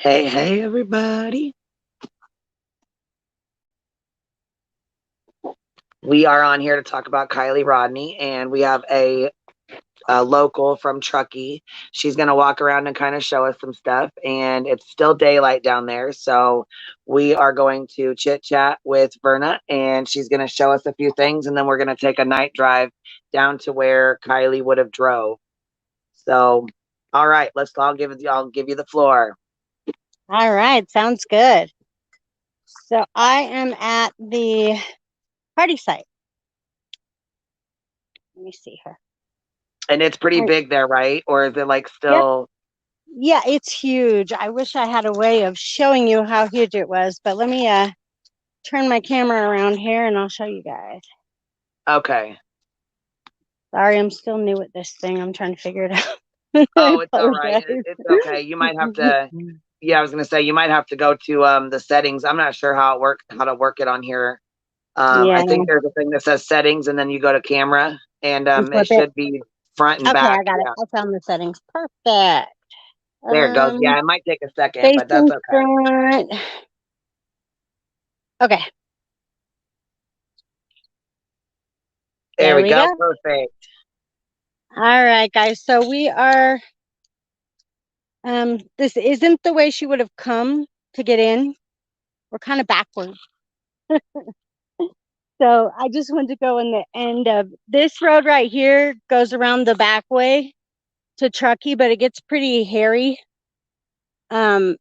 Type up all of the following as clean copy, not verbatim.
Hey, everybody. We are on here to talk about Kylie Rodney, and we have a local from Truckee. She's going to walk around and kind of show us some stuff, and it's still daylight down there. So we are going to chit chat with Verna, and she's going to show us a few things, and then we're going to take a night drive down to where Kylie would have drove. So, all right, I'll give you the floor. All right, sounds good. So I am at the party site. Let me see here. And it's pretty I, big there, right? Or is it like yep. still? Yeah, it's huge. I wish I had a way of showing you how huge it was, but let me turn my camera around here and I'll show you guys. Okay. Sorry, I'm still new at this thing. I'm trying to figure it out. I Oh, it's all right. apologize. It's okay. You might have to. Yeah, I was gonna say you might have to go to the settings. I'm not sure how to work it on here. Yeah, I think there's a thing that says settings, and then you go to camera, and and it flip it. should be front and Okay, I back. got it. Yeah, I found the settings. Perfect. there it goes. Um, Yeah, it might take a second, but that's Facing okay. front. Okay, There there we we go. go. Perfect. All right, guys. So we are this isn't the way she would have come to get in. We're kind of backwards. So I just wanted to go in the end of this road right here goes around the back way to Truckee, but it gets pretty hairy. And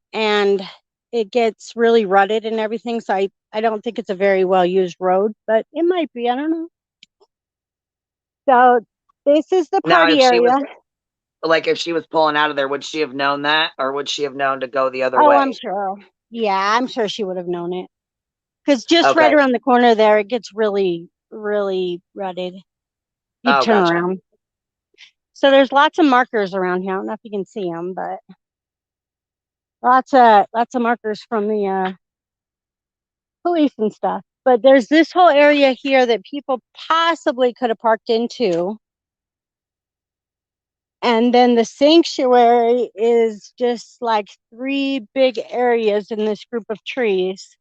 it gets really rutted and everything. So I don't think it's a very well used road, but it might be. I don't know. So this is the Now, party area. if she was pulling out of there, would she have known that, or would she have known to go the other Oh, I'm way? sure. Yeah, I'm sure she would have known it. Because just right Okay. around the corner there, it gets really, really rutted. You'd Oh, turn gotcha. around. So there's lots of markers around here. I don't know if you can see them, but lots of markers from the police and stuff. But there's this whole area here that people possibly could have parked into. And then the sanctuary is just like three big areas in this group of trees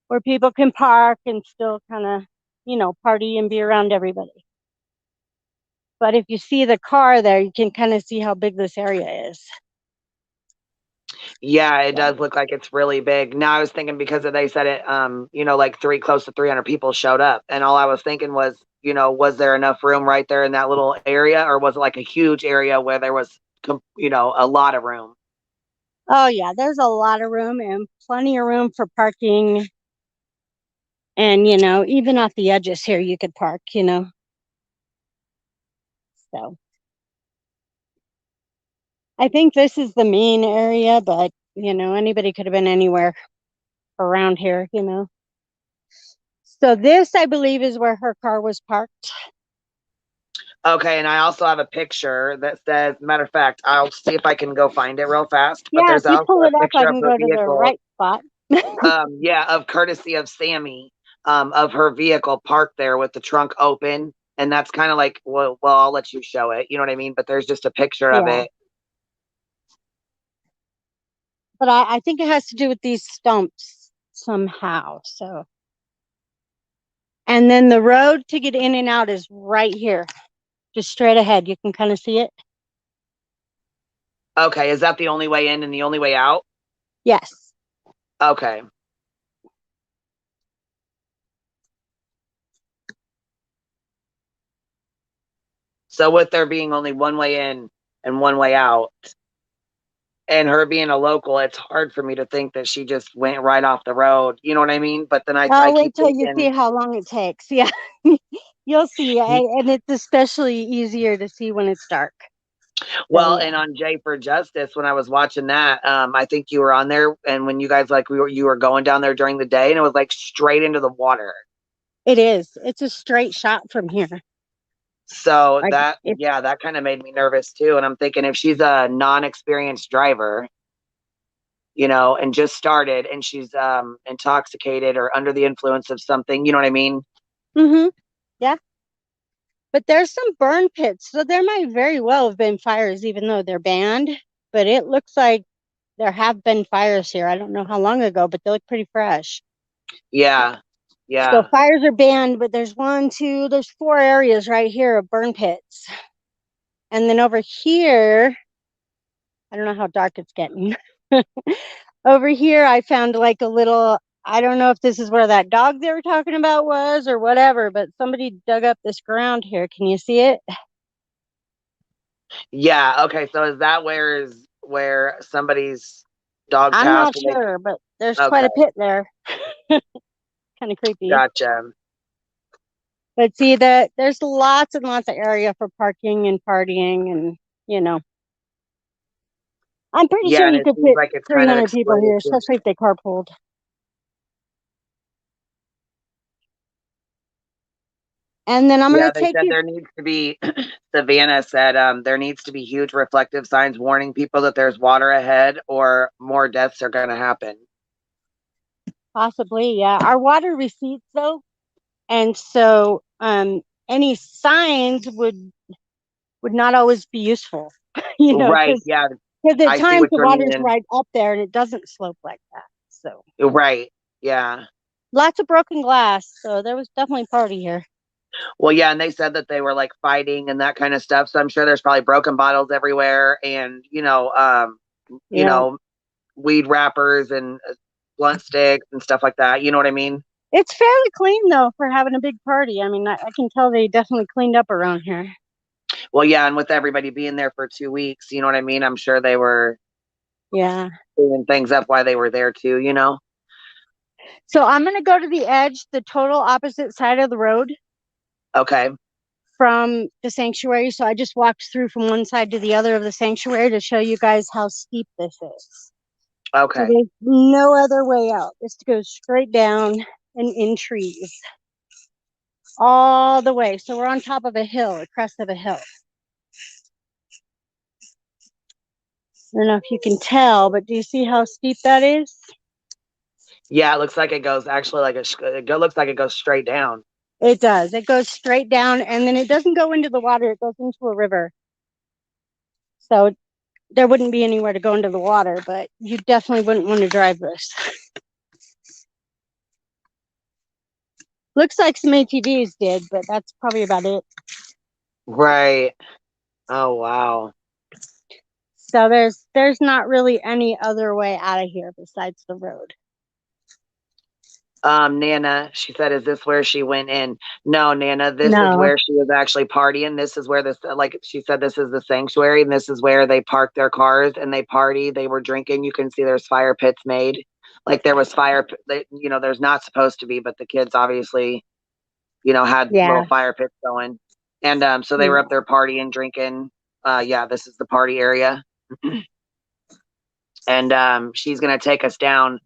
where people can park and still kind of, party and be around everybody. But if you see the car there, you can kind of see how big this area is. Yeah, it So, does look like it's really big. Now I was thinking because they said it, like close to 300 people showed up, and all I was thinking was, was there enough room right there in that little area, or was it like a huge area where there was, a lot of room? oh yeah, there's a lot of room and plenty of room for parking. And, even off the edges here, you could park. So I think this is the main area, but, anybody could have been anywhere around here. So this, I believe, is where her car was parked. Okay, and I also have a picture that says, matter of fact, I'll see if I can go find it real fast. But Yeah, if there's you also pull a it up, I picture of can her go to the vehicle. right spot. Yeah, of courtesy of Sammy, of her vehicle parked there with the trunk open. And that's kind of like, well, I'll let you show it. You know what I mean? But there's just a picture of Yeah. it. But I think it has to do with these stumps somehow. So, and then the road to get in and out is right here, just straight ahead. You can kind of see it. Okay, is that the only way in and the only way out? Yes. Okay. So with there being only one way in and one way out, and her being a local, it's hard for me to think that she just went right off the road. You know what I mean? But then I I'll keep wait till you see thinking, how long it takes. Yeah. You'll see. And it's especially easier to see when it's dark. So, well, and yeah. on Jay for Justice, when I was watching that, I think you were on there, and when you guys you were going down there during the day, and it was like straight into the water. It is. It's a straight shot from here. So Like that, it's yeah, that kind of made me nervous too. And I'm thinking if she's a non-experienced driver, and just started, and she's intoxicated or under the influence of something, you know what I mean? mm-hmm. Yeah. But there's some burn pits. So there might very well have been fires, even though they're banned. But it looks like there have been fires here. I don't know how long ago, but they look pretty fresh. Yeah. So Yeah. fires are banned, but there's there's 4 areas right here of burn pits. And then over here, I don't know how dark it's getting. Over here, I found like a little, I don't know if this is where that dog they were talking about was or whatever, but somebody dug up this ground here. Can you see it? Yeah. Okay. So is that where somebody's dog I'm passed? not sure, but there's quite Okay. a pit there. Kind of creepy. Gotcha. But see that there's lots and lots of area for parking and partying and you know. I'm pretty Yeah, sure and you it could seems fit like it's kind of 300 people here, exclusive. especially if they carpooled. And then I'm Yeah, going to they take said you there needs to be. Savannah said there needs to be huge reflective signs warning people that there's water ahead or more deaths are going to happen. possibly, yeah. Our water receipts though, and so any signs would not always be useful, you know, Right. because Yeah, at I see times what the you're water's meaning. right up there and it doesn't slope like that. So Right. Yeah. lots of broken glass. So there was definitely a party here. Well, yeah, and they said that they were like fighting and that kind of stuff. So I'm sure there's probably broken bottles everywhere, and you Yeah. know, weed wrappers and blunt sticks and stuff like that. You know what I mean? It's fairly clean though for having a big party. I mean, I can tell they definitely cleaned up around here. Well, yeah, and with everybody being there for 2 weeks, you know what I mean? I'm sure they were Yeah. cleaning things up while they were there too. So I'm going to go to the edge, the total opposite side of the road Okay. from the sanctuary. So I just walked through from one side to the other of the sanctuary to show you guys how steep this is. So Okay. there's no other way out. This goes straight down and in trees all the way. So we're on top of a hill, a crest of a hill. I don't know if you can tell, but do you see how steep that is? Yeah, it looks like it goes actually like looks like it goes straight down. It does. It goes straight down and then it doesn't go into the water. It goes into a river. So there wouldn't be anywhere to go into the water, but you definitely wouldn't want to drive this. Looks like some ATVs did, but that's probably about it. Right. Oh wow. So there's not really any other way out of here besides the road. Nana, she said, is this where she went in? No, Nana, this is No. where she was actually partying. This is where this, like she said, this is the sanctuary, and this is where they park their cars and they party. They were drinking. You can see there's fire pits made. Like there was there's not supposed to be, but the kids obviously, had little Yeah. fire pits going. And so they were up Yeah. there partying, drinking. Yeah, this is the party area. And she's gonna take us down.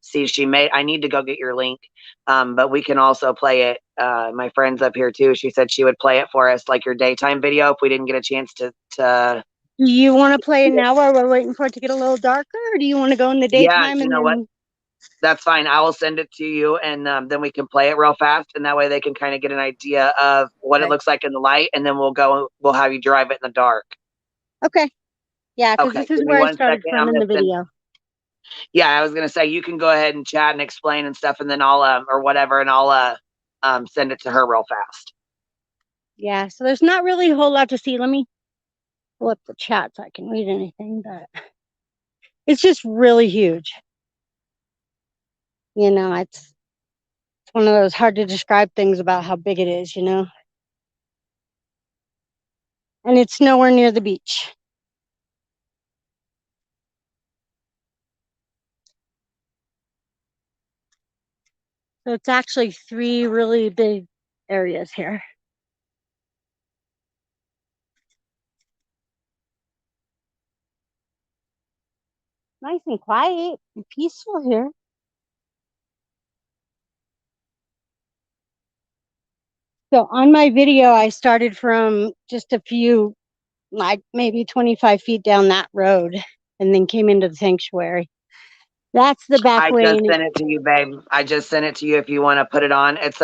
See, I need to go get your link, but we can also play it. My friend's up here too. She said she would play it for us, like your daytime video, if we didn't get a chance to. Do you want to play it now while we're waiting for it to get a little darker, or do you want to go in the Yeah, daytime you and know what? then? That's fine. I will send it to you, and then we can play it real fast, and that way they can kind of get an idea of what it Okay. looks like in the light, and then we'll have you drive it in the dark. Okay. Yeah, because Okay, this is give me where I one started second. from in the video. Yeah, I was gonna say you can go ahead and chat and explain and stuff, and then I'll or whatever, and I'll send it to her real fast. Yeah, so there's not really a whole lot to see. Let me pull up the chat so I can read anything, but it's just really huge. It's one of those hard to describe things about how big it is, and it's nowhere near the beach. So it's actually 3 really big areas here. Nice and quiet and peaceful here. So on my video, I started from just a few, like maybe 25 feet down that road and then came into the sanctuary. That's the back I way. just sent it to you, babe. I just sent it to you if you want to put it on. It's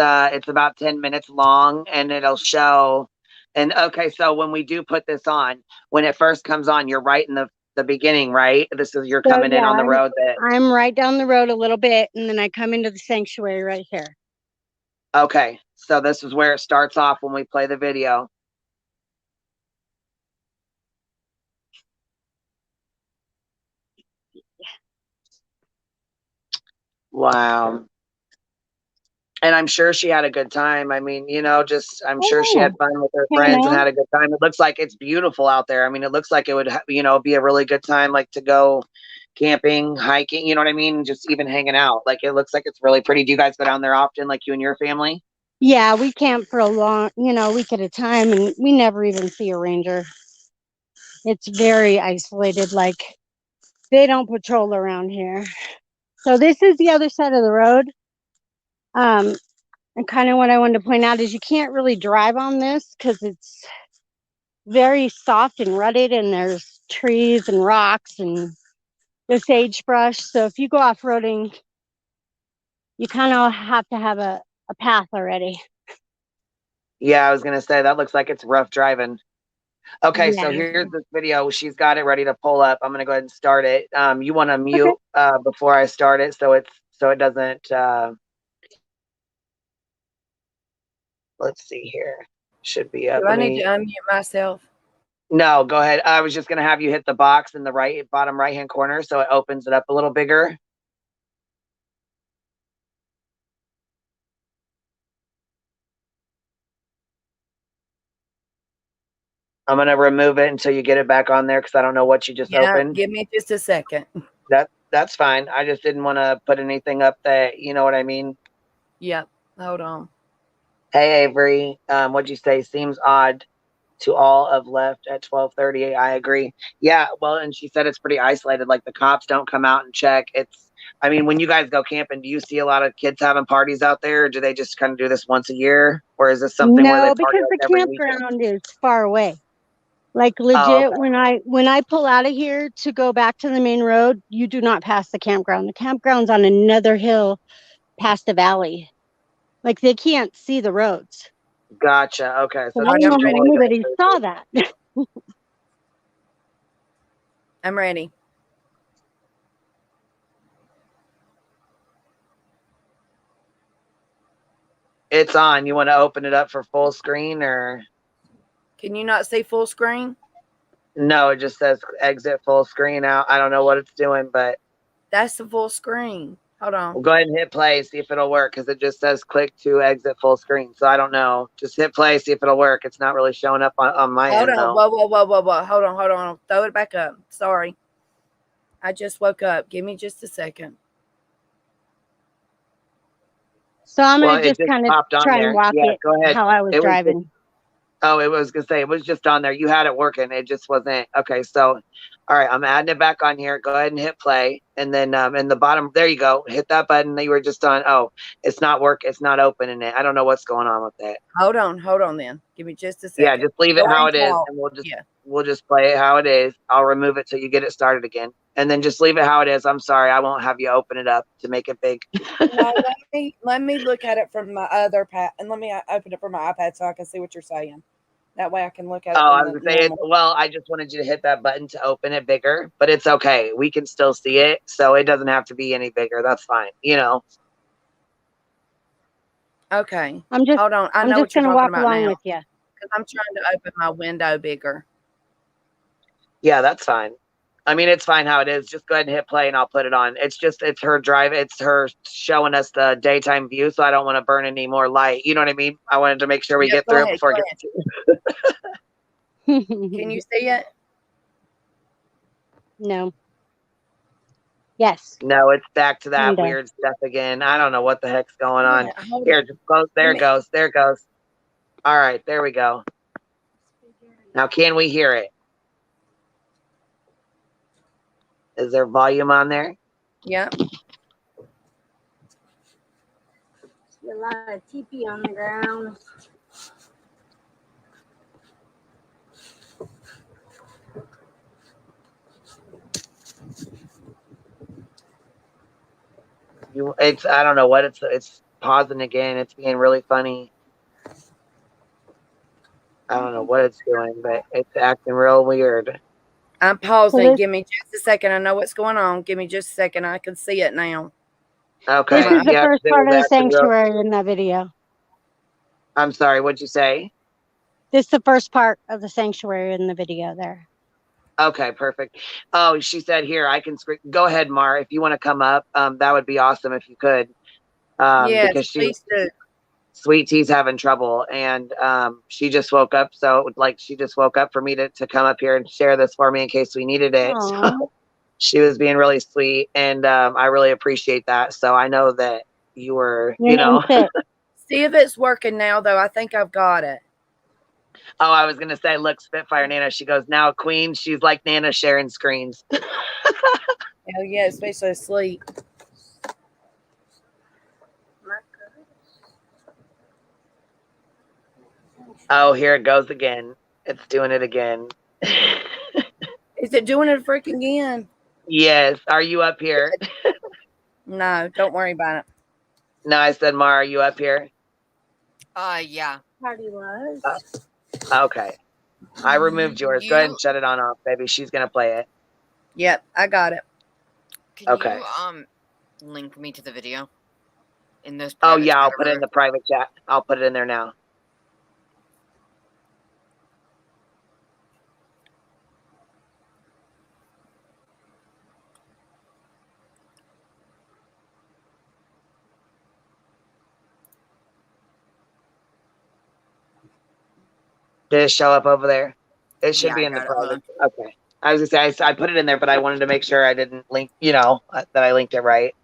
about 10 minutes long, and it'll show. And okay, so when we do put this on, when it first comes on, you're right in the the beginning, right? This is you're So coming in yeah, on the road that. I'm right down the road a little bit, and then I come into the sanctuary right here. Okay, so this is where it starts off when we play the video. Wow. And I'm sure she had a good time. I mean, just I'm sure she had Oh, fun with her friends and Hannah. had a good time. It looks like it's beautiful out there. I mean, it looks like it would, be a really good time, like to go camping, hiking. You know what I mean? Just even hanging out. Like it looks like it's really pretty. Do you guys go down there often, like you and your family? Yeah, we camp for a long, week at a time, and we never even see a ranger. It's very isolated. Like they don't patrol around here. So this is the other side of the road. And kind of what I wanted to point out is you can't really drive on this because it's very soft and rutted, and there's trees and rocks and the sagebrush. So if you go off roading, you kind of have to have a path already. Yeah, I was gonna say that looks like it's rough driving. Okay, Yeah. so here's this video. She's got it ready to pull up. I'm gonna go ahead and start it. You want to Okay. mute before I start it, so it doesn't. Let's see here. Should be up. Do I need to unmute myself? No, go ahead. I was just gonna have you hit the box in the bottom right hand corner, so it opens it up a little bigger. I'm gonna remove it until you get it back on there because I don't know what you just Yeah, opened. give me just a second. That's fine. I just didn't want to put anything up that you know what I mean. Yep. Hold on. Hey Avery, what'd you say? Seems odd to all of left at 12:38. I agree. Yeah, well, and she said it's pretty isolated. Like the cops don't come out and check. I mean, when you guys go camping, do you see a lot of kids having parties out there? Or do they just kind of do this once a year, or is this something where they No, party because like the every weekend? campground is far away. Like Oh, legit, okay. when I pull out of here to go back to the main road, you do not pass the campground. The campground's on another hill past the valley. Like they can't see the roads. Gotcha. Okay, So so I this don't Okay, is I'm know how ready. totally different anybody saw territory. that. I'm ready. It's on. You want to open it up for full screen or Can you not see full screen? no? It just says exit full screen out. I don't know what it's doing, but That's the full screen. Hold on. we'll go ahead and hit play, see if it'll work because it just says click to exit full screen. So I don't know. Just hit play, see if it'll work. It's not really showing up on my Hold end on. though. Whoa. Hold on. Throw it back up. Sorry. I just woke up. Give me just a second. So I'm Well, gonna it just just kind of popped on try and there. walk Yeah, it go ahead. how I was It was just, driving. oh, it was gonna say it was just on there. You had it working. It just wasn't okay. So, all right, I'm adding it back on here. Go ahead and hit play, and then in the bottom, there you go. Hit that button that you were just on. Oh, it's not work. It's not opening it. I don't know what's going on with that. Hold on then. Give me just a Yeah, second. just leave it Go how and it is, talk. and we'll just Yeah. we'll just play it how it is. I'll remove it till you get it started again, and then just leave it how it is. I'm sorry, I won't have you open it up to make it big. No, let me look at it from my other pad and let me open it from my iPad so I can see what you're saying. That way I can look at Oh, it I from was the gonna say it. normal. Well, I just wanted you to hit that button to open it bigger, but it's okay. We can still see it, so it doesn't have to be any bigger. That's fine. Okay. I'm just Hold on. I I'm know just what you're gonna talking walk about along now with you. because I'm trying to open my window bigger. Yeah, that's fine. I mean, it's fine how it is. Just go ahead and hit play, and I'll put it on. It's her drive. It's her showing us the daytime view, so I don't want to burn any more light. You know what I mean? I wanted to make sure we Yep. get Go through it ahead. before Go it ahead. gets too. Can you see it? No. Yes. No, it's back to that Window. weird stuff again. I don't know what the heck's going on. Yeah. Hold Here, on. just close. Let There it me. goes. There it goes. All right, there we go. Now, can we hear it? Is there volume on there? Yep. See a lot of teepee on the ground. It's I don't know what it's pausing again. It's being really funny. I don't know what it's doing, but it's acting real weird. I'm So pausing. this Give me just a second. I know what's going on. Give me just a second. I can see it now. this Okay. is the Yeah, 'cause first it part was of the acting real. sanctuary in that video. I'm sorry. What'd you say? This is the first part of the sanctuary in the video there. Okay, perfect. Oh, she said here I can screen. Go ahead, Mar. If you want to come up, that would be awesome if you could. Yes, Because please do. Sweet Tea's having trouble, and she just woke up. So like she just woke up for me to come up here and share this for me in case we needed it. Aw. So she was being really sweet, and I really appreciate that. So I know that you were, Your name's it. See if it's working now, though. I think I've got it. Oh, I was gonna say, look, Spitfire Nana. She goes, now Queen. She's like Nana sharing screens. Hell yeah, especially asleep. Oh, here it goes again. It's doing it again. Is it doing it freaking again? Yes. Are you up here? No, don't worry about it. No, I said, Mar, are you up here? Yeah. Party was. Okay. I removed yours. Go ahead You and shut it on off, baby. She's gonna play it. Yep, I got it. can Okay. you link me to the video in this Oh private yeah, chat I'll or put it in whatever? the private chat. I'll put it in there now. Did it show up over there? It should Yeah, be I in the got it. Hold private. on. Okay. I was gonna say I put it in there, but I wanted to make sure I didn't link. You know that I linked it right.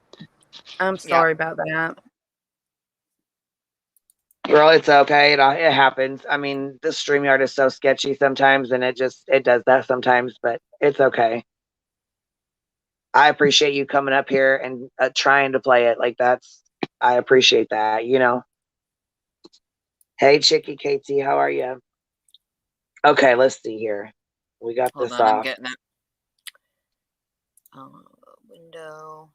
I'm sorry about that. Girl, it's okay. It happens. I mean, the StreamYard is so sketchy sometimes, and it does that sometimes, but it's okay. I appreciate you coming up here and trying to play it. Like I appreciate that. You know. Hey, Chicky KT, how are you? Okay, let's see here. We got Hold this on, I'm off. getting it. Window.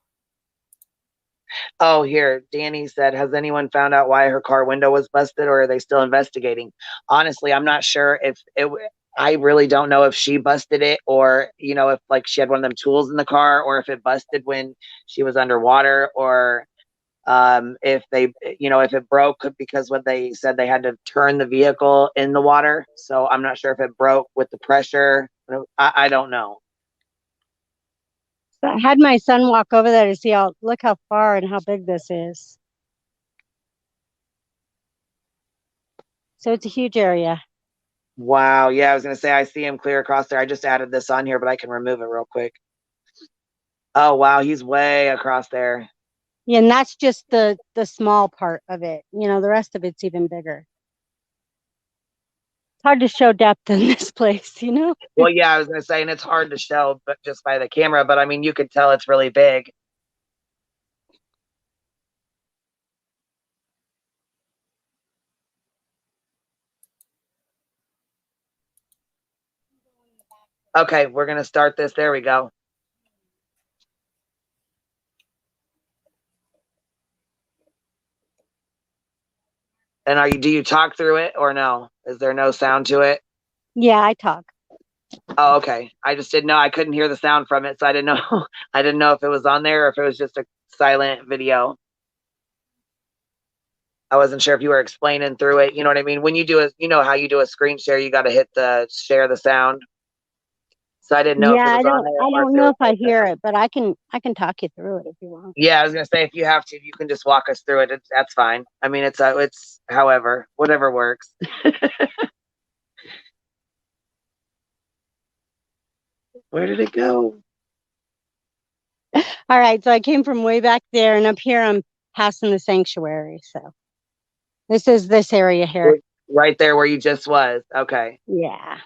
Oh, here, Danny said, has anyone found out why her car window was busted, or are they still investigating? Honestly, I'm not sure if it. I really don't know if she busted it, or if like she had one of them tools in the car, or if it busted when she was underwater, or if they, if it broke because when they said they had to turn the vehicle in the water. So I'm not sure if it broke with the pressure. I don't know. So I had my son walk over there to see look how far and how big this is. So it's a huge area. Wow. Yeah, I was gonna say I see him clear across there. I just added this on here, but I can remove it real quick. Oh wow, he's way across there. Yeah, and that's just the small part of it. The rest of it's even bigger. It's hard to show depth in this place, Well, yeah, I was gonna say, and it's hard to show, but just by the camera. But I mean, you could tell it's really big. Okay, we're gonna start this. There we go. And do you talk through it or no? Is there no sound to it? Yeah, I talk. Oh, okay. I just didn't know. I couldn't hear the sound from it, so I didn't know. I didn't know if it was on there or if it was just a silent video. I wasn't sure if you were explaining through it. You know what I mean? When you do how you do a screen share, you got to hit the share the sound. So I didn't know if Yeah, it I was on don't there I or if don't there know was if I no hear sound. it, but I can talk you through it if you want. Yeah, I was gonna say if you have to, you can just walk us through it. That's fine. I mean, it's however whatever works. Where did it go? All right, so I came from way back there, and up here I'm passing the sanctuary. So this is this area here. Right there where you just was. Okay. Yeah.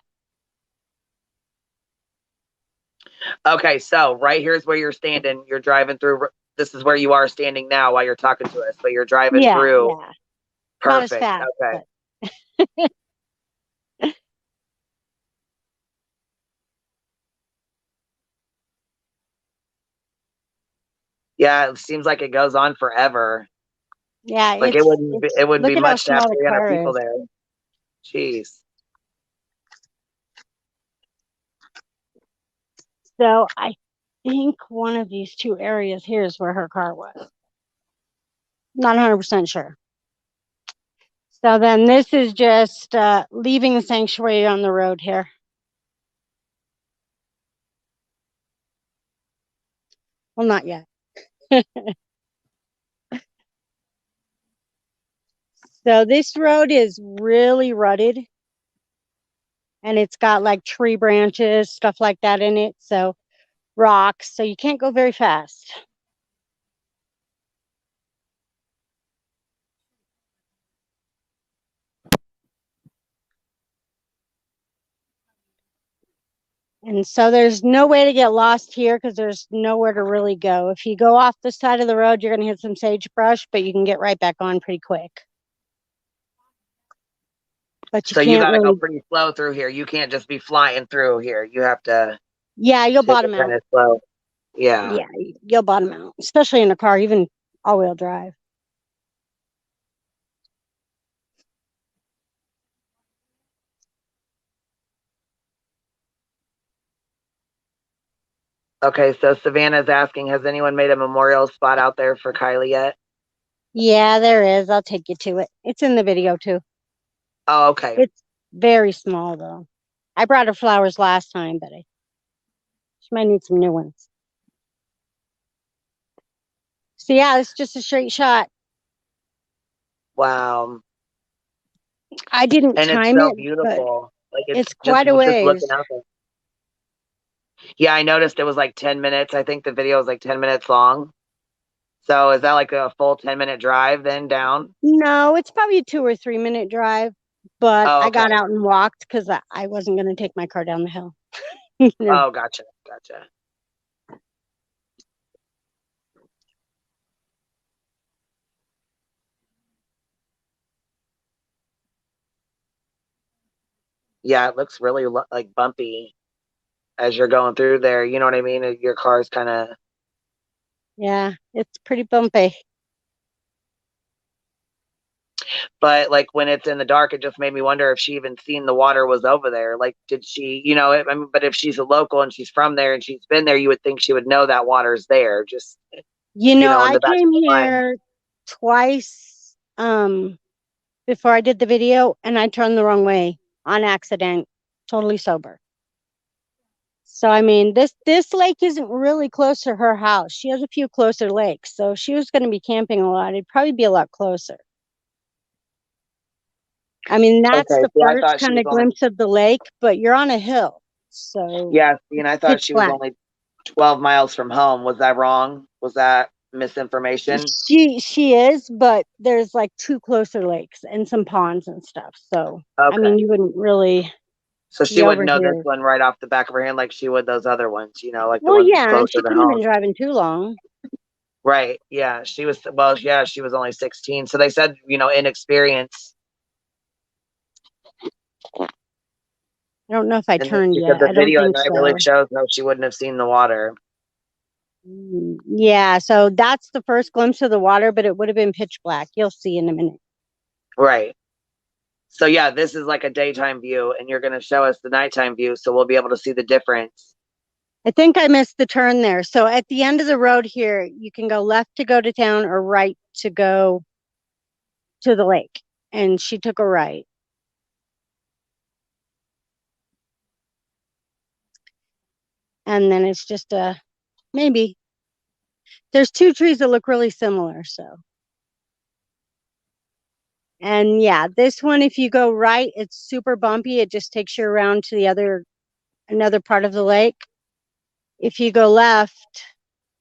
Okay, so right here's where you're standing. You're driving through. This is where you are standing now while you're talking to us, but you're driving Yeah, through. yeah. Not as Perfect. fast, Okay. but Yeah, it seems like it goes on forever. yeah, Like it's it wouldn't look be at how much to have small the 300 car people is. there. Jeez. So I think one of these two areas here is where her car was. Not 100% sure. So then this is just leaving the sanctuary on the road here. Well, not yet. So this road is really rutted. And it's got like tree branches, stuff like that in it. So rocks. So you can't go very fast. And so there's no way to get lost here because there's nowhere to really go. If you go off the side of the road, you're going to hit some sagebrush, but you can get right back on pretty quick. But you So you can't got to really. go pretty slow through here. You can't just be flying through here. You have to. Yeah, you'll take it bottom out. kind of slow. Yeah. Yeah, you'll bottom out, especially in a car, even all-wheel drive. Okay, so Savannah's asking, has anyone made a memorial spot out there for Kylie yet? Yeah, there is. I'll take you to it. It's in the video too. Oh, okay. It's very small though. I brought her flowers last time, but she might need some new ones. So yeah, it's just a straight shot. Wow. I didn't And it's time so it, but beautiful. Like it's just quite a looking ways. out there. Yeah, I noticed it was like 10 minutes. I think the video was like 10 minutes long. So is that like a full 10-minute drive then down? No, it's probably a 2 or 3 minute drive, but Oh, I okay. got out and walked because I wasn't going to take my car down the hill. You know? Oh, gotcha. Gotcha. Yeah, it looks really like bumpy as you're going through there. You know what I mean? Your car's kind of. Yeah, it's pretty bumpy. But like when it's in the dark, it just made me wonder if she even seen the water was over there. Like, did she, I mean, but if she's a local and she's from there and she's been there, you would think she would know that water's there. Just, You know, in I the back came of the mind. here twice before I did the video, and I turned the wrong way on accident, totally sober. So I mean, this lake isn't really close to her house. She has a few closer lakes. So if she was going to be camping a lot, it'd probably be a lot closer. I mean, that's Okay, the see, I first thought she kind was of only, glimpse of the lake, but you're on a hill. So yeah, see, and it's I thought pitch she was black. only 12 miles from home. Was that wrong? Was that misinformation? She is, but there's like two closer lakes and some ponds and stuff. So I Okay. mean, you wouldn't really So she be over wouldn't know this here. one right off the back of her hand like she would those other ones, like the Well, ones yeah, and closer she to couldn't have home. been driving too long. Right. Yeah. She was, well, yeah, she was only 16. So they said, inexperience. I don't know if I And turned because yet. the I don't video at think night really so. shows how she wouldn't have seen the water. Yeah, so that's the first glimpse of the water, but it would have been pitch black. You'll see in a minute. Right. So yeah, this is like a daytime view, and you're going to show us the nighttime view, so we'll be able to see the difference. I think I missed the turn there. So at the end of the road here, you can go left to go to town or right to go to the lake. And she took a right. And then it's just maybe. There's two trees that look really similar, so. And yeah, this one, if you go right, it's super bumpy. It just takes you around to another part of the lake. If you go left,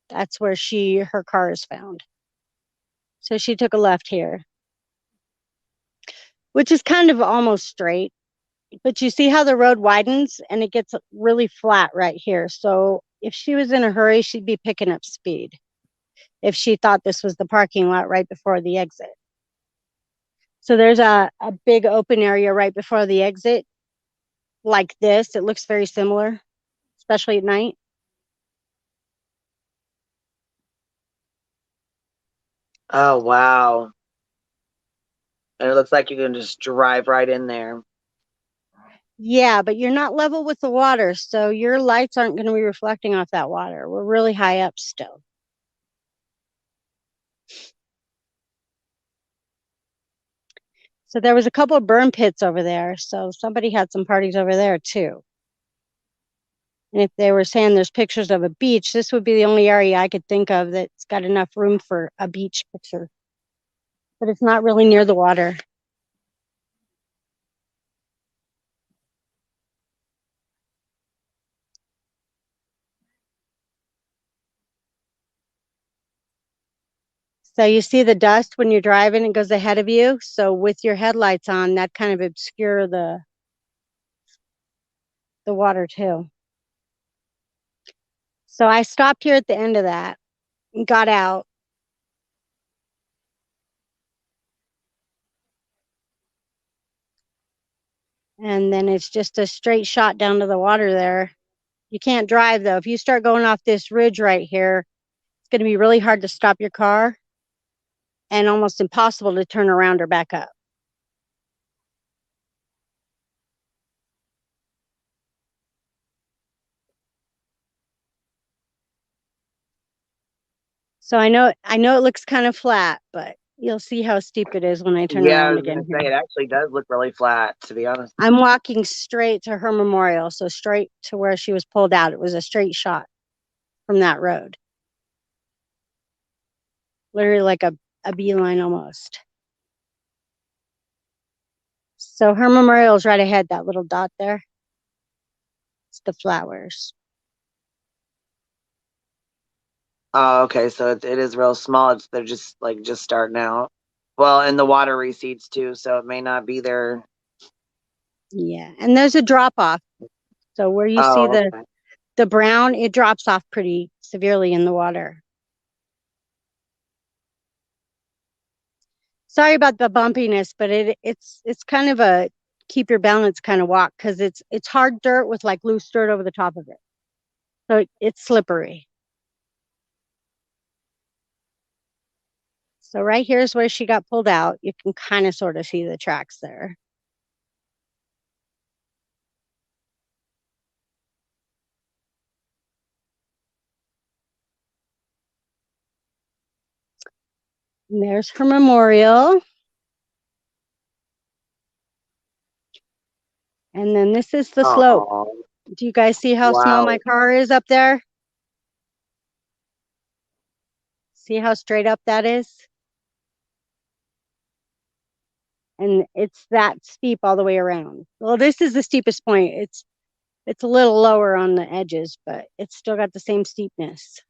that's where her car is found. So she took a left here, which is kind of almost straight. But you see how the road widens and it gets really flat right here. So if she was in a hurry, she'd be picking up speed if she thought this was the parking lot right before the exit. So there's a big open area right before the exit like this. It looks very similar, especially at night. Oh, wow. And it looks like you can just drive right in there. Yeah, but you're not level with the water, so your lights aren't going to be reflecting off that water. We're really high up still. So there was a couple of burn pits over there, so somebody had some parties over there too. And if they were saying there's pictures of a beach, this would be the only area I could think of that's got enough room for a beach picture. But it's not really near the water. So you see the dust when you're driving, it goes ahead of you. So with your headlights on, that kind of obscure the water too. So I stopped here at the end of that and got out. And then it's just a straight shot down to the water there. You can't drive though. If you start going off this ridge right here, it's going to be really hard to stop your car and almost impossible to turn around or back up. So I know it looks kind of flat, but you'll see how steep it is when I turn Yeah, I around was gonna again say here. it actually does look really flat, to be honest. I'm walking straight to her memorial, so straight to where she was pulled out. It was a straight shot from that road. Literally like a beeline almost. So her memorial is right ahead, that little dot there. It's the flowers. Oh, okay. So it is real small. They're just starting out. Well, and the water recedes too, so it may not be there. Yeah, and there's a drop off. So where you see Oh, okay. the brown, it drops off pretty severely in the water. Sorry about the bumpiness, but it's kind of a keep your balance kind of walk because it's hard dirt with like loose dirt over the top of it. So it's slippery. So right here is where she got pulled out. You can kind of sort of see the tracks there. And there's her memorial. And then this is the slope. Oh, Do you guys see how small my wow. car is up there? See how straight up that is? And it's that steep all the way around. Well, this is the steepest point. It's a little lower on the edges, but it's still got the same steepness.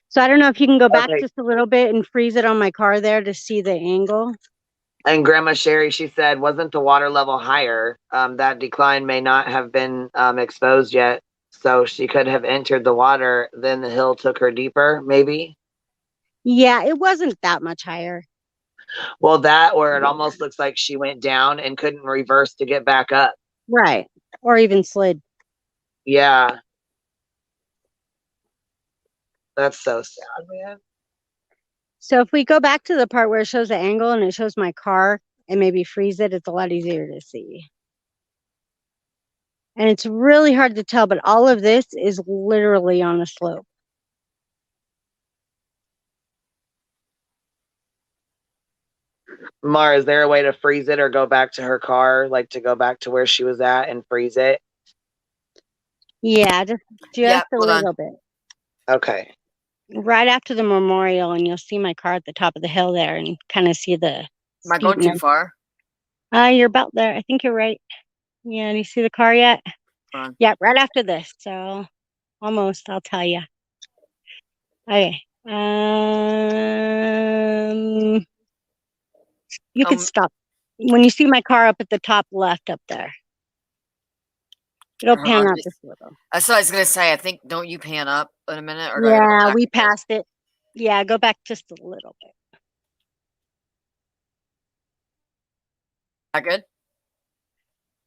So I don't know if you can go back Okay. just a little bit and freeze it on my car there to see the angle. And Grandma Sherry, she said, wasn't the water level higher? That decline may not have been exposed yet. So she could have entered the water, then the hill took her deeper, maybe. Yeah, it wasn't that much higher. Well, that where it almost looks like she went down and couldn't reverse to get back up. Right. Or even slid. Yeah. That's so sad, man. So if we go back to the part where it shows the angle and it shows my car and maybe freeze it, it's a lot easier to see. And it's really hard to tell, but all of this is literally on a slope. Mar, is there a way to freeze it or go back to her car, like to go back to where she was at and freeze it? Yeah, just a hold on. little bit. Okay. Right after the memorial, and you'll see my car at the top of the hill there and kind of see the Am I going too steepness. far? You're about there. I think you're right. Yeah, do you see the car yet? Hold on. Yeah, right after this. So almost, I'll tell you. Okay. You could stop. When you see my car up at the top left up there. It'll pan out just a little. That's what I was gonna say. I think don't you pan up in a minute, or Yeah, we passed it. Yeah, go back just a little bit. That good?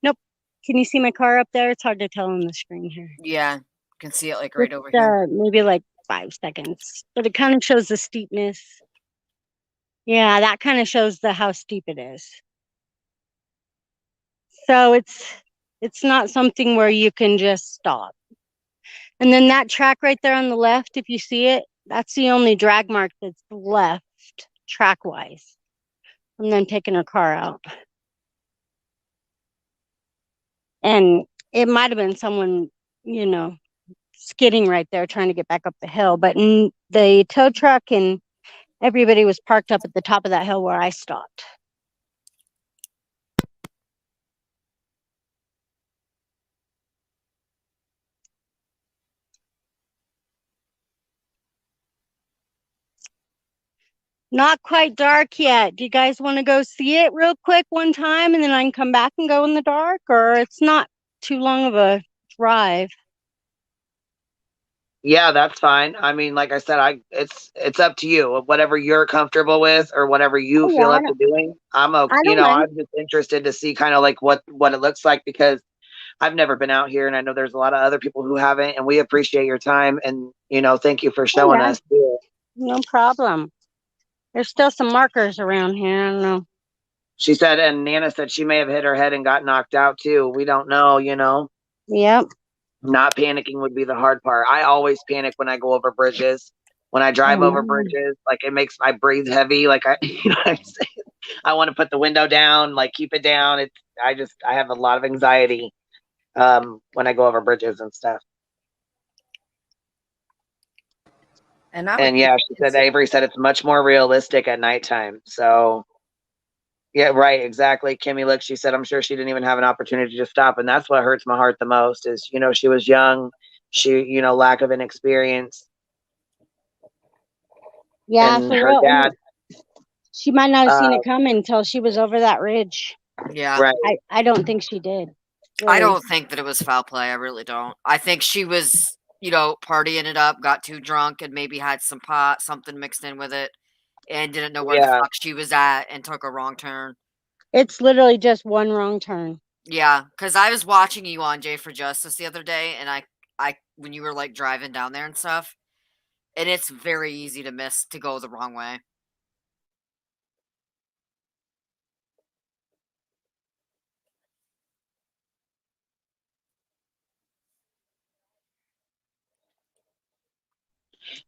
Nope. Can you see my car up there? It's hard to tell on the screen here. Yeah, can see it like right over here. Maybe like 5 seconds, but it kind of shows the steepness. Yeah, that kind of shows how steep it is. So it's not something where you can just stop. And then that track right there on the left, if you see it, that's the only drag mark that's left track wise. And then taking her car out. And it might have been someone, you know, skidding right there trying to get back up the hill. But the tow truck and everybody was parked up at the top of that hill where I stopped. Not quite dark yet. Do you guys want to go see it real quick one time and then I can come back and go in the dark? Or it's not too long of a drive. Yeah, that's fine. I mean, like I said, it's up to you. Whatever you're comfortable with or whatever you feel Yeah, up to doing. I'm okay. I don't mind. I'm just interested to see kind of like what it looks like because I've never been out here and I know there's a lot of other people who haven't, and we appreciate your time and thank you for Oh, showing yeah, us too. no problem. There's still some markers around here. I don't know. She said, and Nana said she may have hit her head and got knocked out too. We don't know. Yep. Not panicking would be the hard part. I always panic when I go over bridges. When I drive Oh, over no. bridges, like it makes I breathe heavy. Like I, what I'm saying. I want to put the window down, like keep it down. I have a lot of anxiety when I go over bridges and stuff. And yeah, she said Avery said it's much more realistic at nighttime. So yeah, right, exactly. Kimmy, look, she said I'm sure she didn't even have an opportunity to stop, and that's what hurts my heart the most. Is she was young, she lack of inexperience. Yeah, And for her real. dad, She might not have seen it coming until she was over that ridge. Yeah. right? I don't think she did. I Really. don't think that it was foul play. I really don't. I think she was, partying it up, got too drunk, and maybe had some pot, something mixed in with it, and didn't know where the Yeah, fuck she was at and took a wrong turn. It's literally just one wrong turn. Yeah, because I was watching you on Jay for Justice the other day, and I when you were like driving down there and stuff, and it's very easy to miss to go the wrong way.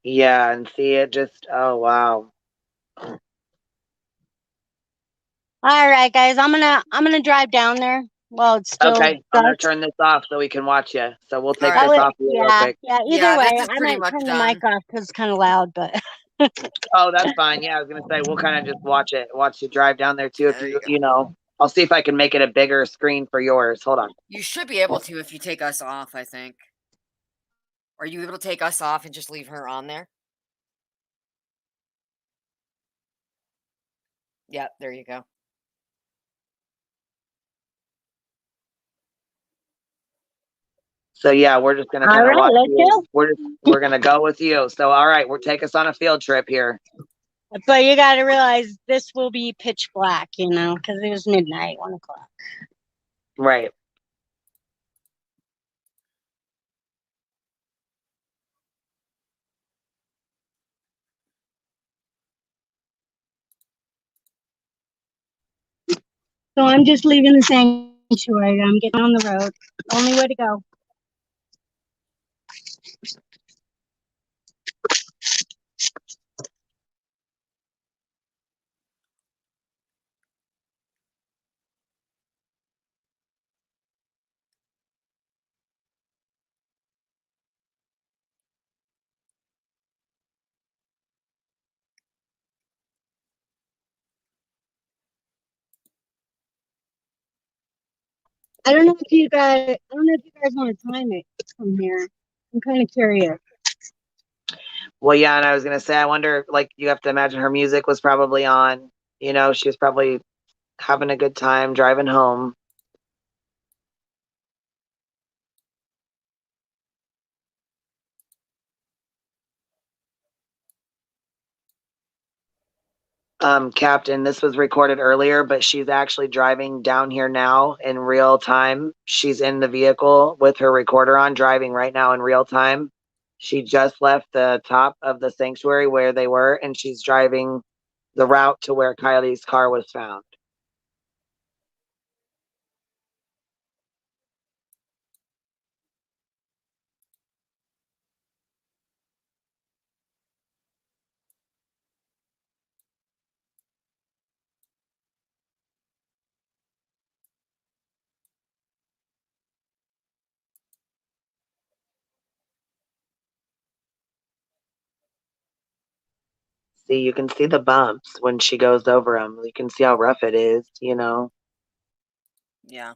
yeah, and see it just. Oh wow. All right, guys. I'm gonna drive down there. Well, it's still Okay, I'm gonna dark. turn this off so we can watch you. So we'll All take right. this off here real Yeah, quick. yeah. Either Yeah, way, this is I pretty might much turn the done. mic off because it's kind of loud. But Oh, that's fine. Yeah, I was gonna say we'll kind of just watch you drive down there too. If There you you go. you know, I'll see if I can make it a bigger screen for yours. Hold on. You should be able to if you take us off, I think. Are you able to take us off and just leave her on there? Yeah, there you go. So yeah, we're just gonna all kind of right, watch let's you. go. We're gonna go with you. So all right, we'll take us on a field trip here. But you got to realize this will be pitch black, because it was midnight, 1 o'clock. Right. So I'm just leaving the sanctuary. I'm getting on the road. Only way to go. I don't know if you guys want to time it from here. I'm kind of curious. Well, yeah, and I was gonna say, I wonder, like, you have to imagine her music was probably on. She was probably having a good time driving home. Captain, this was recorded earlier, but she's actually driving down here now in real time. She's in the vehicle with her recorder on, driving right now in real time. She just left the top of the sanctuary where they were, and she's driving the route to where Kylie's car was found. See, you can see the bumps when she goes over them. You can see how rough it is, you know. Yeah.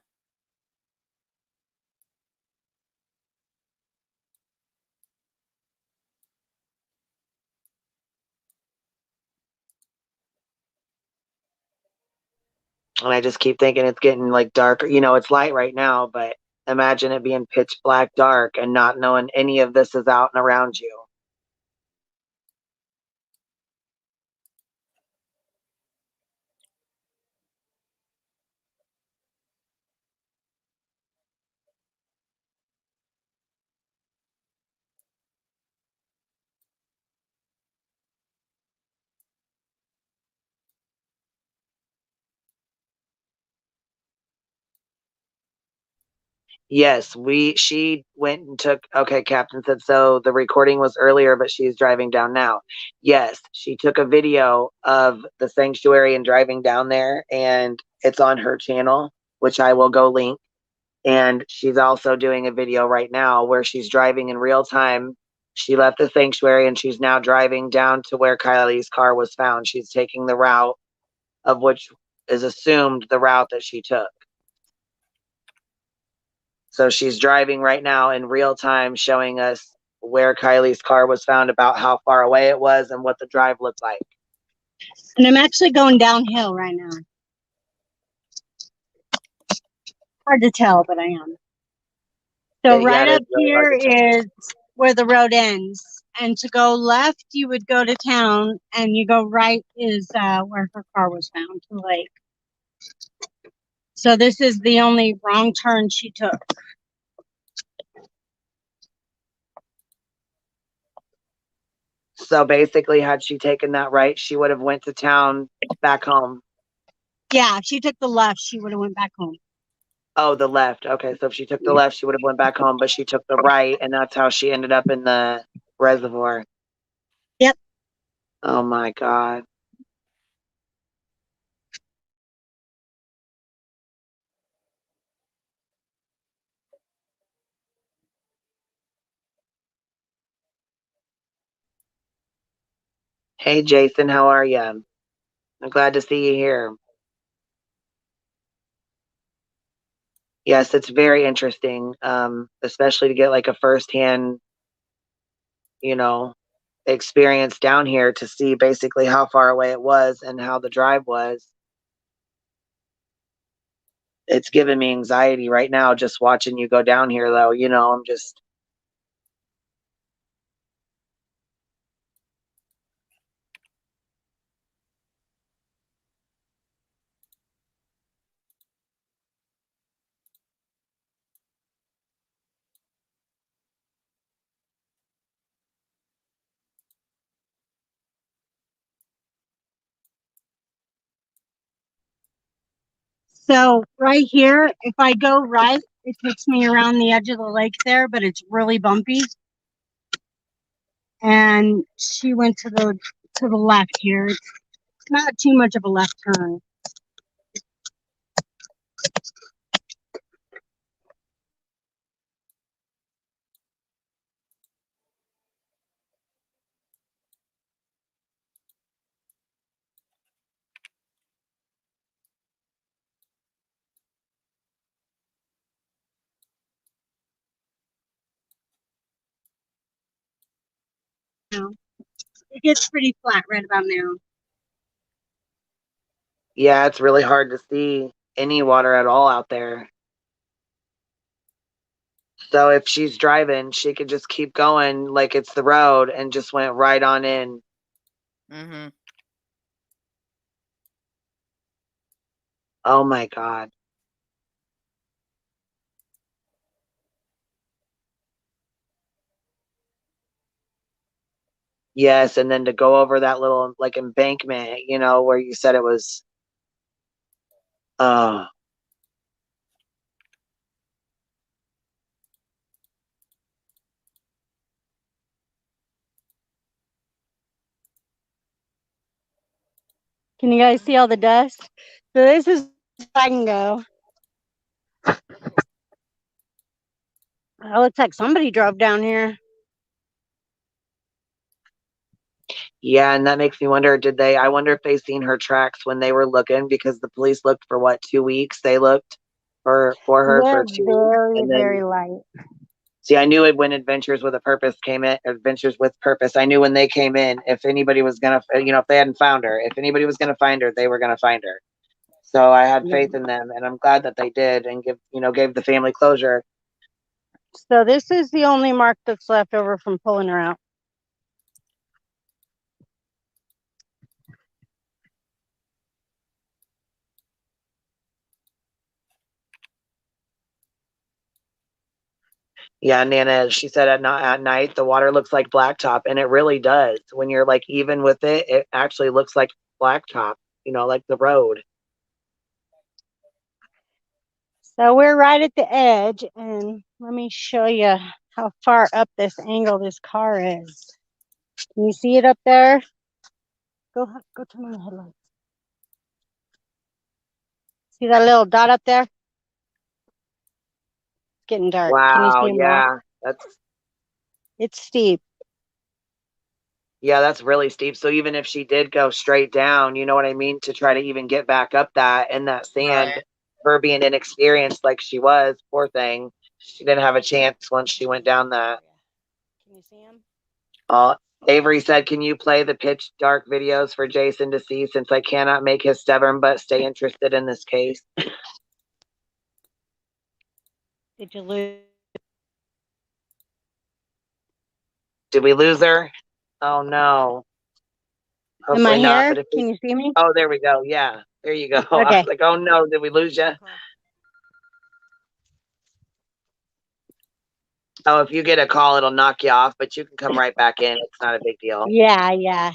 And I just keep thinking it's getting like darker. You know, it's light right now, but imagine it being pitch black dark and not knowing any of this is out and around you. Yes, she went and took, okay, Captain said so the recording was earlier, but she's driving down now. Yes, she took a video of the sanctuary and driving down there, and it's on her channel, which I will go link. And she's also doing a video right now where she's driving in real time. She left the sanctuary and she's now driving down to where Kylie's car was found. She's taking the route of which is assumed the route that she took. So she's driving right now in real time, showing us where Kylie's car was found, about how far away it was, and what the drive looked like. And I'm actually going downhill right now. Hard to tell, but I am. So right up really here is where the road ends. And to go left, you would go to town, and you go right is where her car was found, the lake. So this is the only wrong turn she took. So basically, had she taken that right, she would have went to town back home. Yeah, if she took the left, she would have went back home. Oh, the left. Okay, so if she took the left, she would have went back home, but she took the right, and that's how she ended up in the reservoir. Yep. Oh my God. Hey, Jason, how are you? I'm glad to see you here. Yes, it's very interesting, especially to get like a firsthand, you know, experience down here to see basically how far away it was and how the drive was. It's giving me anxiety right now just watching you go down here, though. You know, I'm just. So right here, if I go right, it takes me around the edge of the lake there, but it's really bumpy. And she went to the left here. It's not too much of a left turn. It gets pretty flat right about now. Yeah, it's really hard to see any water at all out there. So if she's driving, she could just keep going like it's the road and just went right on in. Mm-hmm. Oh my God. Yes, and then to go over that little like embankment, you know, where you said it was. Oh, Can you guys see all the dust? So this is where I can go. It looks like somebody drove down here. Yeah, and that makes me wonder, I wonder if they seen her tracks when they were looking, because the police looked for what, 2 weeks? They looked for her They're for 2 weeks. very, And then, very light. see, I knew it when Adventures with a Purpose came in, Adventures with Purpose. I knew when they came in, if anybody was gonna, if they hadn't found her, if anybody was gonna find her, they were gonna find her. So I had Yeah. faith in them, and I'm glad that they did, and gave the family closure. So this is the only mark that's left over from pulling her out. Yeah, Nana, she said at night the water looks like blacktop, and it really does. When you're like even with it, it actually looks like blacktop, like the road. So we're right at the edge, and let me show you how far up this angle this car is. Can you see it up there? Go turn on the headlights. See that little dot up there? It's getting dark. Can you Wow, see them all? yeah, It's steep. that's really steep. So even if she did go straight down, you know what I mean, to try to even get back up that in that sand, Right. her being inexperienced like she was, poor thing, she didn't have a chance once she went down that. Can you see them? Avery said, "Can you play the pitch dark videos for Jason to see, since I cannot make his stubborn but stay interested in this case?" Did you lose? Did we lose her? Oh no. Am I Hopefully not. here? But if Can you see me? oh, there we go. Yeah, there you go. I Okay. was like, oh no, did we lose you? Oh, if you get a call, it'll knock you off, but you can come right back in. It's not a big deal. Yeah.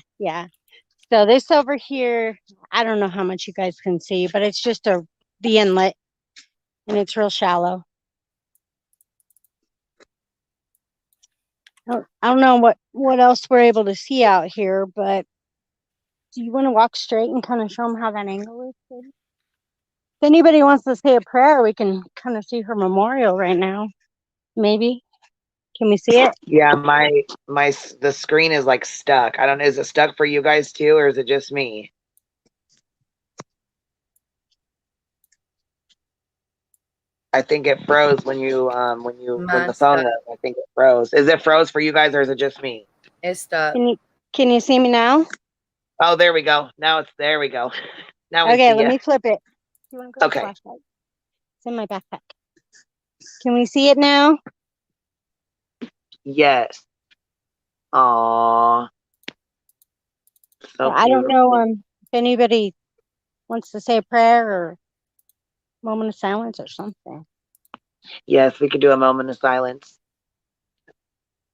So this over here, I don't know how much you guys can see, but it's just the inlet, and it's real shallow. I don't know what else we're able to see out here, but do you want to walk straight and kind of show them how that angle is? If anybody wants to say a prayer, we can kind of see her memorial right now. Maybe. Can we see it? Yeah, the screen is like stuck. I don't know. Is it stuck for you guys too, or is it just me? I think it froze when the phone. I think it froze. Is it froze for you guys, or is it just me? It's stuck. Can you see me now? Oh, there we go. There we go. Now we Okay, see let you. me flip it. You want to grab the Okay. flashlight? It's in my backpack. Can we see it now? Yes. Aww. So I don't know beautiful. if anybody wants to say a prayer or moment of silence or something. Yes, we could do a moment of silence.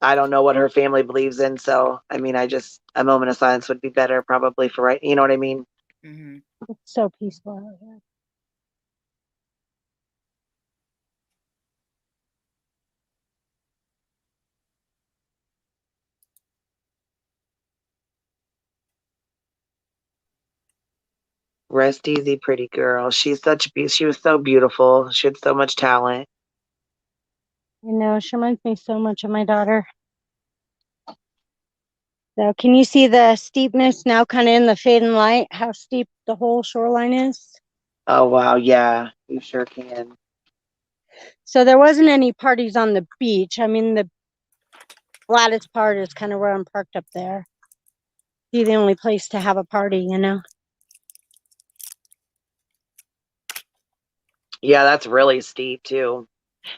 I don't know what her family believes in, so I mean, a moment of silence would be better probably for right. You know what I mean? Mm-hmm. It's so peaceful out here. Rest easy, pretty girl. She was so beautiful. She had so much talent. I know, she reminds me so much of my daughter. So can you see the steepness now kind of in the fading light, how steep the whole shoreline is? Oh wow, yeah, you sure can. So there wasn't any parties on the beach. I mean, the flattest part is kind of where I'm parked up there. Be the only place to have a party, you know? Yeah, that's really steep too.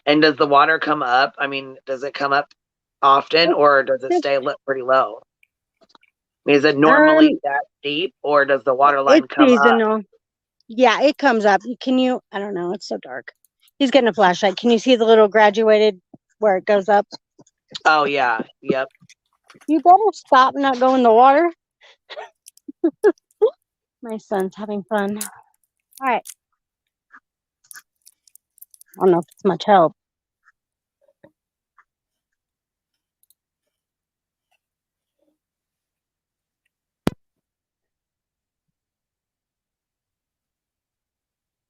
And does the water come up? I mean, does it come up often, or does it stay pretty low? I mean, is it normally that steep, or does the water line It's come up? seasonal. Yeah, it comes up. I don't know, it's so dark. He's getting a flashlight. Can you see the little graduated where it goes up? Oh yeah, yep. You better stop and not go in the water. My son's having fun. All right. I don't know if it's much help.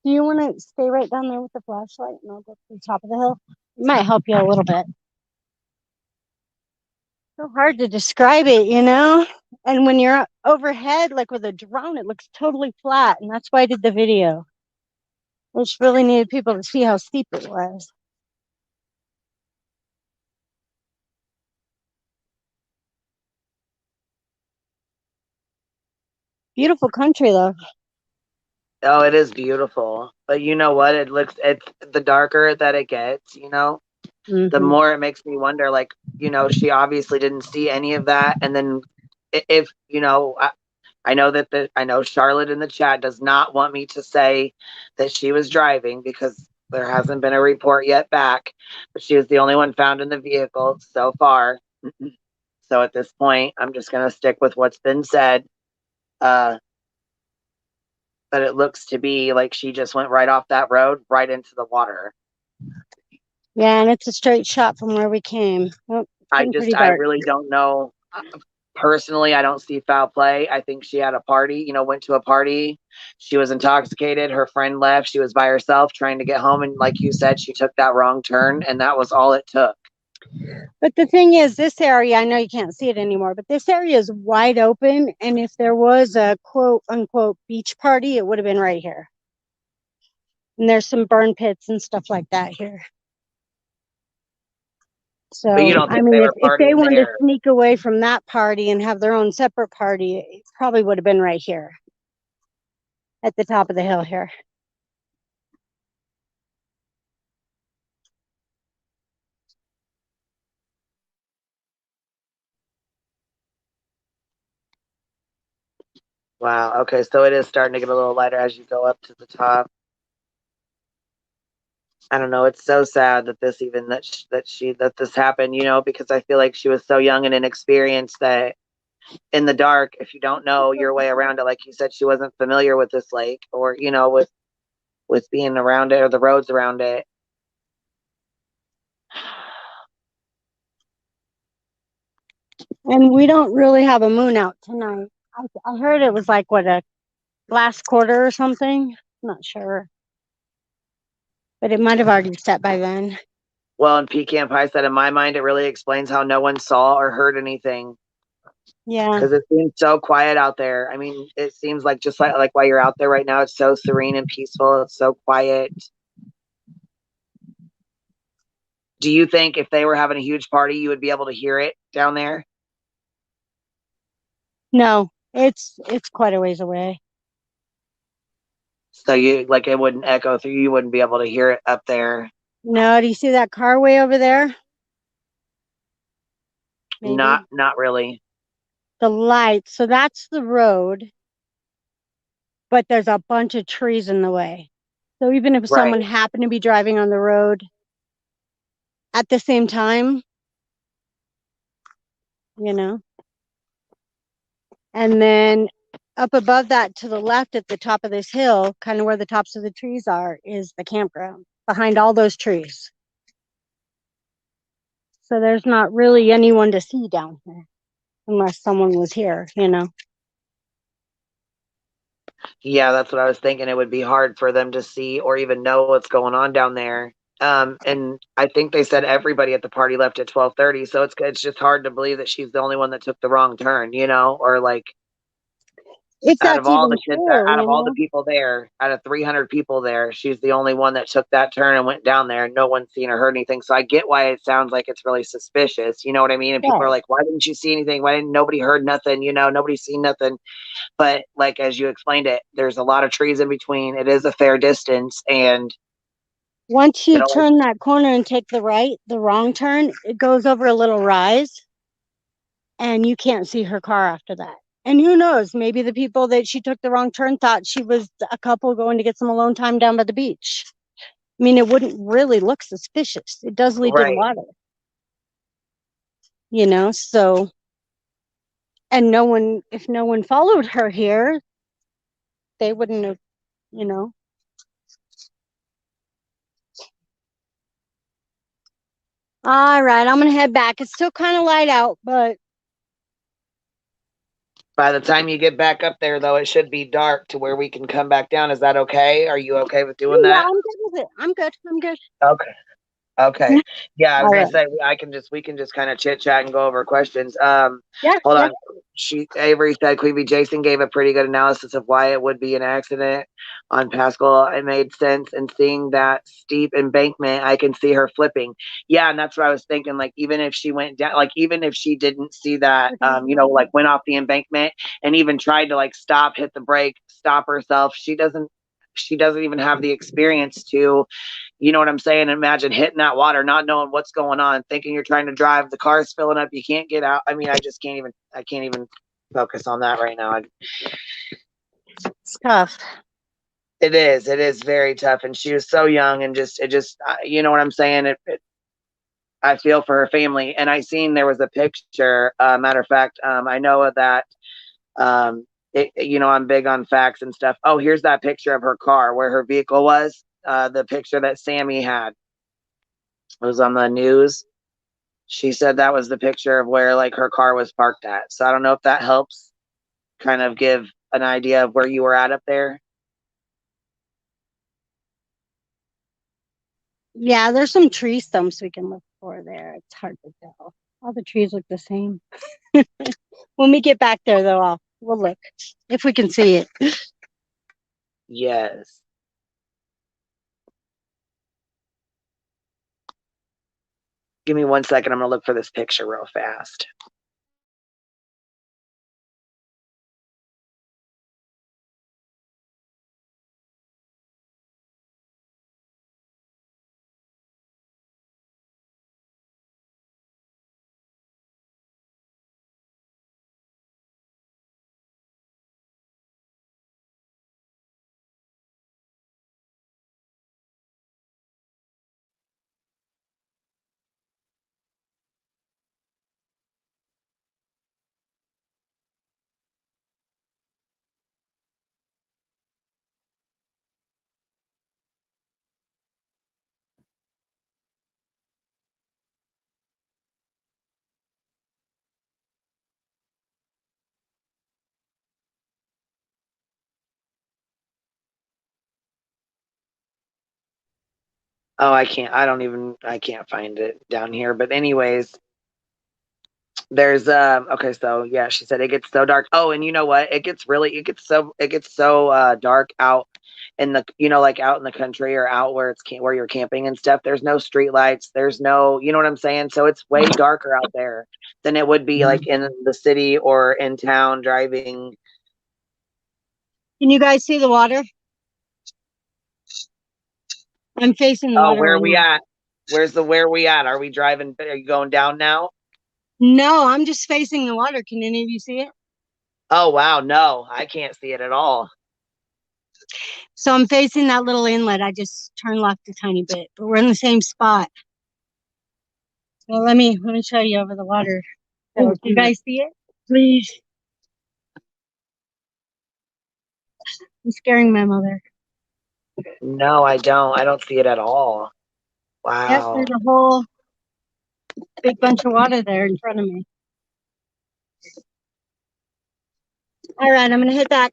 Do you want to stay right down there with the flashlight and I'll go to the top of the hill? It might help you a little bit. So hard to describe it, you know? And when you're overhead, like with a drone, it looks totally flat. And that's why I did the video. I just really needed people to see how steep it was. Beautiful country, though. Oh, it is beautiful. But you know what? It's the darker that it gets, the more it makes me wonder, like, she obviously didn't see any of that. And then if, I know I know Charlotte in the chat does not want me to say that she was driving because there hasn't been a report yet back, but she was the only one found in the vehicle so far. So at this point, I'm just going to stick with what's been said. But it looks to be like she just went right off that road, right into the water. Yeah, and it's a straight shot from where we came. Oh, I really don't know. Personally, I don't see foul play. I think she had a party, went to a party. She was intoxicated. Her friend left. She was by herself trying to get home. And like you said, she took that wrong turn, and that was all it took. But the thing is, this area, I know you can't see it anymore, but this area is wide open. And if there was a quote unquote beach party, it would have been right here. And there's some burn pits and stuff like that here. So, But you don't think if they wanted there. to sneak away from that party and have their own separate party, it probably would have been right here at the top of the hill here. Wow. Okay. So it is starting to get a little lighter as you go up to the top. I don't know. It's so sad that this happened, because I feel like she was so young and inexperienced that in the dark, if you don't know your way around it, like you said, she wasn't familiar with this lake or, with being around it or the roads around it. And we don't really have a moon out tonight. I heard it was like, what, a last quarter or something? I'm not sure. But it might have already set by then. Well, and Pecan Pie said, in my mind, it really explains how no one saw or heard anything. Yeah. Because it seems so quiet out there. I mean, it seems like just like while you're out there right now, it's so serene and peaceful. It's so quiet. Do you think if they were having a huge party, you would be able to hear it down there? No, it's quite a ways away. So it wouldn't echo through. You wouldn't be able to hear it up there. No, do you see that car way over there? Maybe. Not really. The light. So that's the road, but there's a bunch of trees in the way. So even if someone happened to be driving on the road at the same time, and then up above that to the left at the top of this hill, kind of where the tops of the trees are, is the campground behind all those trees. So there's not really anyone to see down here unless someone was here, Yeah, that's what I was thinking. It would be hard for them to see or even know what's going on down there. And I think they said everybody at the party left at 12:30, so it's just hard to believe that she's the only one that took the wrong turn, or like out of all the people there, out of 300 people there, she's the only one that took that turn and went down there, and no one's seen or heard anything. So I get why it sounds like it's really suspicious. You know what I mean? And people are like, "Why didn't you see anything? Why didn't nobody heard nothing? Nobody's seen nothing." But like as you explained it, there's a lot of trees in between. It is a fair distance, and once you turn that corner and take the wrong turn, it goes over a little rise, and you can't see her car after that. And who knows, maybe the people that she took the wrong turn thought she was a couple going to get some alone time down by the beach. I mean, it wouldn't really look suspicious. It does lead to the water. So, and if no one followed her here, they wouldn't have, All right, I'm going to head back. It's still kind of light out, but by the time you get back up there, though, it should be dark to where we can come back down. Is that okay? Are you okay with doing that? Yeah, I'm good with it. I'm good. Okay. Okay. Yeah, I was All gonna right. say we can just kind of chit chat and go over questions. Yeah. Hold Yeah. on. Avery said Queeby Jason gave a pretty good analysis of why it would be an accident on Pascal. It made sense, and seeing that steep embankment, I can see her flipping. Yeah, and that's what I was thinking. Like even if she went down, like even if she didn't see that, like went off the embankment and even tried to like stop, hit the brake, stop herself, she doesn't even have the experience to, you know what I'm saying? Imagine hitting that water, not knowing what's going on, thinking you're trying to drive, the car's filling up, you can't get out. I mean, I can't even focus on that right now. It's tough. It is very tough. And she was so young and you know what I'm saying? I feel for her family. And I seen there was a picture, matter of fact, I know that, I'm big on facts and stuff. Oh, here's that picture of her car where her vehicle was, the picture that Sammy had. It was on the news. She said that was the picture of where like her car was parked at. So I don't know if that helps kind of give an idea of where you were at up there. Yeah, there's some tree stumps we can look for there. It's hard to tell. All the trees look the same. When we get back there, though, we'll look if we can see it. Yes. Give me 1 second. I'm going to look for this picture real fast. Oh, I can't find it down here. But anyways, there's okay, so yeah, she said it gets so dark. Oh, and you know what? It gets so dark out in the, like out in the country or out where where you're camping and stuff. There's no street lights. There's no, you know what I'm saying? So it's way darker out there than it would be like in the city or in town driving. Can you guys see the water? I'm facing the Oh, water where are right we now. at? Where are we at? Are we driving? Are you going down now? No, I'm just facing the water. Can any of you see it? Oh, wow. No, I can't see it at all. So I'm facing that little inlet. I just turned left a tiny bit, but we're in the same spot. So let me show you over the water. So, do you guys see it? Please. I'm scaring my mother. No, I don't. I don't see it at all. Yep, Wow. there's a whole big bunch of water there in front of me. All right, I'm gonna hit back.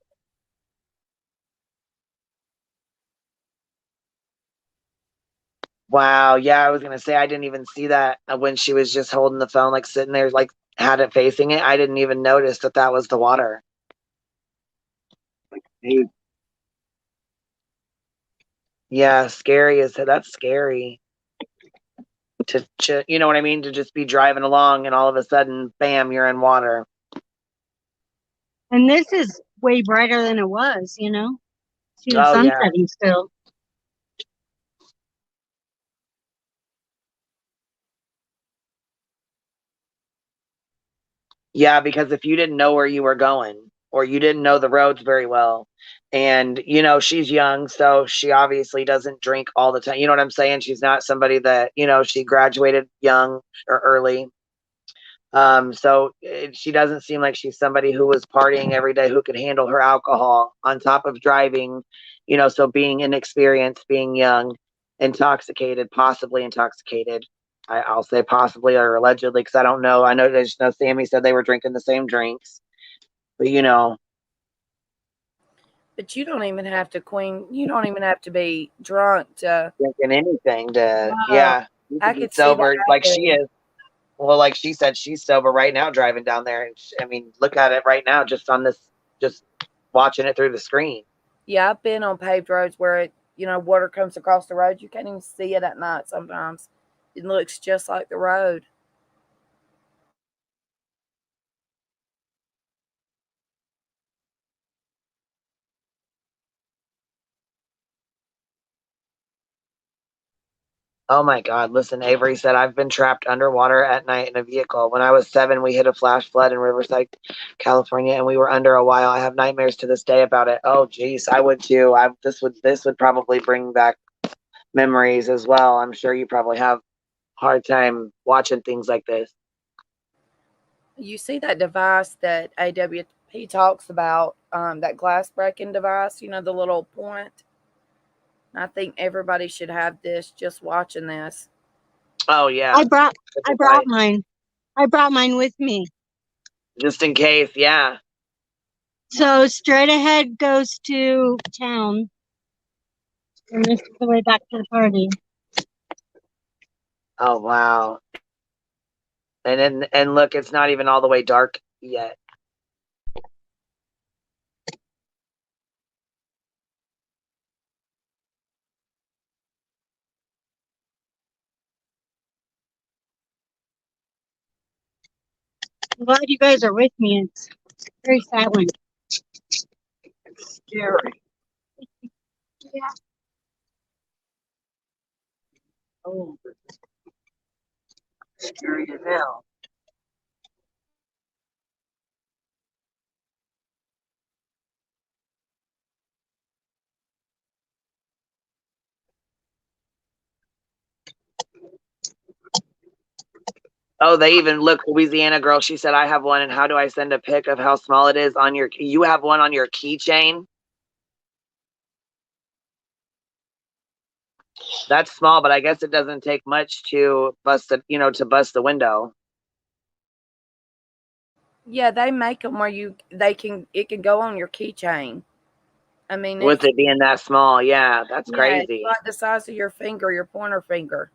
Wow. Yeah, I was gonna say I didn't even see that when she was just holding the phone, like sitting there, like had it facing it. I didn't even notice that that was the water. Yeah, scary as that's scary. You know what I mean? To just be driving along and all of a sudden, bam, you're in water. And this is way brighter than it was, you know? See the Oh sun yeah. setting still. Yeah, because if you didn't know where you were going or you didn't know the roads very well, and she's young, so she obviously doesn't drink all the time. You know what I'm saying? She's not somebody that, she graduated young or early. She doesn't seem like she's somebody who was partying every day, who could handle her alcohol on top of driving, so being inexperienced, being young, intoxicated, possibly intoxicated. I'll say possibly or allegedly because I don't know. I just know Sammy said they were drinking the same drinks, but But you don't even have to, Queen. You don't even have to be drunk to. drinking anything to, No, yeah. You I could be could see that sober like she happening. is. Well, like she said, she's sober right now driving down there. And I mean, look at it right now, just on this, just watching it through the screen. Yeah, I've been on paved roads where water comes across the road. You can't even see it at night sometimes. It looks just like the road. Oh my God. Listen, Avery said, I've been trapped underwater at night in a vehicle. When I was 7, we hit a flash flood in Riverside, California, and we were under a while. I have nightmares to this day about it. Oh, geez, I would too. This would probably bring back memories as well. I'm sure you probably have a hard time watching things like this. You see that device that AWP talks about, that glass breaking device, the little point? I think everybody should have this just watching this. Oh, yeah. I brought mine. I brought mine with me. Just in case, yeah. So straight ahead goes to town. And this is the way back to the party. Oh, wow. And look, it's not even all the way dark yet. I'm glad you guys are with me. It's very silent. Scary. Yeah. Oh, scary as hell. Oh, they even look, Louisiana girl. She said, I have one. And how do I send a pic of how small it is on you have one on your keychain? That's small, but I guess it doesn't take much to bust the window. Yeah, they make them where it can go on your keychain. I mean, With it being that small. Yeah, that's it's crazy. like the size of your finger, your pointer finger.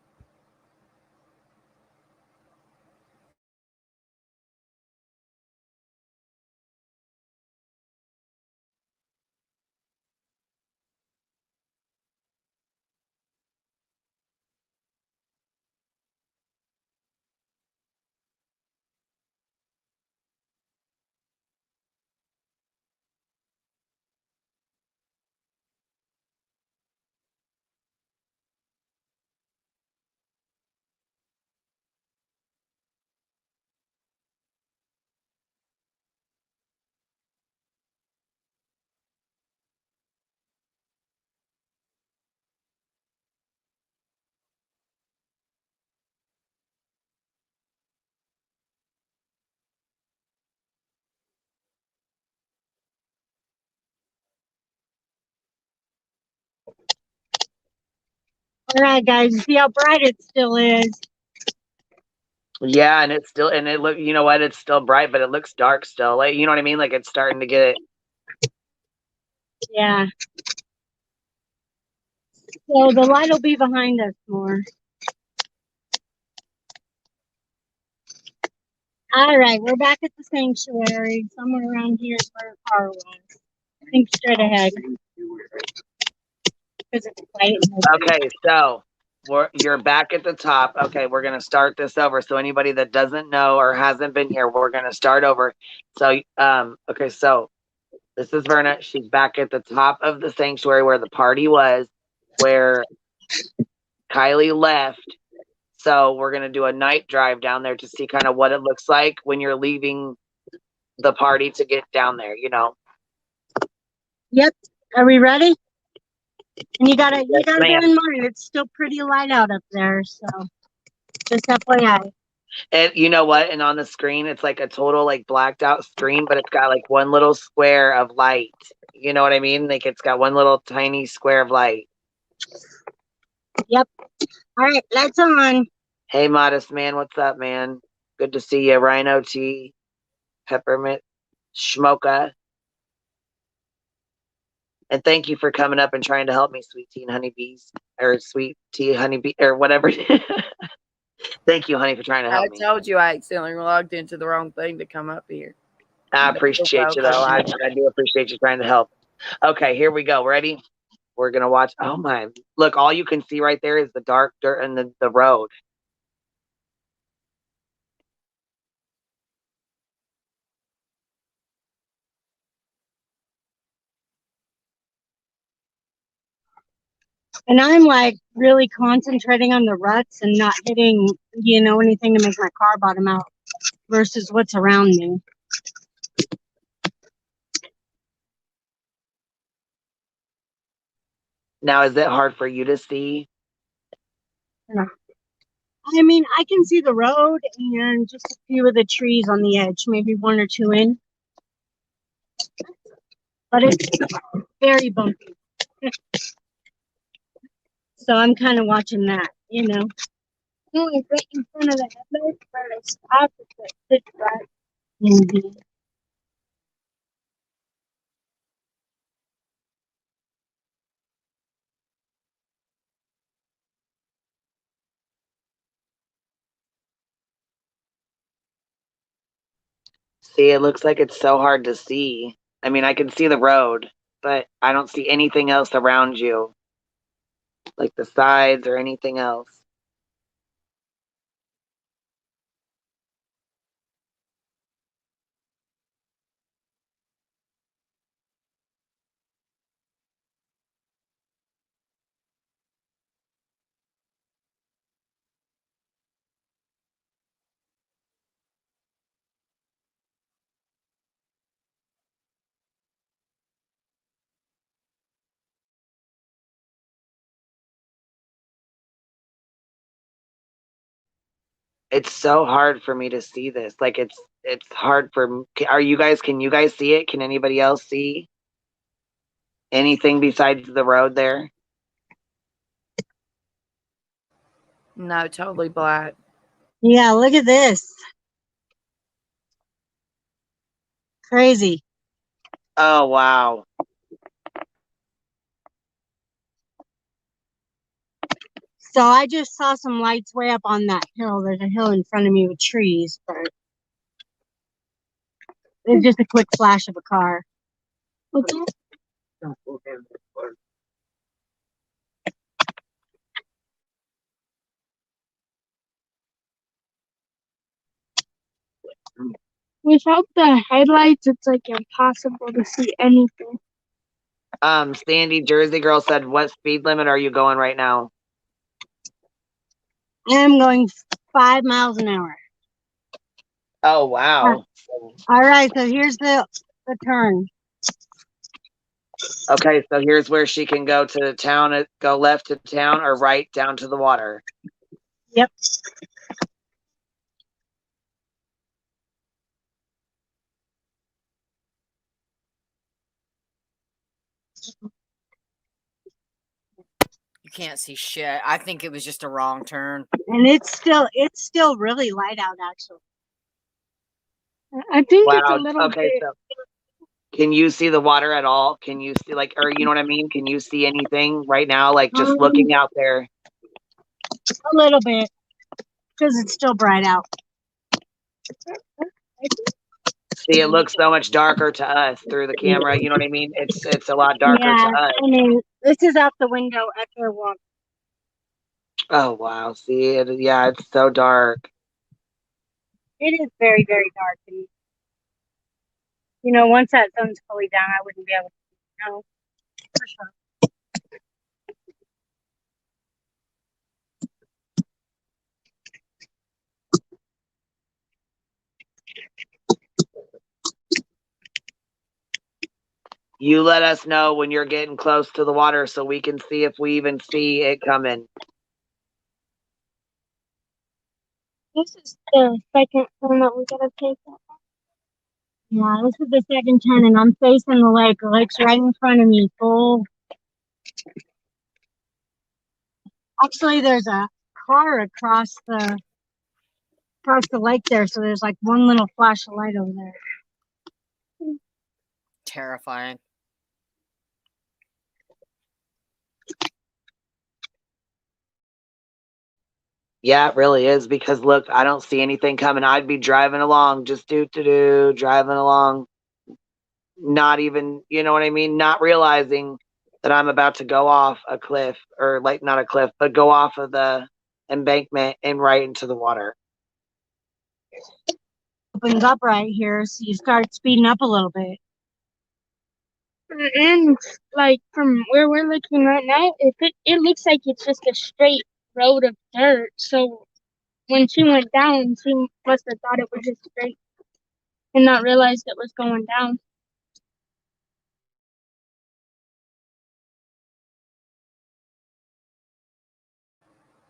All right, guys. See how bright it still is. Yeah, and it look, you know what? It's still bright, but it looks dark still. Like, you know what I mean? Like it's starting to get it. Yeah. So the light will be behind us more. All right, we're back at the sanctuary. Somewhere around here is where the car was. I think straight ahead. Because it's quiet. Okay, so you're back at the top. Okay, we're gonna start this over. So anybody that doesn't know or hasn't been here, we're gonna start over. So okay, so this is Verna. She's back at the top of the sanctuary where the party was, where Kylie left. So we're gonna do a night drive down there to see kind of what it looks like when you're leaving the party to get down there, Yep. Are we ready? And you gotta Yes, bear ma'am. in mind it's still pretty light out up there, so just FYI. And you know what? And on the screen, it's like a total like blacked out screen, but it's got like one little square of light. You know what I mean? Like it's got one little tiny square of light. Yep. All right, lights on. Hey, Modest Man, what's up, man? Good to see you. Rhino T, Peppermint, Schmoka. And thank you for coming up and trying to help me, sweet tea and honeybees, or sweet tea honeybee, or whatever. Thank you, honey, for trying to help I me. told you I accidentally logged into the wrong thing to come up here. I appreciate you, though. I do appreciate you trying to help. Okay, here we go. Ready? We're going to watch. Oh, my. Look, all you can see right there is the dark dirt and the road. And I'm like really concentrating on the ruts and not hitting, anything to make my car bottom out versus what's around me. Now, is it hard for you to see? No. I mean, I can see the road and just a few of the trees on the edge, maybe one or two in. But it's very bumpy. So I'm kind of watching that, No, it's right in front of the headlights where I stopped. It's right. Mm-hmm. See, it looks like it's so hard to see. I mean, I can see the road, but I don't see anything else around you, like the sides or anything else. It's so hard for me to see this. Like it's hard for. Are you guys? Can you guys see it? Can anybody else see anything besides the road there? No, totally black. Yeah, look at this. Crazy. Oh wow. So I just saw some lights way up on that hill. There's a hill in front of me with trees, but it's just a quick flash of a car. Okay. Without the headlights, it's like impossible to see anything. Sandy Jersey Girl said, "What speed limit are you going right now?" I'm going 5 miles an hour. Oh wow. All right, so here's the turn. Okay, so here's where she can go to the town, go left to town or right down to the water. Yep. You can't see shit. I think it was just a wrong turn. And it's still really light out actually. I think it's a little Okay, bit. so can you see the water at all? Can you see or you know what I mean? Can you see anything right now? Like just looking out there. A little bit. Because it's still bright out. See, it looks so much darker to us through the camera. You know what I mean? It's a lot darker to us. I mean, this is out the window at their walk. Oh wow! See, yeah, it's so dark. It is very, very dark. And, once that sun's fully down, I wouldn't be able to know for sure. You let us know when you're getting close to the water so we can see if we even see it coming. This is the second turn that we gotta take. Yeah, this is the second turn, and I'm facing the lake. The lake's right in front of me. Full. Actually, there's a car across the lake there, so there's like one little flash of light over there. Terrifying. Yeah, it really is because look, I don't see anything coming. I'd be driving along, just driving along, not even, you know what I mean? Not realizing that I'm about to go off a cliff or like not a cliff, but go off of the embankment and right into the water. Opens up right here, so you start speeding up a little bit. And like from where we're looking right now, it looks like it's just a straight road of dirt. So when she went down, she must have thought it was just straight and not realized it was going down.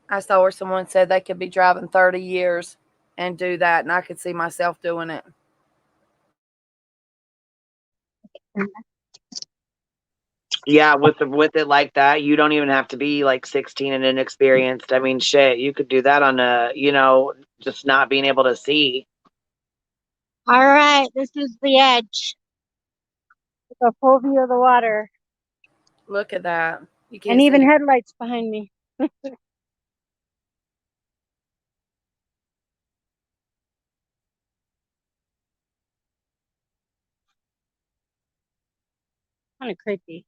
I saw where someone said they could be driving 30 years and do that, and I could see myself doing it. Yeah, with it like that, you don't even have to be like 16 and inexperienced. I mean, shit, you could do that on a, just not being able to see. All right, this is the edge. It's a full view of the water. Look at that. You And can't even see. headlights behind me. Kind of creepy.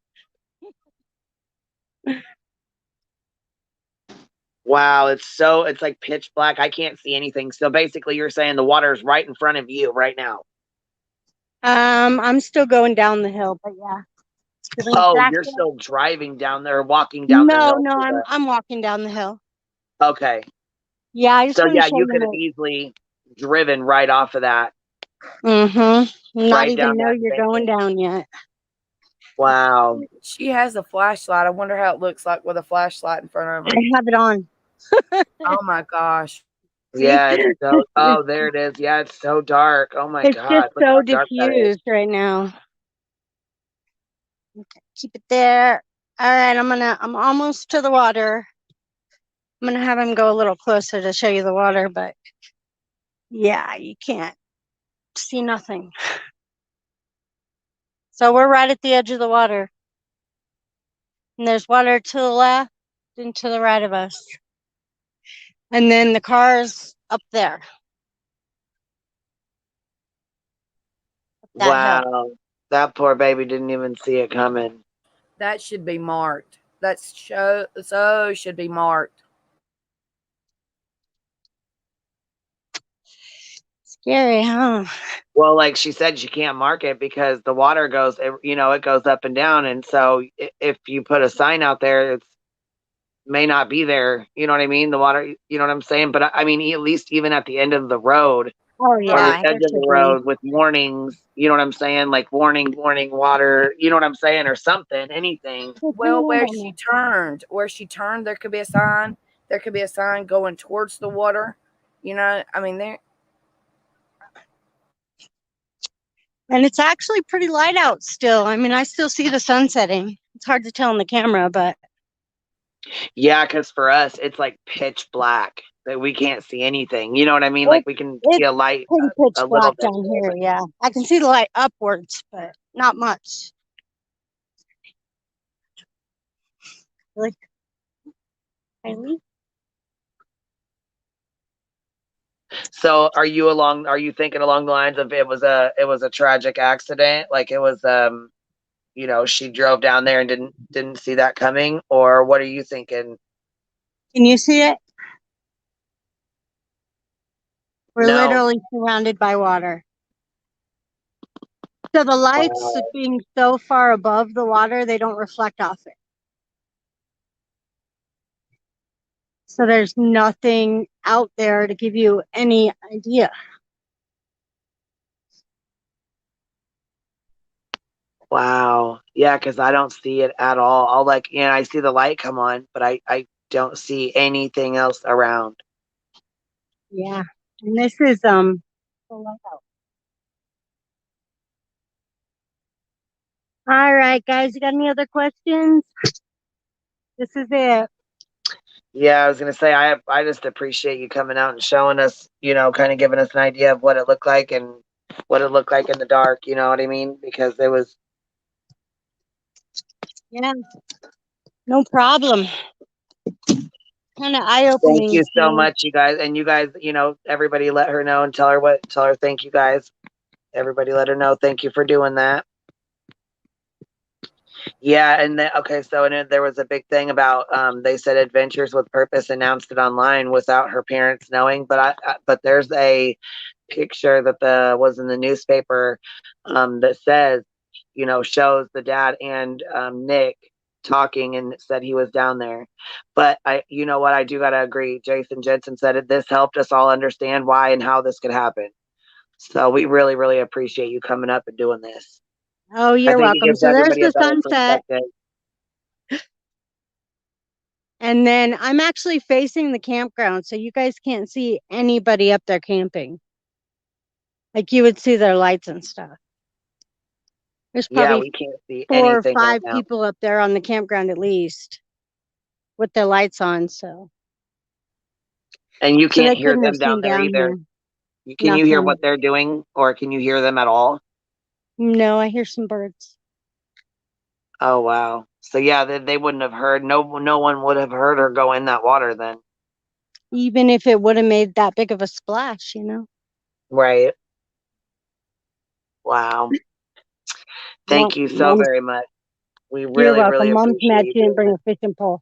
Wow, it's like pitch black. I can't see anything. So basically you're saying the water's right in front of you right now. I'm still going down the hill, but yeah. Oh, you're still driving down there, walking down the No, hill. no, I'm walking down the hill. Okay. Yeah, I just So want to yeah, show you you could have easily driven right off of that. Mm-hmm. Not Right even down know that you're embankment. going down yet. Wow. She has a flashlight. I wonder how it looks like with a flashlight in front of I her. have it on. Oh my gosh. See? Yeah, it's so oh, there it is. Yeah, it's so dark. Oh my It's just God. Look so how dark that is. diffused right now. Okay, keep it there. All right, I'm almost to the water. I'm gonna have him go a little closer to show you the water, but yeah, you can't see nothing. So we're right at the edge of the water. And there's water to the left and to the right of us. And then the car's up there. Up that hill. Wow. That poor baby didn't even see it coming. That should be marked. So should be marked. Scary, huh? Well, like she said, she can't mark it because the water goes, it goes up and down. And so if you put a sign out there, it's may not be there. You know what I mean? The water, you know what I'm saying? But I mean, at least even at the end of the road Oh or the yeah, there edge of the should be. road with warnings, you know what I'm saying? Like warning, warning, water, you know what I'm saying? Or something, anything. Well, where she turned, there could be a sign. There could be a sign going towards the water. You know, I mean, there. And it's actually pretty light out still. I mean, I still see the sun setting. It's hard to tell on the camera, but Yeah, because for us, it's like pitch black that we can't see anything. You know what I mean? Like we can see it's a light pretty pitch a little black bit. down here. Yeah, I can see the light upwards, but not much. Really, Kylie? So are you thinking along the lines of it was a tragic accident? Like it was she drove down there and didn't see that coming? Or what are you thinking? Can you see it? We're No. literally surrounded by water. So the lights Wow. being so far above the water, they don't reflect off it. So there's nothing out there to give you any idea. Wow. Yeah, because I don't see it at all. I'll I see the light come on, but I don't see anything else around. Yeah. And this is the light out. All right, guys, you got any other questions? This is it. Yeah, I was gonna say I just appreciate you coming out and showing us, kind of giving us an idea of what it looked like and what it looked like in the dark, you know what I mean? Because it was Yeah. No problem. kind of eye-opening. Thank you so much, you guys. And you guys, everybody let her know and tell her thank you guys. Everybody let her know. Thank you for doing that. Yeah, and then okay, so and there was a big thing about they said Adventures with Purpose announced it online without her parents knowing, but there's a picture that was in the newspaper that says, shows the dad and Nick talking and said he was down there. But you know what, I do gotta agree. Jason Jensen said it. This helped us all understand why and how this could happen. So we really, really appreciate you coming up and doing this. Oh, you're welcome. So there's the sunset. And then I'm actually facing the campground, so you guys can't see anybody up there camping. Like you would see their lights and stuff. There's probably we can't see 4 or anything 5 right people up there on the campground at least with their lights on. So, and you can't they hear couldn't them have down seen there down either. here. Can you hear Nothing. what they're doing, or can you hear them at all? No, I hear some birds. Oh wow! So yeah, they wouldn't have heard. No one would have heard her go in that water then. Even if it would have made that big of a splash, Right. Wow. Thank you so very much. We really, you're welcome. really Mom's mad appreciate she didn't bring a fishing pole.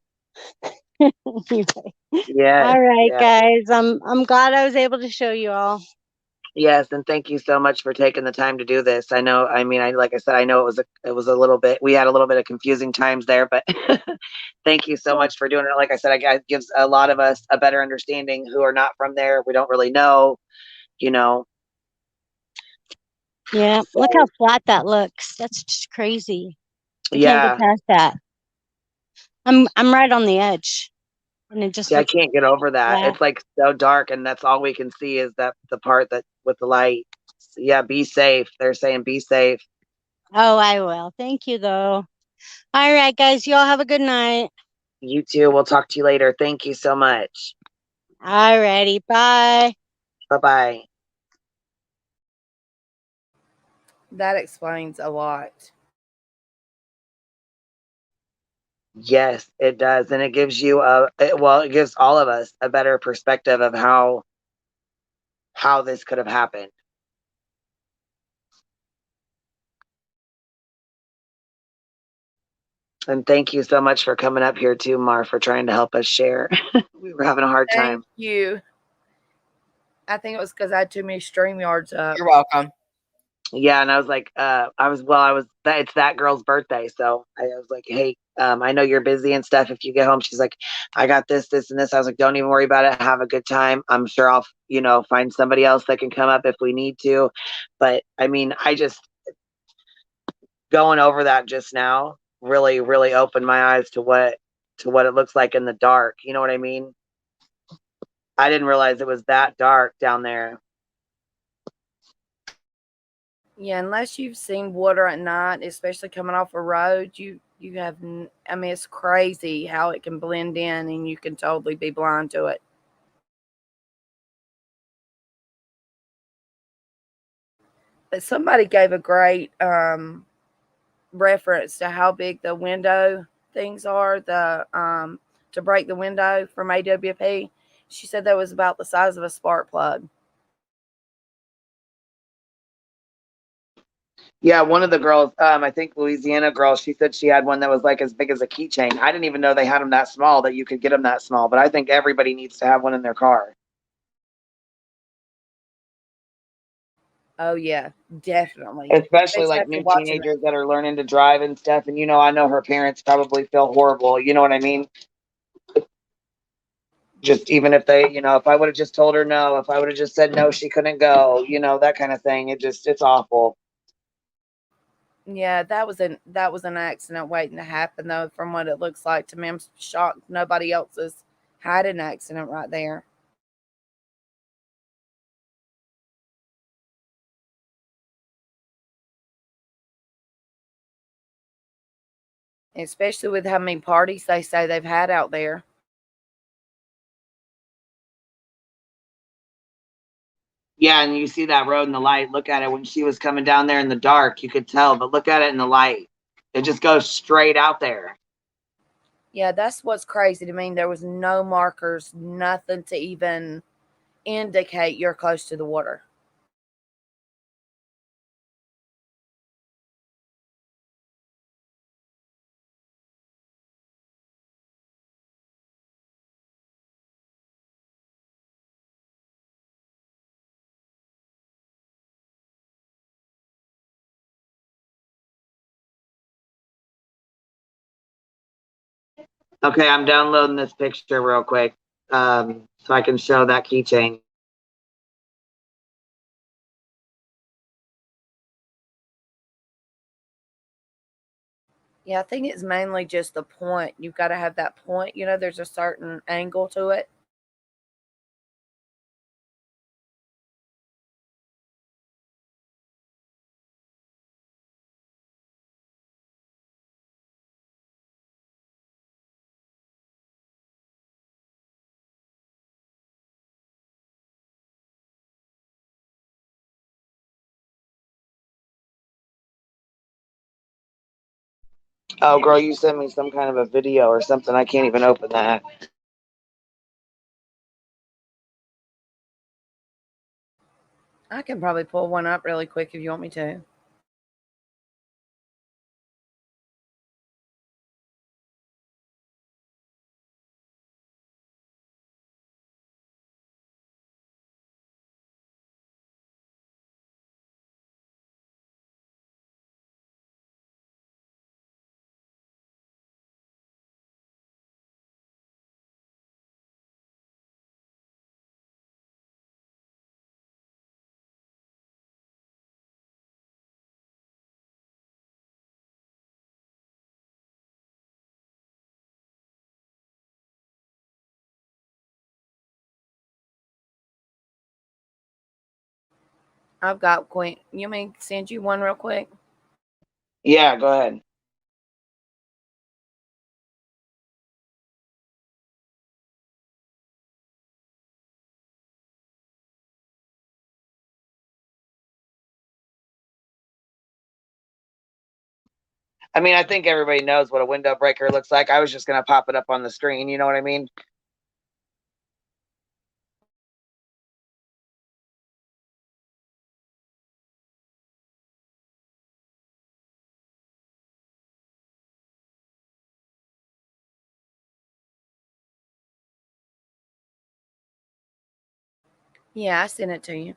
Anyway. Yeah. All right, yeah. guys. I'm glad I was able to show you all. Yes, and thank you so much for taking the time to do this. I know, like I said, I know it was a little bit, we had a little bit of confusing times there, but thank you so much for doing it. Like I said, it gives a lot of us a better understanding who are not from there. We don't really know, Yeah, so, look how flat that looks. That's just crazy. I can't get past that. I'm right on the edge. And it just I can't get over that. flat. It's like so dark, and that's all we can see is the part that with the light. So, yeah, be safe. They're saying be safe. Oh, I will. Thank you, though. All right, guys. You all have a good night. You too. We'll talk to you later. Thank you so much. All righty. Bye. Bye-bye. That explains a lot. Yes, it does. And it gives you it gives all of us a better perspective of how this could have happened. And thank you so much for coming up here too, Mar, for trying to help us share. We were having a hard time. Thank you. I think it was because I had too many StreamYards up. You're welcome. Yeah, and I was like, it's that girl's birthday. So I was like, hey, I know you're busy and stuff. If you get home, she's like, I got this, this, and this. I was like, don't even worry about it. Have a good time. I'm sure I'll, find somebody else that can come up if we need to. But I mean, I just going over that just now really, really opened my eyes to what it looks like in the dark. You know what I mean? I didn't realize it was that dark down there. Yeah, unless you've seen water at night, especially coming off a road, you have. I mean, it's crazy how it can blend in, and you can totally be blind to it. But somebody gave a great reference to how big the window things are. To break the window from AWP, she said that was about the size of a spark plug. Yeah, one of the girls, I think Louisiana girl, she said she had one that was like as big as a keychain. I didn't even know they had them that small, that you could get them that small. But I think everybody needs to have one in their car. Oh yeah, definitely. Especially like new teenagers that are learning to drive and stuff. And I know her parents probably feel horrible. You know what I mean? Just even if they, if I would have just told her no, if I would have just said no, she couldn't go, that kind of thing. It's awful. Yeah, that was an accident waiting to happen though. From what it looks like to me, I'm shocked nobody else has had an accident right there. Especially with how many parties they say they've had out there. Yeah, and you see that road in the light. Look at it when she was coming down there in the dark. You could tell, but look at it in the light. It just goes straight out there. Yeah, that's what's crazy to me. There was no markers, nothing to even indicate you're close to the water. Okay, I'm downloading this picture real quick so I can show that keychain. Yeah, I think it's mainly just the point. You've got to have that point. There's a certain angle to it. Oh, girl, you sent me some kind of a video or something. I can't even open that. I can probably pull one up really quick if you want me to. I've got Queen. You mean send you one real quick? Yeah, go ahead. I mean, I think everybody knows what a window breaker looks like. I was just going to pop it up on the screen. You know what I mean? Yeah, I sent it to you.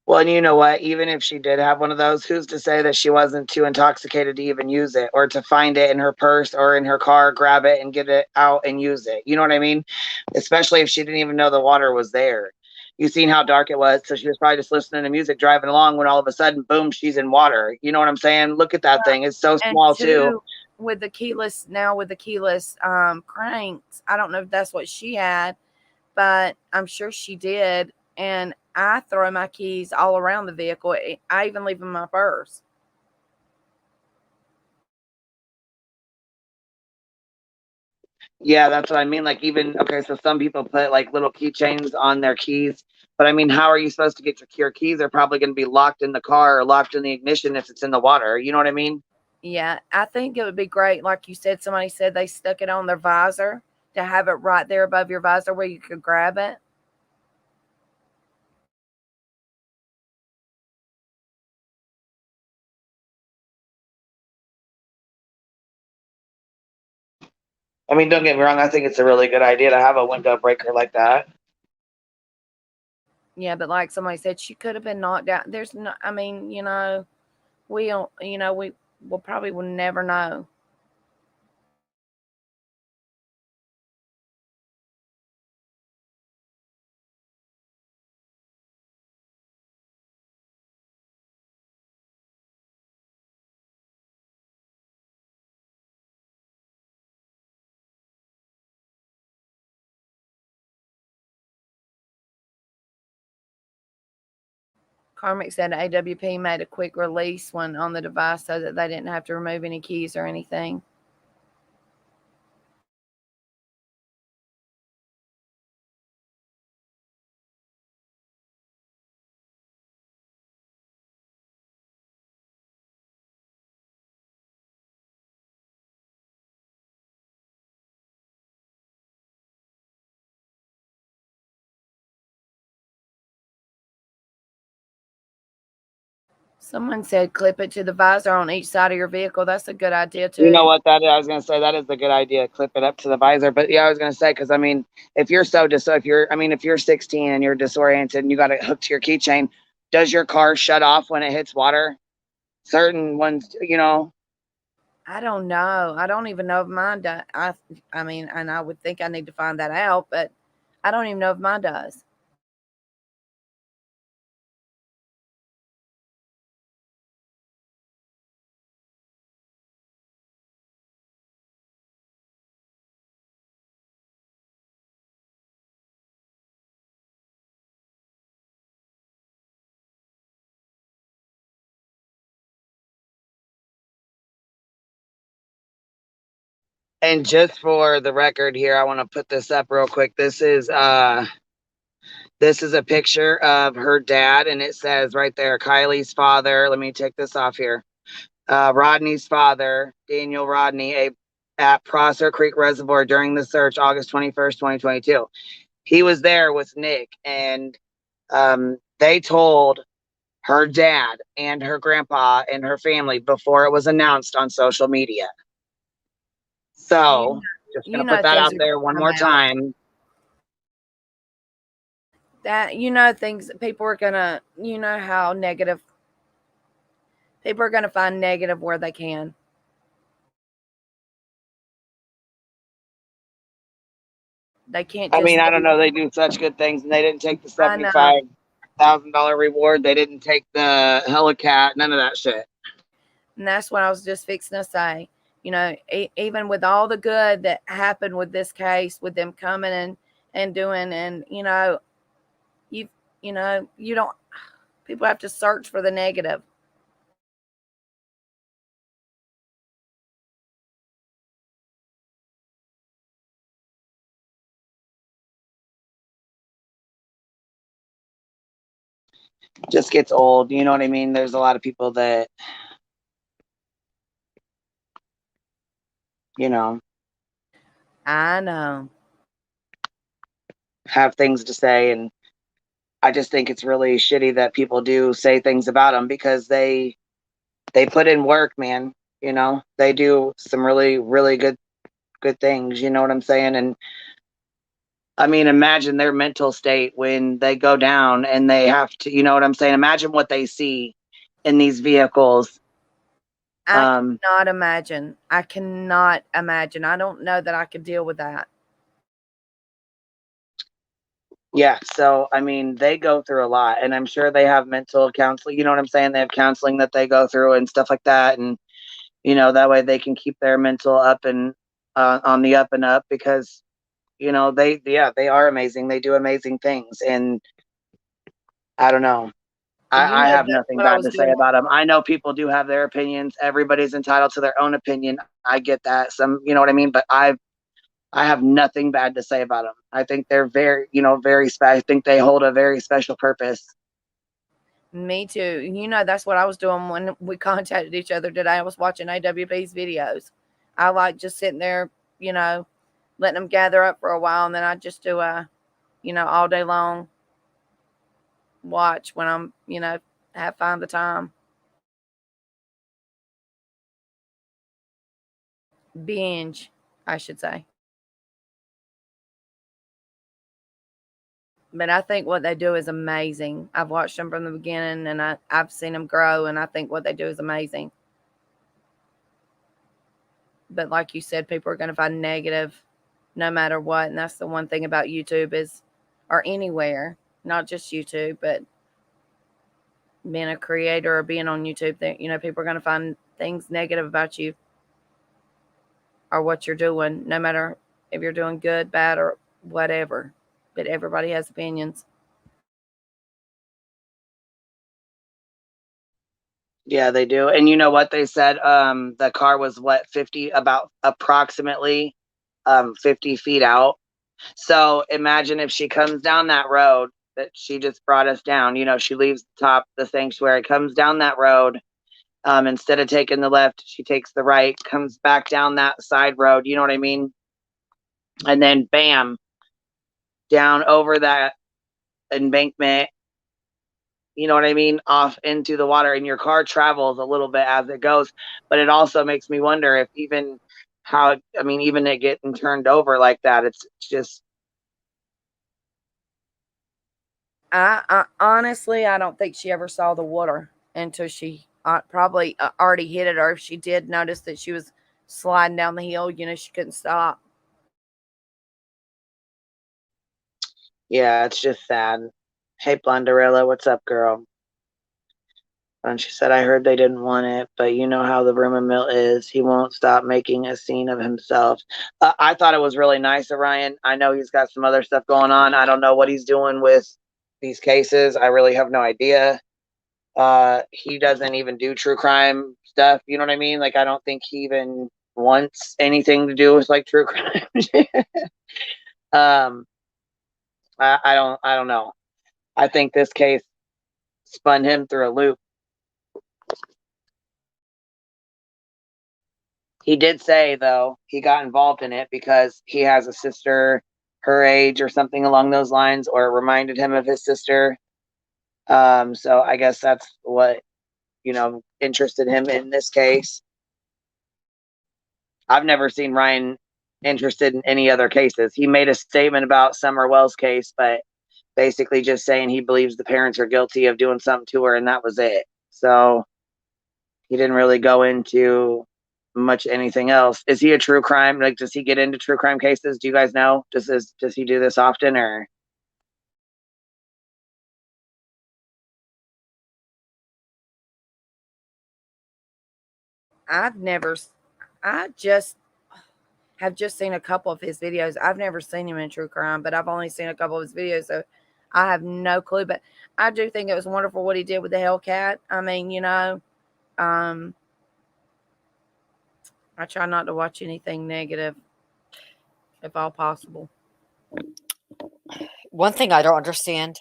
Well, and you know what? Even if she did have one of those, who's to say that she wasn't too intoxicated to even use it or to find it in her purse or in her car, grab it and get it out and use it? You know what I mean? Especially if she didn't even know the water was there. You seen how dark it was. So she was probably just listening to music driving along when all of a sudden, boom, she's in water. You know what I'm saying? Look at that thing. It's so And small, too. two, with the keyless cranks, I don't know if that's what she had, but I'm sure she did. And I throw my keys all around the vehicle. I even leave them in my purse. Yeah, that's what I mean. Like, even, okay, so some people put like little keychains on their keys. But I mean, how are you supposed to get your keys? They're probably going to be locked in the car or locked in the ignition if it's in the water. You know what I mean? Yeah, I think it would be great. Like you said, somebody said they stuck it on their visor to have it right there above your visor where you could grab it. I mean, don't get me wrong. I think it's a really good idea to have a window breaker like that. Yeah, but like somebody said, she could have been knocked out. There's no, I mean, we don't, we will probably will never know. Carmick said AWP made a quick release one on the device so that they didn't have to remove any keys or anything. Someone said clip it to the visor on each side of your vehicle. That's a good idea too. You know what that is? I was gonna say that is a good idea. Clip it up to the visor. But yeah, I was gonna say because I mean, if you're if you're 16 and you're disoriented and you got it hooked to your keychain, does your car shut off when it hits water? Certain ones, I don't know. I don't even know if mine does. I mean, and I would think I need to find that out, but I don't even know if mine does. And just for the record here, I want to put this up real quick. This is a picture of her dad, and it says right there, Kylie's father. Let me take this off here. Rodney's father, Daniel Rodney, at Prosser Creek Reservoir during the search, August 21st, 2022. He was there with Nick, and they told her dad and her grandpa and her family before it was announced on social media. So, just going to put that out there one more time. That, things that people are gonna, how negative people are gonna find negative where they can. They can't. I mean, I don't know. They do such good things, and they didn't take the $75,000 reward. They didn't take the helicat. None of that shit. And that's what I was just fixing to say. Even with all the good that happened with this case, with them coming and doing, and you don't. People have to search for the negative. Just gets old. You know what I mean? There's a lot of people that, I know, have things to say, and I just think it's really shitty that people do say things about them because they put in work, man. They do some really, really good things. You know what I'm saying? And I mean, imagine their mental state when they go down and they have to, you know what I'm saying? Imagine what they see in these vehicles. I cannot imagine. I cannot imagine. I don't know that I could deal with that. Yeah. So, I mean, they go through a lot, and I'm sure they have mental counseling. You know what I'm saying? They have counseling that they go through and stuff like that. And, that way they can keep their mental up and on the up and up because, they are amazing. They do amazing things. And I don't know. I have nothing bad to say about them. I know people do have their opinions. Everybody's entitled to their own opinion. I get that. You know what I mean? But I have nothing bad to say about them. I think they're very, very special. I think they hold a very special purpose. Me too. That's what I was doing when we contacted each other today. I was watching AWP's videos. I like just sitting there, letting them gather up for a while, and then I just do all day long watch when I'm, find the time. Binge, I should say. But I think what they do is amazing. I've watched them from the beginning, and I've seen them grow, and I think what they do is amazing. But like you said, people are going to find negative no matter what. And that's the one thing about YouTube or anywhere, not just YouTube, but being a creator or being on YouTube, people are going to find things negative about you or what you're doing, no matter if you're doing good, bad, or whatever. But everybody has opinions. Yeah, they do. And you know what they said? The car was what, 50, about approximately 50 feet out. So imagine if she comes down that road that she just brought us down, you know, she leaves the top of the sanctuary, comes down that road. Instead of taking the left, she takes the right, comes back down that side road, you know what I mean? And then bam, down over that embankment, you know what I mean, off into the water, and your car travels a little bit as it goes. But it also makes me wonder if even how, I mean, even it getting turned over like that, it's just. I honestly, I don't think she ever saw the water until she probably already hit it, or if she did notice that she was sliding down the hill, she couldn't stop. Yeah, it's just sad. Hey, Blonderilla, what's up, girl? And she said, I heard they didn't want it, but you know how the rumor mill is. He won't stop making a scene of himself. I thought it was really nice of Ryan. I know he's got some other stuff going on. I don't know what he's doing with these cases. I really have no idea. He doesn't even do true crime stuff. You know what I mean? Like, I don't think he even wants anything to do with like true crime. um, I don't know. I think this case spun him through a loop. He did say, though, he got involved in it because he has a sister her age or something along those lines, or it reminded him of his sister. So I guess that's what, interested him in this case. I've never seen Ryan interested in any other cases. He made a statement about Summer Wells' case, but basically just saying he believes the parents are guilty of doing something to her, and that was it. So he didn't really go into much anything else. Is he a true crime? Like, does he get into true crime cases? Do you guys know? Does he do this often, or? I've never, I just have just seen a couple of his videos. I've never seen him in true crime, but I've only seen a couple of his videos, so I have no clue. But I do think it was wonderful what he did with the Hellcat. I mean, um, I try not to watch anything negative if all possible. One thing I don't understand,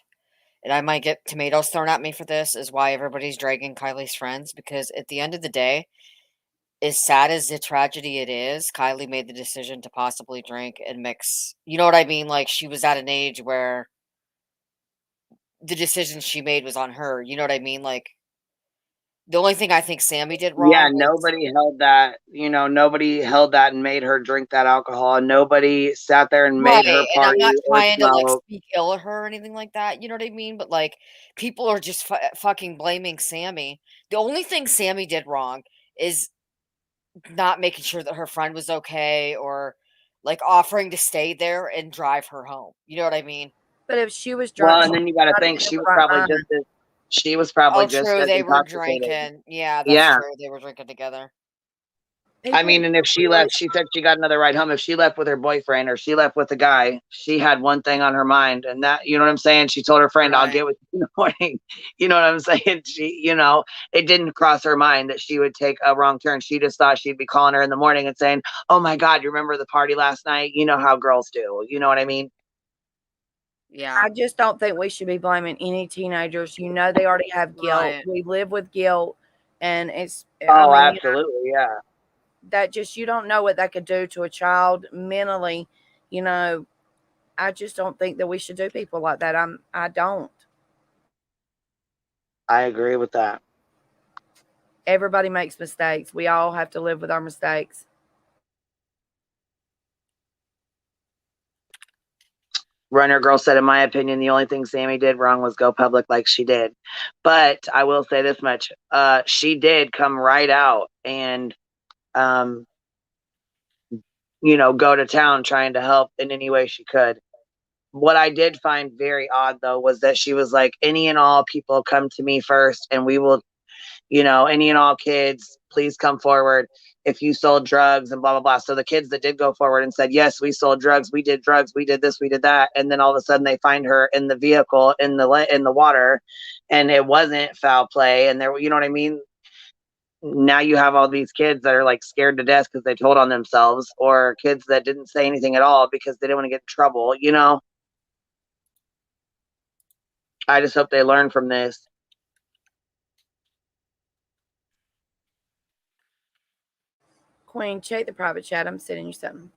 and I might get tomatoes thrown at me for this, is why everybody's dragging Kylie's friends. Because at the end of the day, as sad as the tragedy it is, Kylie made the decision to possibly drink and mix. You know what I mean? Like, she was at an age where the decision she made was on her. You know what I mean? Like, the only thing I think Sammy did Yeah, wrong was nobody held that. Nobody held that and made her drink that alcohol. Nobody sat there and made her right. And I'm not party or trying to like smoke. speak ill of her or anything like that. You know what I mean? But like, people are just fucking blaming Sammy. The only thing Sammy did wrong is not making sure that her friend was okay, or like offering to stay there and drive her home. You know what I mean? But if she was Well, drunk, she and then you got to might have think been in the right mind. she was probably Oh, just true. as They were intoxicated. drinking. Yeah, that's Yeah. true. They were drinking together. I People mean, and if she really, left, she said she got another ride home. If she left with her boyfriend or she left with a guy, she had one thing on her mind, and that, you know what I'm saying? She told her friend, I'll Right. get with you in the morning. You know what I'm saying? It didn't cross her mind that she would take a wrong turn. She just thought she'd be calling her in the morning and saying, oh my God, you remember the party last night? You know how girls do. You know what I mean? Yeah. I just don't think we should be blaming any teenagers. They already have guilt. Right. We live with guilt, and I Oh, mean, absolutely. Yeah. that just, you don't know what that could do to a child mentally. You know, I just don't think that we should do people like that. I don't. I agree with that. Everybody makes mistakes. We all have to live with our mistakes. Runner Girl said, in my opinion, the only thing Sammy did wrong was go public like she did. But I will say this much. She did come right out and, um, go to town trying to help in any way she could. What I did find very odd, though, was that she was like, any and all people come to me first, and we will, any and all kids, please come forward if you sold drugs and blah, blah, blah. So the kids that did go forward and said, yes, we sold drugs, we did drugs, we did this, we did that. And then all of a sudden they find her in the vehicle, in the water, and it wasn't foul play. And there, you know what I mean? now you have all these kids that are like scared to death because they told on themselves, or kids that didn't say anything at all because they didn't want to get in trouble, you know? I just hope they learn from this. Queen, check the private chat. I'm sending you something.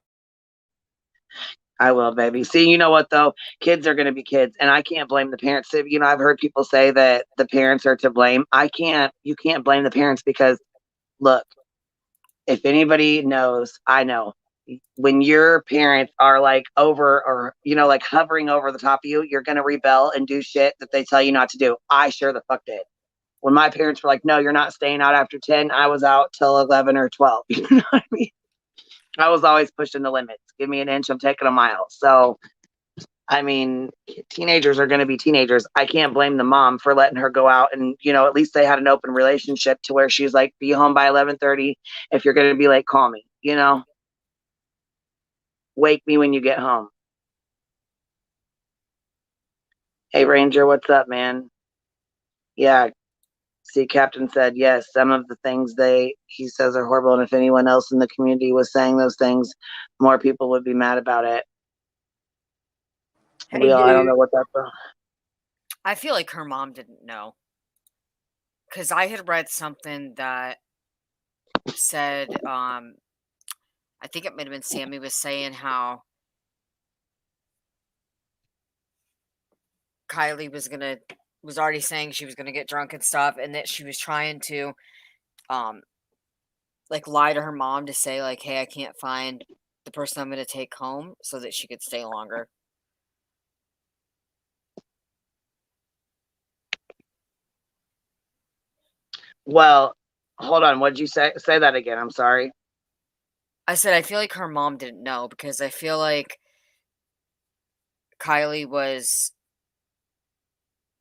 I will, baby. See, you know what though? Kids are going to be kids, and I can't blame the parents. You know, I've heard people say that the parents are to blame. You can't blame the parents because, look, if anybody knows, I know. When your parents are like over or, you know, like hovering over the top of you, you're going to rebel and do shit that they tell you not to do. I sure the fuck did. When my parents were like, no, you're not staying out after 10, I was out till 11 or 12. You know what I mean? I was always pushing the limits. Give me an inch, I'm taking a mile. So, I mean, teenagers are going to be teenagers. I can't blame the mom for letting her go out, and you know, at least they had an open relationship to where she's like, be home by 11:30. If you're going to be late, call me. You know, wake me when you get home. Hey, Ranger, what's up, man? Yeah, see, Captain said yes. Some of the things he says are horrible, and if anyone else in the community was saying those things, more people would be mad about it. Hey, I don't dude. know what that's from. I feel like her mom didn't know. Because I had read something that said, I think it might have been Sammy was saying how Kylie was already saying she was gonna get drunk and stuff, and that she was trying to, like lie to her mom to say like, hey, I can't find the person I'm gonna take home, so that she could stay longer. Well, hold on. What did you say? Say that again. I'm sorry. I said I feel like her mom didn't know, because I feel like Kylie was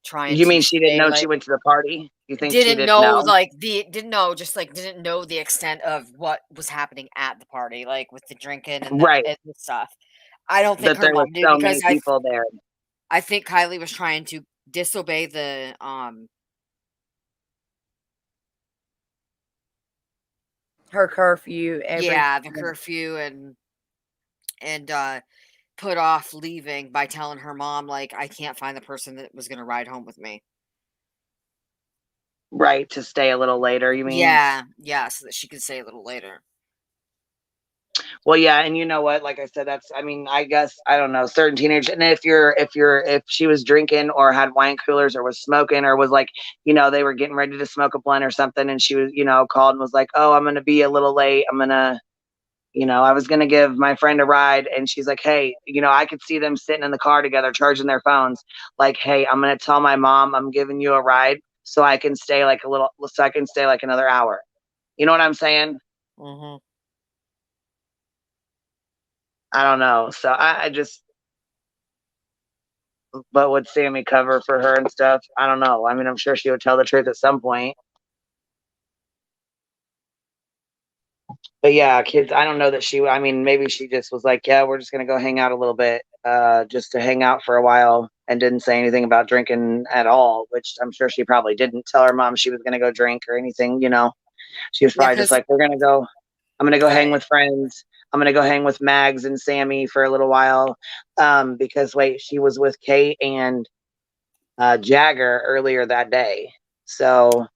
trying You to mean she didn't stay know like she went to the party? You think she didn't didn't know know? like didn't know, just like didn't know the extent of what was happening at the party, like with the drinking and Right. the stuff. I don't think That her there were mom knew, so because many people there. I think Kylie was trying to disobey Her curfew, the curfew, and put off leaving by telling her mom like, I can't find the person that was going to ride home with me. Right, to stay a little later, you mean? Yeah, so that she could stay a little later. Well, yeah, and you know what? Like I said, I mean, I guess I don't know, certain teenagers. And if she was drinking or had wine coolers or was smoking or was like, you know, they were getting ready to smoke a blunt or something, and she was, you know, called and was like, oh, I'm gonna be a little late. You know, I was gonna give my friend a ride, and she's like, hey, you know, I could see them sitting in the car together, charging their phones. Like, hey, I'm gonna tell my mom I'm giving you a ride so I can stay like another hour. You know what I'm saying? Mm-hmm. I don't know. So I just, but would Sammy cover for her and stuff? I don't know. I mean, I'm sure she would tell the truth at some point. But yeah, kids, I don't know that I mean, maybe she just was like, yeah, we're just going to go hang out a little bit, just to hang out for a while, and didn't say anything about drinking at all, which I'm sure she probably didn't tell her mom she was going to go drink or anything, you know. She was Yeah, probably just like, I'm going to go hang right. with friends. I'm going to go hang with Mags and Sammy for a little while. Because wait, she was with Kate and Jagger earlier that day. So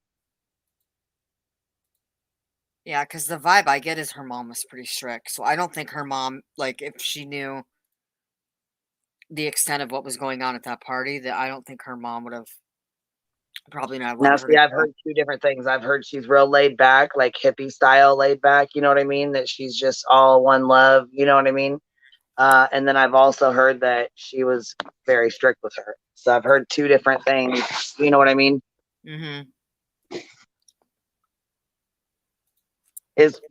Yeah, because the vibe I get is her mom was pretty strict. So I don't think her mom, like, if she knew the extent of what was going on at that party, that I don't think her mom would have probably not now, let her see, to I've go. heard two different things. I've heard she's real laid back, like hippie style laid back. You know what I mean? That she's just all one love. You know what I mean? And then I've also heard that she was very strict with her. So I've heard two different things. You know what I mean? Mm-hmm.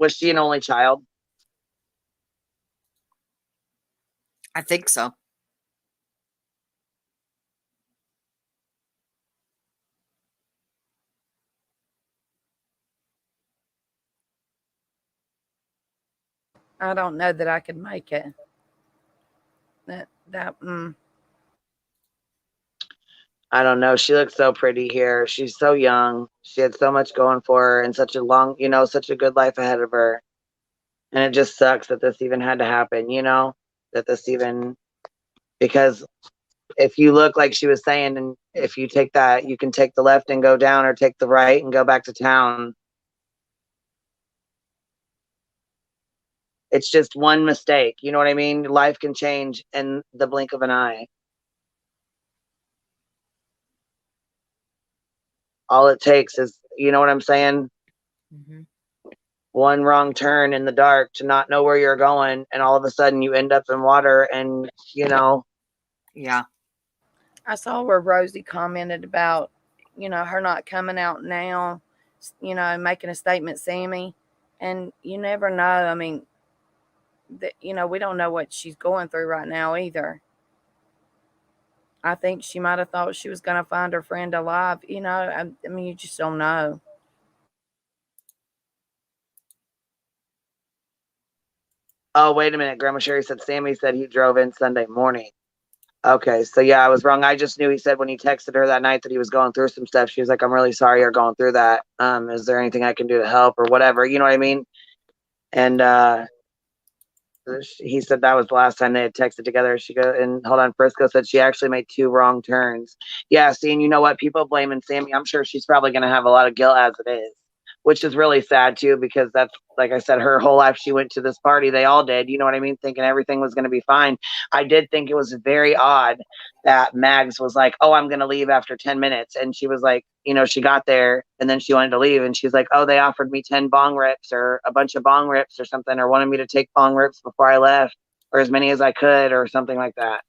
Was she an only child? I think so. I don't know that I could make it. That I don't know. She looks so pretty here. She's so young. She had so much going for her and such a long, such a good life ahead of her. And it just sucks that this even had to happen, that this even, because if you look like she was saying, and if you take that, you can take the left and go down or take the right and go back to town. It's just one mistake. You know what I mean? Life can change in the blink of an eye. All it takes is, you know what I'm saying? Mm-hmm. One wrong turn in the dark to not know where you're going, and all of a sudden you end up in water, and Yeah. I saw where Rosie commented about, her not coming out now, making a statement, Sammy. And you never know. I mean, we don't know what she's going through right now either. I think she might have thought she was going to find her friend alive. I mean, you just don't know. Oh, wait a minute. Grandma Sherry said Sammy said he drove in Sunday morning. Okay, so yeah, I was wrong. I just knew he said when he texted her that night that he was going through some stuff. She was like, "I'm really sorry you're going through that. Is there anything I can do to help or whatever?" You know what I mean? And he said that was the last time they had texted together. She go and hold on. Frisco said she actually made 2 wrong turns. Yeah, see, and you know what? People blaming Sammy. I'm sure she's probably going to have a lot of guilt as it is, which is really sad too, because that's, like I said, her whole life she went to this party. They all did. You know what I mean? Thinking everything was going to be fine. I did think it was very odd that Mags was like, "Oh, I'm going to leave after 10 minutes," and she was like, she got there and then she wanted to leave, and she's like, "Oh, they offered me 10 bong rips or a bunch of bong rips or something, or wanted me to take bong rips before I left, or as many as I could, or something like that."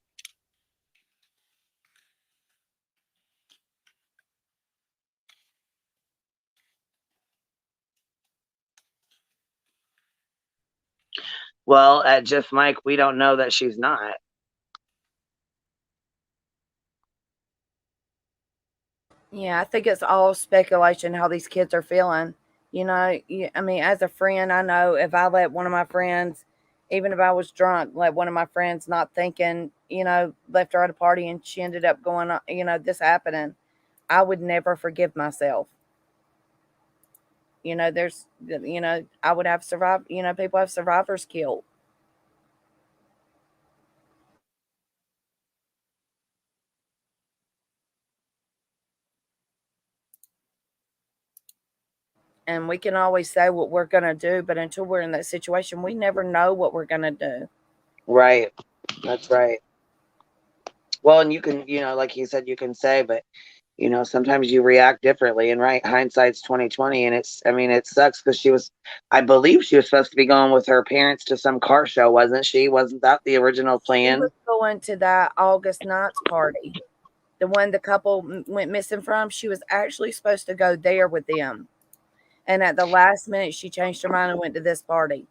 Well, at Just Mike, we don't know that she's not. Yeah, I think it's all speculation how these kids are feeling. I mean, as a friend, I know if I let one of my friends, even if I was drunk, let one of my friends not thinking, left her at a party and she ended up going, this happening, I would never forgive myself. I would have survived, people have survivor's guilt. And we can always say what we're going to do, but until we're in that situation, we never know what we're going to do. Right. That's right. Well, and you can, like you said, you can say, but sometimes you react differently. And right, hindsight's 2020, and I mean, it sucks because I believe she was supposed to be going with her parents to some car show, wasn't she? Wasn't that the original She plan? was going to that August 9th party, the one the couple went missing from. She was actually supposed to go there with them. And at the last minute, she changed her mind and went to this party.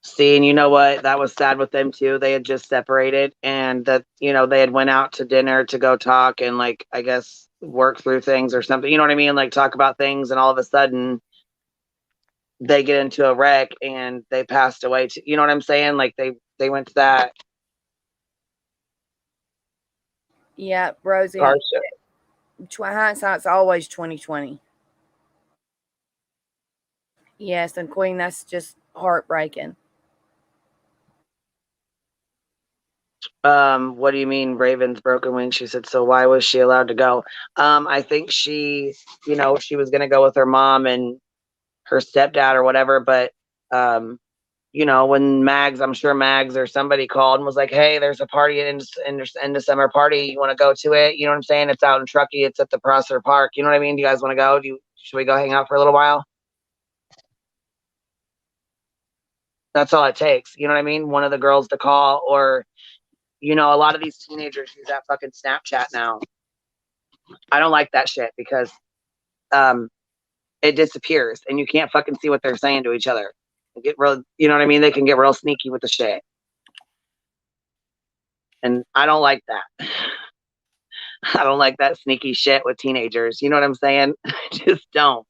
See, and you know what? That was sad with them too. They had just separated, and that they had went out to dinner to go talk and, like, I guess work through things or something. You know what I mean? Like, talk about things, and all of a sudden they get into a wreck and they passed away. You know what I'm saying? Like, they went to that Yeah, car Rosie, show. hindsight's always 2020. Yes, and Queen, that's just heartbreaking. What do you mean Raven's broken wing? She said, so why was she allowed to go? I think she was gonna go with her mom and her stepdad or whatever, but when I'm sure Mags or somebody called and was like, "Hey, there's a party in December party. You want to go to it?" You know what I'm saying? It's out in Truckee. It's at the Prosser Park. You know what I mean? Do you guys want to go? Should we go hang out for a little while? That's all it takes. You know what I mean? One of the girls to call, or a lot of these teenagers use that fucking Snapchat now. I don't like that shit because um, it disappears and you can't fucking see what they're saying to each other. Get real, you know what I mean? They can get real sneaky with the shit, and I don't like that. I don't like that sneaky shit with teenagers. You know what I'm saying? Just don't.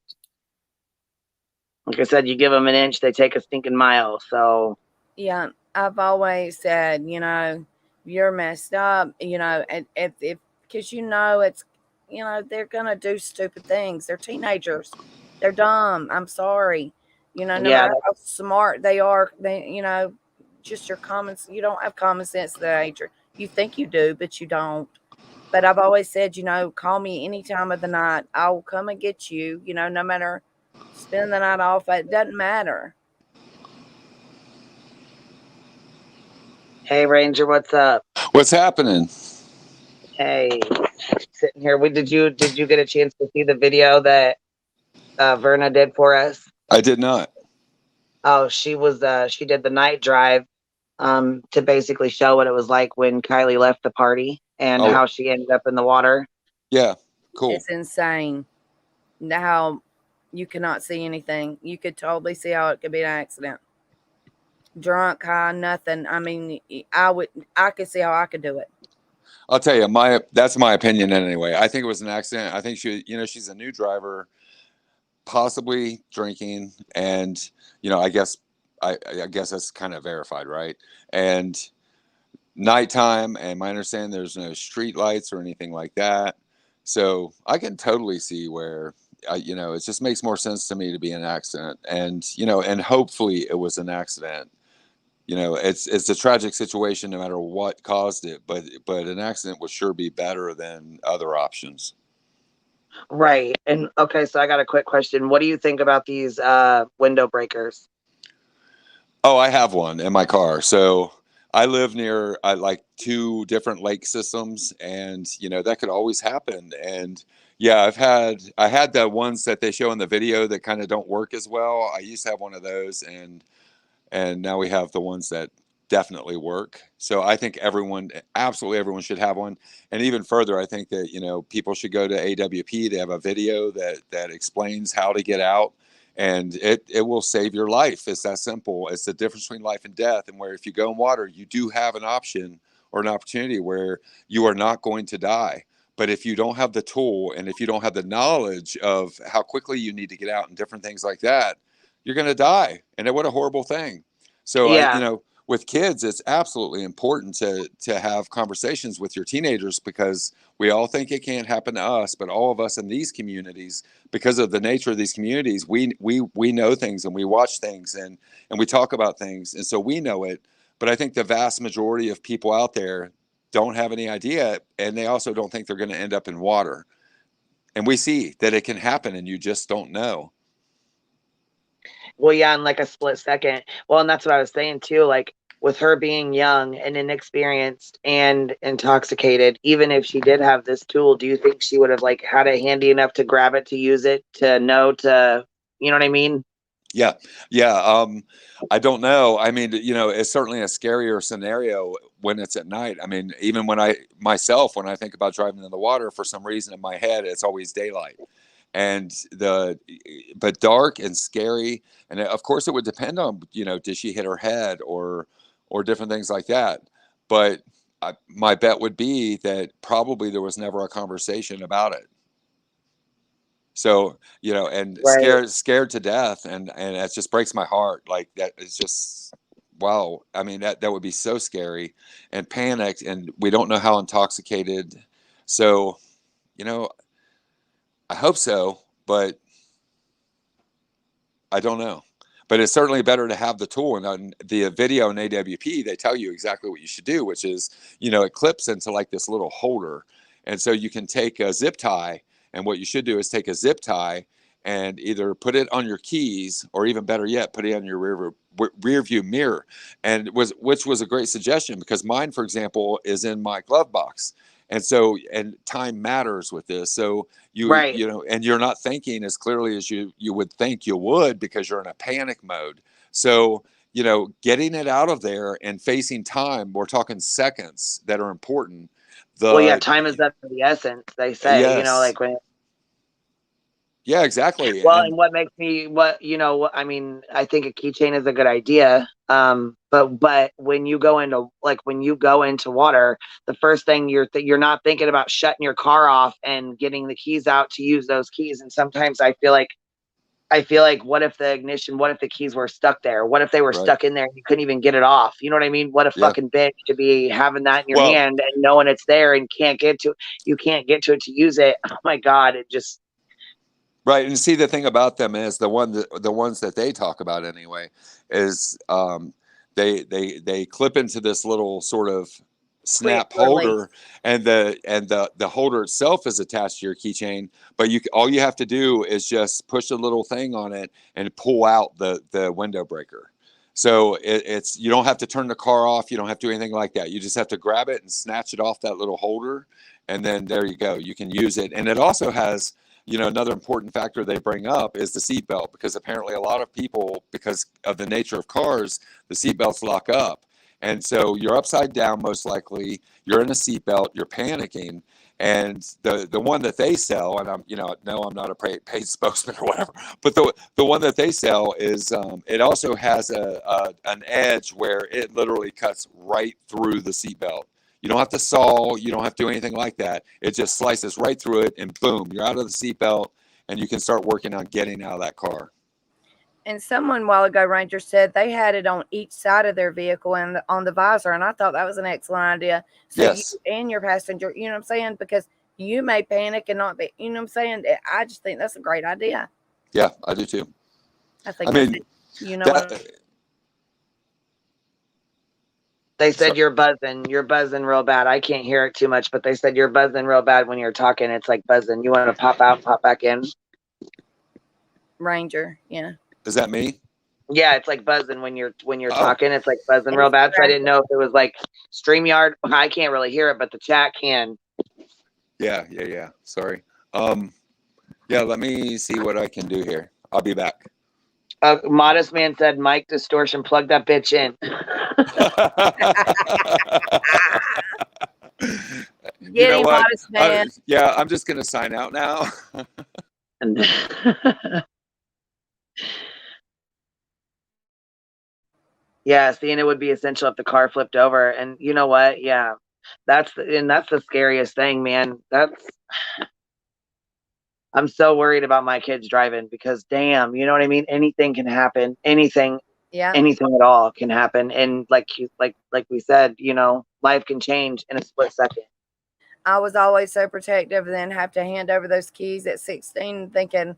Like I said, you give them an inch, they take a stinking mile. So Yeah, I've always said, you're messed up, and if because it's, they're gonna do stupid things. They're teenagers. They're dumb. I'm sorry. No Yeah, matter how smart they are, just your you don't have common sense at that age. You think you do, but you don't. But I've always said, call me any time of the night. I will come and get you, no matter spend the night off. It doesn't matter. hey Ranger, what's up? What's happening? Hey, sitting here. Did you get a chance to see the video that Verna did for us? I did not. Oh, she did the night drive to basically show what it was like when Kylie left the party and Oh, how she ended up in the water. yeah. Cool. It's insane how you cannot see anything. You could totally see how it could be an accident. Drunk, high, nothing. I mean, I could see how I could do it. I'll tell you, that's my opinion anyway. I think it was an accident. I think she's a new driver, possibly drinking, and I guess I guess that's kind of verified, right? And nighttime, and my understanding, there's no street lights or anything like that. So I can totally see where, it just makes more sense to me to be an accident, and hopefully it was an accident. It's a tragic situation no matter what caused it, but an accident would sure be better than other options. Right. And okay, so I got a quick question. What do you think about these window breakers? Oh, I have one in my car. So I live near like two different lake systems, and that could always happen. And yeah, I had the ones that they show in the video that kind of don't work as well. I used to have one of those, and now we have the ones that definitely work. So I think absolutely everyone should have one. And even further, I think that people should go to AWP. They have a video that explains how to get out, and it will save your life. It's that simple. It's the difference between life and death, and where if you go in water, you do have an option or an opportunity where you are not going to die. But if you don't have the tool, and if you don't have the knowledge of how quickly you need to get out and different things like that, you're going to die. And what a horrible thing. So Yeah. with kids, it's absolutely important to have conversations with your teenagers, because we all think it can't happen to us, but all of us in these communities, because of the nature of these communities, we know things, and we watch things, and we talk about things, and so we know it. But I think the vast majority of people out there don't have any idea, and they also don't think they're going to end up in water. And we see that it can happen, and you just don't know. Well, yeah, in like a split second. Well, and that's what I was saying too. Like with her being young and inexperienced and intoxicated, even if she did have this tool, do you think she would have like had it handy enough to grab it, to use it, to know to, you know what I mean? Yeah. Yeah. I don't know. I mean, it's certainly a scarier scenario when it's at night. I mean, even when I think about driving in the water, for some reason in my head, it's always daylight, and but dark and scary. And of course it would depend on, did she hit her head or different things like that. But my bet would be that probably there was never a conversation about it. So, and Right. scared to death, and it just breaks my heart. Like, that is just, wow. I mean, that would be so scary, and panicked, and we don't know how intoxicated. So, I hope so, but I don't know. But it's certainly better to have the tool. And on the video in AWP, they tell you exactly what you should do, which is, it clips into like this little holder. And so you can take a zip tie, and what you should do is take a zip tie and either put it on your keys, or even better yet, put it on your rear view mirror. And which was a great suggestion, because mine, for example, is in my glove box. And so, and time matters with this. So Right. and you're not thinking as clearly as you would think you would, because you're in a panic mode. So, getting it out of there and facing time, we're talking seconds that are important. Well, yeah, time is of the essence, they say, Yes. like when. Yeah, exactly. Well, And and what makes me, I mean, I think a keychain is a good idea. But when you go into water, the first thing you're not thinking about shutting your car off and getting the keys out to use those keys. And sometimes I feel like I feel like what if the keys were stuck there? What if they were stuck in there and you couldn't even get it off? You know what I mean? What a fucking bitch to be having that in your hand and knowing it's there and you can't get to it to use it. Oh my God, it just. Right, and see, the thing about them is the ones that they talk about anyway is they clip into this little sort of snap holder, and the holder itself is attached to your keychain. But all you have to do is just push a little thing on it and pull out the window breaker. So it's you don't have to turn the car off. You don't have to do anything like that. You just have to grab it and snatch it off that little holder, and then there you go. You can use it, and it also has. Another important factor they bring up is the seatbelt, because apparently a lot of people, because of the nature of cars, the seatbelts lock up. And so you're upside down, most likely, you're in a seatbelt, you're panicking. And the one that they sell, and no, I'm not a paid spokesman or whatever, but the one that they sell is, it also has an edge where it literally cuts right through the seatbelt. You don't have to saw, you don't have to do anything like that. It just slices right through it, and boom, you're out of the seatbelt, and you can start working on getting out of that car. And someone a while ago, Ranger, said they had it on each side of their vehicle and on the visor, and I thought that was an excellent idea. So yes. You and your passenger, you know what I'm saying? Because you may panic and not be, you know what I'm saying? I just think that's a great idea. Yeah, I do too. I mean, They said you're buzzing real bad. I can't hear it too much, but they said you're buzzing real bad when you're talking. It's like buzzing. You want to pop out, pop back in? Ranger, yeah. Is that me? Yeah, it's like buzzing when you're talking. It's like buzzing real bad. So I didn't know if it was like StreamYard. I can't really hear it, but the chat can. Yeah. Sorry. Yeah, let me see what I can do here. I'll be back. Modest Man said, "Mic distortion, plug that bitch in." Get him, Modest Man. Yeah, I'm just gonna sign out now. Yeah, seeing it would be essential if the car flipped over. And you know what? Yeah, that's the scariest thing, man. I'm so worried about my kids driving because damn, you know what I mean? Anything can happen. Anything at all can happen. And like we said, life can change in a split second. I was always so protective, and then have to hand over those keys at 16, thinking,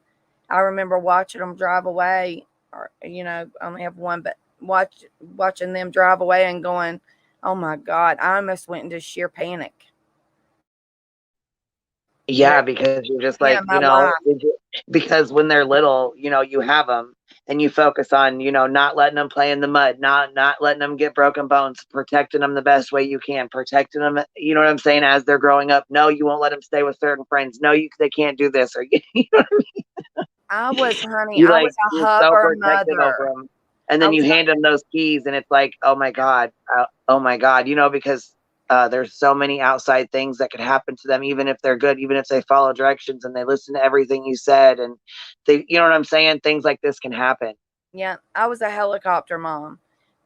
I remember watching them drive away, or, I only have one, but watching them drive away and going, oh my God, I almost went into sheer panic. Yeah, because you're just like, because when they're little, you have them and you focus on, not letting them play in the mud, not letting them get broken bones, protecting them the best way you can, protecting them, you know what I'm saying, as they're growing up. No, you won't let them stay with certain friends. No, they can't do this, or you know what I mean? I was, honey, I was a hugger mother. And then you hand them those keys and it's like, oh my God, because there's so many outside things that could happen to them, even if they're good, even if they follow directions and they listen to everything you said, and they, you know what I'm saying? Things like this can happen. Yeah, I was a helicopter mom,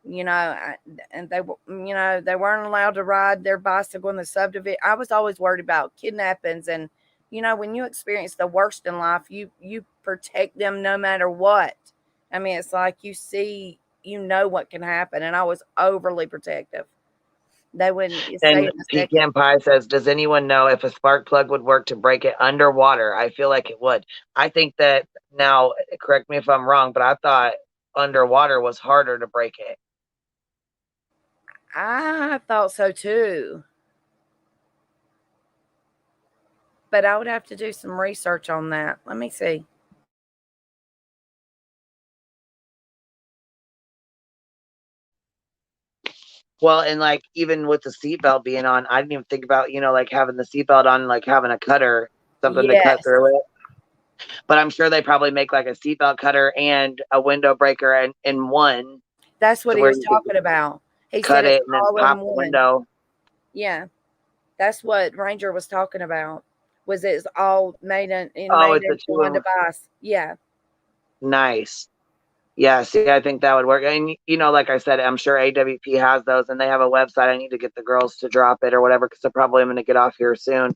and they weren't allowed to ride their bicycle in the subdivision. I was always worried about kidnappings, and when you experience the worst in life, you protect them no matter what. I mean, it's like you see, what can happen, and I was overly protective. They wouldn't say. And Pecan Pie says, does anyone know if a spark plug would work to break it underwater? I feel like it would. I think that, now, correct me if I'm wrong, but I thought underwater was harder to break it. I thought so too. But I would have to do some research on that. Let me see. Well, and like even with the seatbelt being on, I didn't even think about, like having the seatbelt on, like having a cutter, something to cut through it. But I'm sure they probably make like a seatbelt cutter and a window breaker in one. That's what he was talking about. He cut it and then pop the window. Yeah, that's what Ranger was talking about. Was it's all made in one device? Yeah. Nice. Yeah, see, I think that would work. And, like I said, I'm sure AWP has those and they have a website. I need to get the girls to drop it or whatever, because I'm probably going to get off here soon.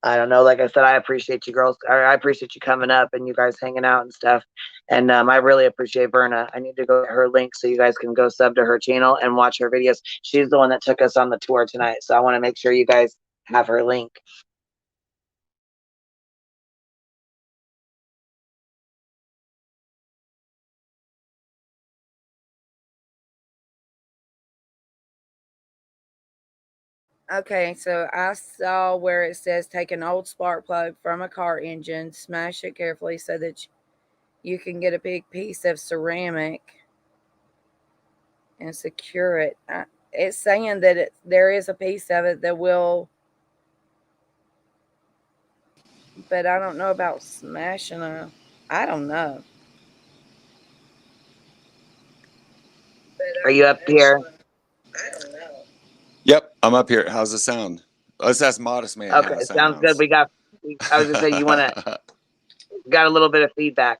I don't know. Like I said, I appreciate you girls. I appreciate you coming up and you guys hanging out and stuff. And I really appreciate Verna. I need to go get her link so you guys can go sub to her channel and watch her videos. She's the one that took us on the tour tonight. So I want to make sure you guys have her link. Okay, so I saw where it says take an old spark plug from a car engine, smash it carefully so that you can get a big piece of ceramic and secure it. It's saying that there is a piece of it that will, but I don't know about smashing I don't know. Are you up here? Yep, I'm up here. How's the sound? Let's ask Modest Man how Okay, it sounds good. sounds. I was gonna say you got a little bit of feedback,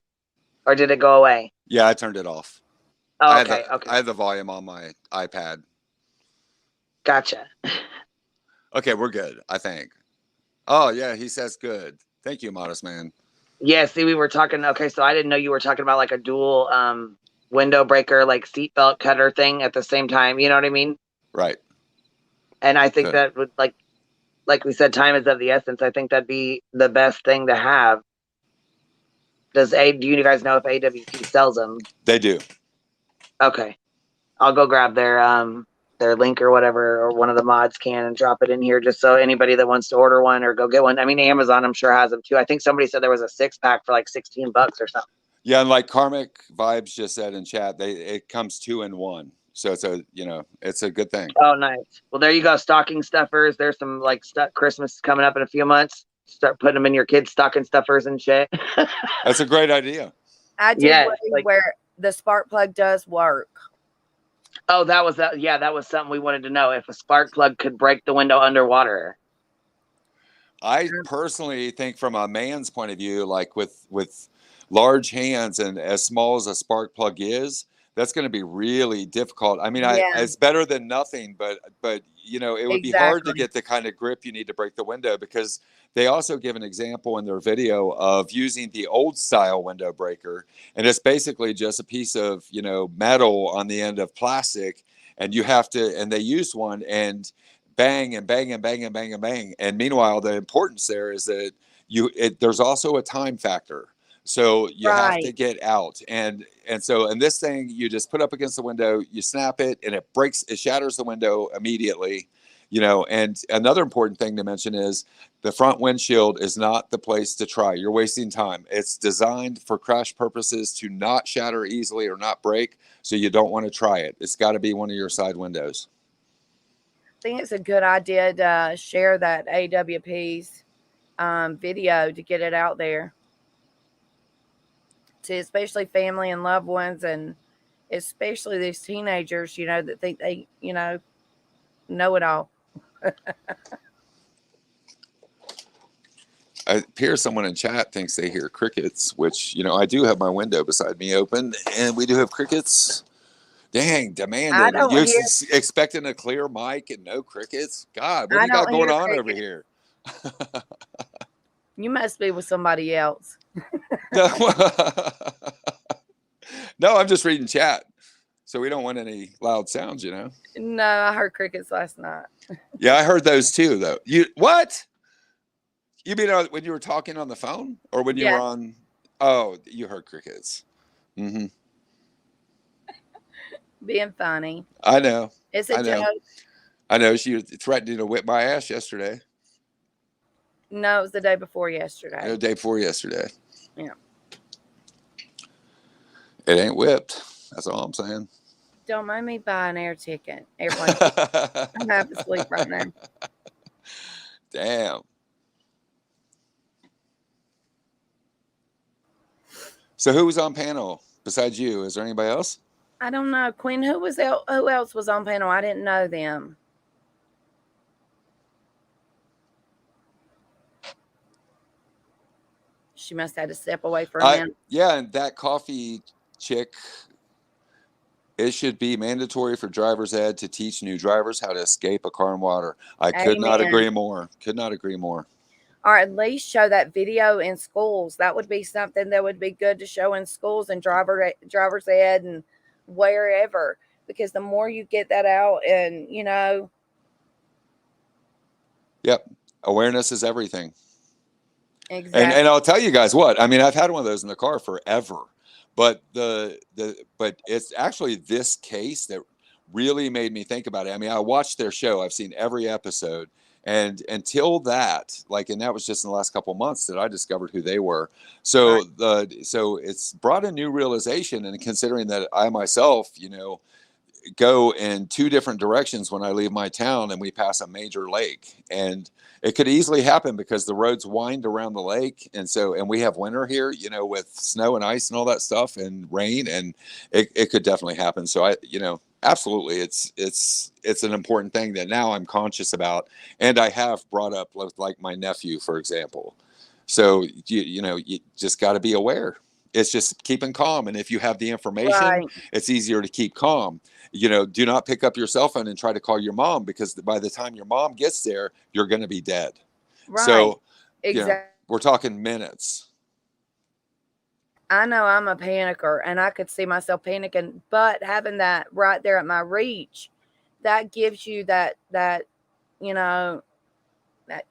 or did it go away? Yeah, I turned it off. Oh, okay. I had the volume on my iPad. Gotcha. Okay, we're good, I think. Oh yeah, he says good. Thank you, Modest Man. Yeah, see, we were talking. Okay, so I didn't know you were talking about like a dual window breaker, like seatbelt cutter thing at the same time. You know what I mean? Right. And I think Good. that would like we said, time is of the essence. I think that'd be the best thing to have. Do you guys know if AWP sells them? They do. Okay, I'll go grab their link or whatever, or one of the mods can, and drop it in here just so anybody that wants to order one or go get one. I mean, Amazon I'm sure has them too. I think somebody said there was a 6-pack for like $16 or something. Yeah, and like Karmic Vibes just said in chat, it comes 2 in 1. So it's a good thing. Oh, nice. Well, there you go. Stocking stuffers. There's some like Christmas coming up in a few months. Start putting them in your kids' stocking stuffers and shit. That's a great idea. I did Yeah, read where the spark plug does work. Oh, that was something we wanted to know, if a spark plug could break the window underwater. I personally think from a man's point of view, like with large hands and as small as a spark plug is, that's going to be really difficult. I mean, it's better than nothing, but it would be hard to get the kind of grip you need to break the window, because they also give an example in their video of using the old style window breaker, and it's basically just a piece of metal on the end of plastic, and they used one and bang and bang and bang and bang and bang. And meanwhile, the importance there is that there's also a time factor. So you have to get out. And so in this thing, you just put up against the window, you snap it, and it shatters the window immediately. And another important thing to mention is the front windshield is not the place to try. You're wasting time. It's designed for crash purposes to not shatter easily or not break. So you don't want to try it. It's got to be one of your side windows. I think it's a good idea to share that AWP's video to get it out there to especially family and loved ones, and especially these teenagers, that think they, know it all. I hear someone in chat thinks they hear crickets, which, I do have my window beside me open, and we do have crickets. Dang, demanding. You expecting a clear mic and no crickets? God, what do you got going on over here? You must be with somebody else. No, I'm just reading chat. So we don't want any loud sounds, No, I heard crickets last night. Yeah, I heard those too, though. What? You mean when you were talking on the phone, or when you were on? Oh, you heard crickets. Mm-hmm. Being funny. I know. It's a joke. I know. She threatened to whip my ass yesterday. No, it was the day before yesterday. The day before yesterday. Yeah. It ain't whipped. That's all I'm saying. Don't mind me buying airplane ticket. I'm half asleep right now. Damn. So who was on panel besides you? Is there anybody else? I don't know. Queen, who else was on panel? I didn't know them. She must have had to step away for a minute. Yeah, and that coffee chick, it should be mandatory for driver's ed to teach new drivers how to escape a car and water. I could not agree more. Could not agree more. or at least show that video in schools. That would be something that would be good to show in schools and driver's ed and wherever, because the more you get that out, and Yep. Awareness is everything. exactly. And I'll tell you guys what, I mean, I've had one of those in the car forever, but but it's actually this case that really made me think about it. I mean, I watched their show, I've seen every episode, and until that, like, and that was just in the last couple of months that I discovered who they were. So so it's brought a new realization, and considering that I myself, go in two different directions when I leave my town and we pass a major lake. And it could easily happen because the roads wind around the lake. And we have winter here, with snow and ice and all that stuff and rain. And it could definitely happen. So absolutely. It's an important thing that now I'm conscious about. And I have brought up with, like, my nephew, for example. So, you just got to be aware. It's just keeping calm. And if you have the information, Right. it's easier to keep calm. Do not pick up your cell phone and try to call your mom, because by the time your mom gets there, you're going to be dead. Right. So, Exactly. we're talking minutes. I know I'm a panicker, and I could see myself panicking, but having that right there at my reach, that gives you that you know that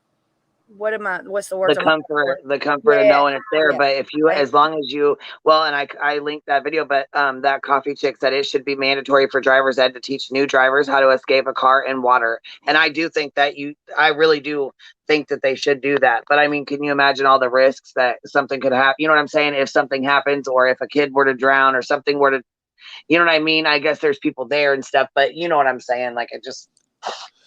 what's the words The I'm looking for? comfort of Yeah, knowing it's there. yeah. But if you, Thank as long as you, well, and I linked that video, but that coffee chick said it should be mandatory for driver's ed to teach new drivers how to escape a car in water. And I do think that I really do think that they should do that. But I mean, can you imagine all the risks that something could happen? You know what I'm saying? If something happens, or if a kid were to drown, or something were to, you know what I mean? I guess there's people there and stuff, but you know what I'm saying? Like,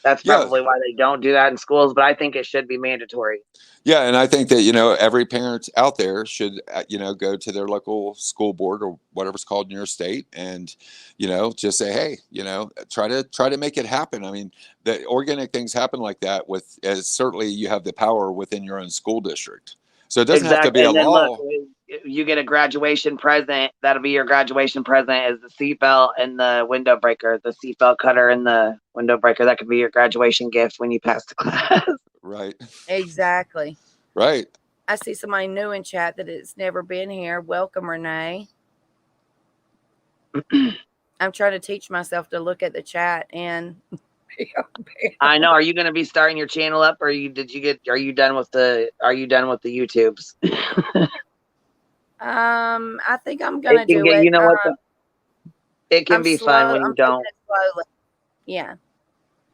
that's probably why they don't do that in schools, but I think it should be mandatory. Yeah, and I think that every parent out there should go to their local school board or whatever's called in your state, and just say, hey, try to make it happen. I mean, the organic things happen like that as certainly you have the power within your own school district. So it doesn't have to be Exactly. a And then look, law. you get a graduation present. That'll be your graduation present, is the seatbelt and the window breaker, the seatbelt cutter and the window breaker. That could be your graduation gift when you pass the class. Right. exactly. Right. I see somebody new in chat that has never been here. Welcome, Renee. I'm trying to teach myself to look at the chat and I know. Are you going to be starting your channel up, or are you done with the YouTubes? I think I'm gonna do it. You know what? It can I'm be slow. fun when I'm you taking don't. it slowly. Yeah.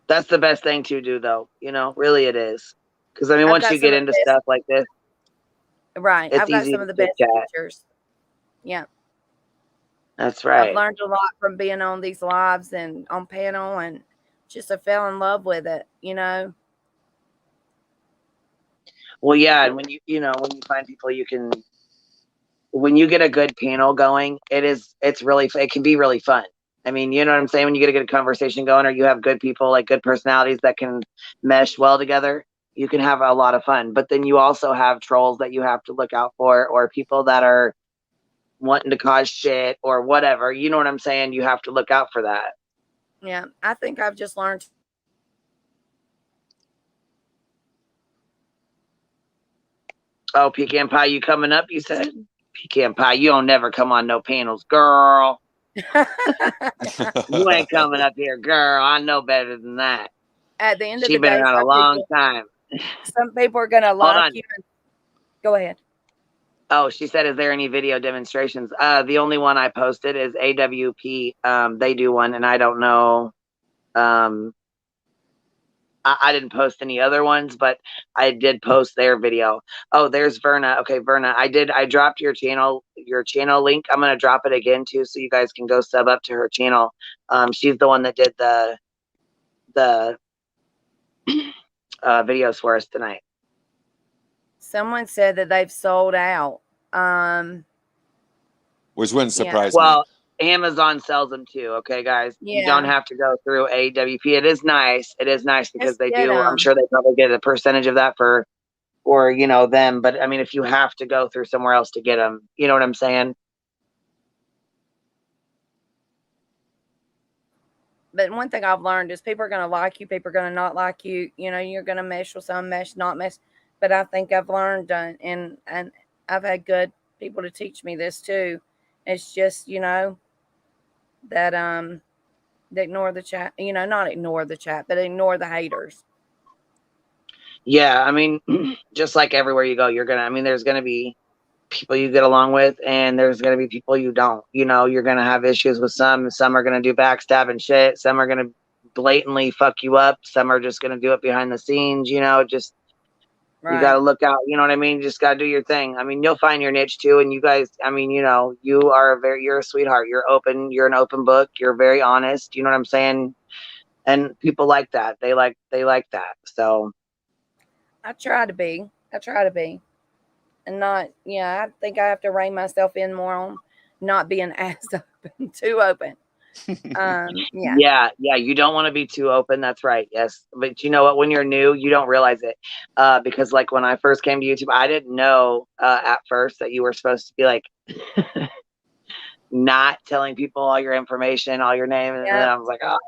That's the best thing to do, though. Really it is. Because I mean, I've once got you some get of the into best, stuff like this, right. it's I've got easy some to of the chit best chat. teachers. Yeah. That's I've right. learned a lot from being on these lives and on panel, and just I fell in love with it, Well, yeah, and when when you find people when you get a good panel going, it can be really fun. I mean, you know what I'm saying? When you get a good conversation going, or you have good people, like good personalities that can mesh well together, you can have a lot of fun. But then you also have trolls that you have to look out for, or people that are wanting to cause shit or whatever. You know what I'm saying? You have to look out for that. Yeah. I think I've just learned. Oh, Pecan Pie, you coming up, you said? Pecan Pie, you don't never come on no panels, girl. You ain't coming up here, girl. I know better than that. At the end of She the been day, around a long time. some people are gonna Hold like on. you. Go ahead. Oh, she said, is there any video demonstrations? The only one I posted is AWP. They do one, and I don't know. I didn't post any other ones, but I did post their video. Oh, there's Verna. Okay, Verna, I dropped your channel link. I'm gonna drop it again too, so you guys can go sub up to her channel. She's the one that did the videos for us tonight. Someone said that they've sold out. Which wouldn't surprise Well, Amazon sells them too. Okay, guys, you don't have to go through AWP. It is nice. It is nice because they do. I'm sure they probably get a percentage of that for them. But I mean, if you have to go through somewhere else to get them, you know what I'm saying? But one thing I've learned is people are going to like you. People are going to not like you. You're going to mesh with some, not mesh. but I think I've learned, and I've had good people to teach me this too. It's just, that ignore the chat, not ignore the chat, but ignore the haters. Yeah, I mean, just like everywhere you go, there's gonna be people you get along with, and there's gonna be people you don't. You're gonna have issues with some. Some are gonna do backstabbing shit. Some are gonna blatantly fuck you up. Some are just gonna do it behind the scenes. Just you got Right. to look out. You know what I mean? You just got to do your thing. I mean, you'll find your niche too. And you guys, you're a sweetheart. You're open. You're an open book. You're very honest. You know what I'm saying? And people like that. They like that. So I try to be. I try to be. And not, I think I have to rein myself in more on not being as open, too open. Yeah. yeah, you don't want to be too open. That's right. Yes, but you know what? When you're new, you don't realize it, because like when I first came to YouTube, I didn't know at first that you were supposed to be like not telling people all your information, all your name, and then Yeah. I was like, oh.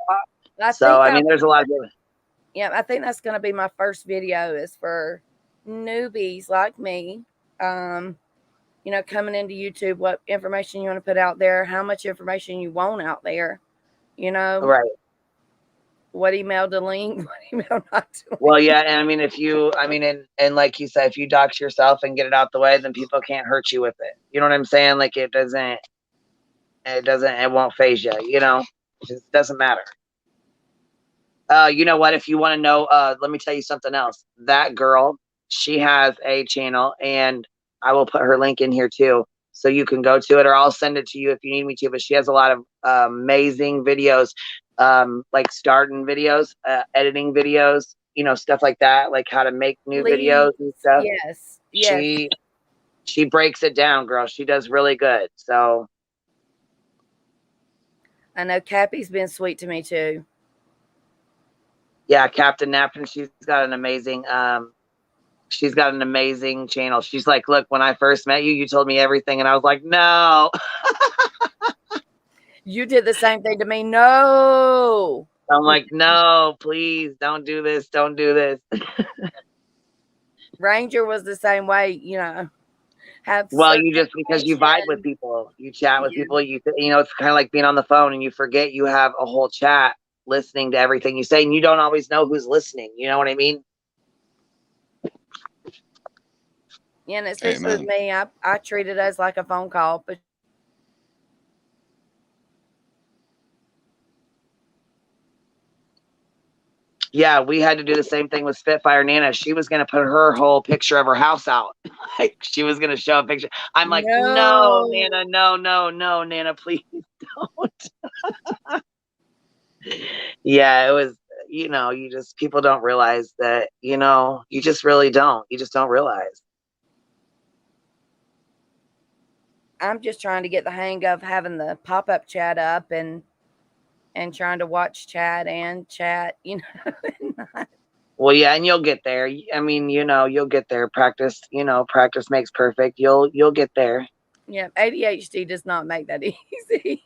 I So think I mean, there's a lot of people. Yeah, I think that's going to be my first video is for newbies like me. Coming into YouTube, what information you want to put out there, how much information you want out there, Right. what email to link, what email not to link. Well, yeah, and I mean, and like you said, if you dox yourself and get it out the way, then people can't hurt you with it. You know what I'm saying? Like it won't phase you. It just doesn't matter. You know what? If you want to know, let me tell you something else. That girl, she has a channel, and I will put her link in here too, so you can go to it, or I'll send it to you if you need me to. But she has a lot of amazing videos, like starting videos, editing videos, stuff like that, like how to make new Please. videos and stuff. Yes. She breaks it down, girl. She does really good. So I know Cappy's been sweet to me too. yeah, Captain Napkin, she's got an amazing channel. She's like, look, when I first met you, you told me everything, and I was like, no. You did the same thing to me. No. I'm like, no, please don't do this. Don't do this. Ranger was the same way, have Well, certain you just, because you vibe with people, you chat with people, it's kind of like being on the phone, and you forget you have a whole chat listening to everything you say, and you don't always know who's listening. You know what I mean? Yeah, and especially with me, I treat it as like a phone call, but yeah, we had to do the same thing with Spitfire Nana. She was going to put her whole picture of her house out. Like she was going to show a picture. I'm like, no, Nana, no, Nana, please don't. Yeah, it was, people don't realize that, you just really don't. You just don't realize. I'm just trying to get the hang of having the pop-up chat up and trying to watch chat and chat, Well, yeah, and you'll get there. I mean, you'll get there. Practice, practice makes perfect. You'll get there. Yeah, ADHD does not make that easy.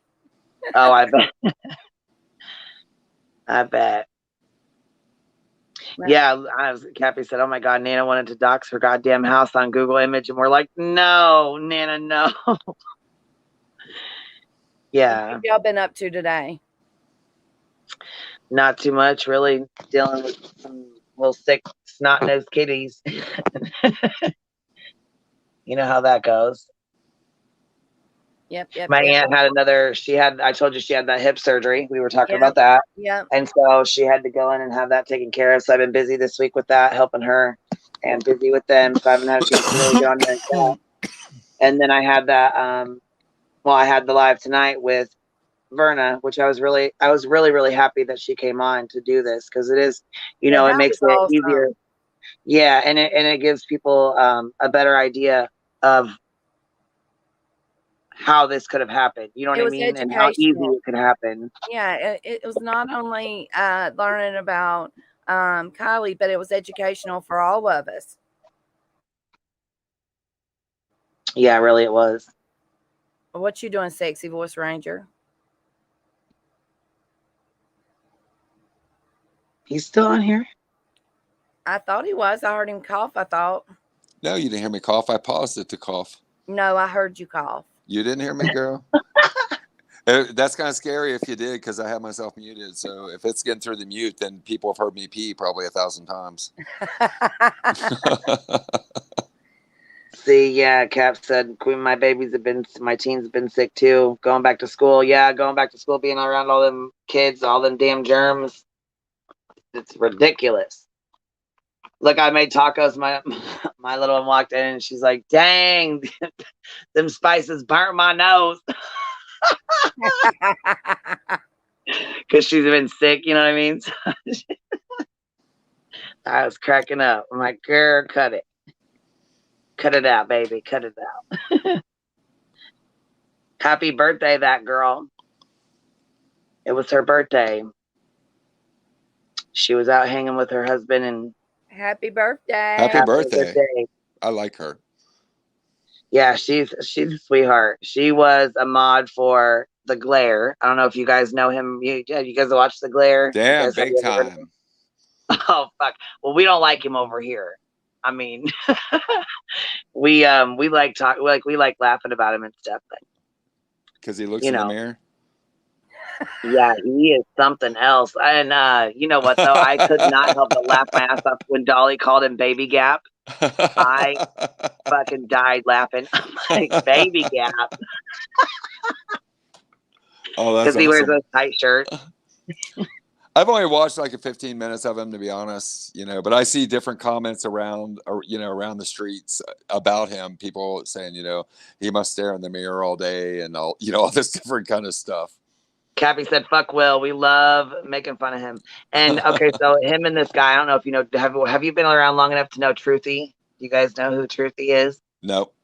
Oh, I bet. I bet. Yeah, Cappy said, oh my God, Nana wanted to dox her goddamn house on Google Image. And we're like, no, Nana, no. Yeah. What y'all been up to today? Not too much, really. Dealing with some little sick, snot-nosed kitties. You know how that goes. Yep. My aunt had I told you she had that hip surgery. We were talking Yep. about that. Yep. And so she had to go in and have that taken care of. So I've been busy this week with that, helping her, and busy with them. So I haven't had a chance to really get on there and chat. And then I had that, I had the live tonight with Verna, which I was really, really happy that she came on to do this, because it is, it makes it awesome. easier. Yeah, and it gives people a better idea of how this could have happened. You know what I mean? And how easy it could happen. Yeah, it was not only learning about Kylie, but it was educational for all of us. Yeah, really it was. What you doing, Sexy Voice Ranger? He's still on here? I thought he was. I heard him cough, I thought. No, you didn't hear me cough. I paused it to cough. No, I heard you cough. You didn't hear me, girl? That's kind of scary if you did, because I have myself muted. So if it's getting through the mute, then people have heard me pee probably 1,000 times. See, yeah, Cap said, Queen, my teens have been sick too. Going back to school. Yeah, going back to school, being around all them kids, all them damn germs. It's ridiculous. Look, I made tacos. My little one walked in and she's like, dang, them spices burnt my nose. Because she's been sick, you know what I mean? So I was cracking up. I'm like, girl, cut it. Cut it out, baby. Cut it out. Happy birthday, that girl. It was her birthday. She was out hanging with her husband and Happy birthday. Happy birthday. I like her. Yeah, she's a sweetheart. She was a mod for The Glare. I don't know if you guys know him. You guys watch The Glare? Damn, big time. Oh fuck. Well, we don't like him over here. I mean, we like we like laughing about him and stuff, but because he looks in the mirror. Yeah, he is something else. And you know what though? I could not help but laugh my ass off when Dolly called him Baby Gap. I fucking died laughing. I'm like, Baby Gap. Oh, that's because he wears those tight shirts. I've only watched like 15 minutes of him, to be honest, but I see different comments around, around the streets about him. People saying, he must stare in the mirror all day and all, all this different kind of stuff. Cappy said, fuck Will. We love making fun of him. And okay, so him and this guy, I don't know if you know, have you been around long enough to know Truthy? You guys know who Truthy is? Nope.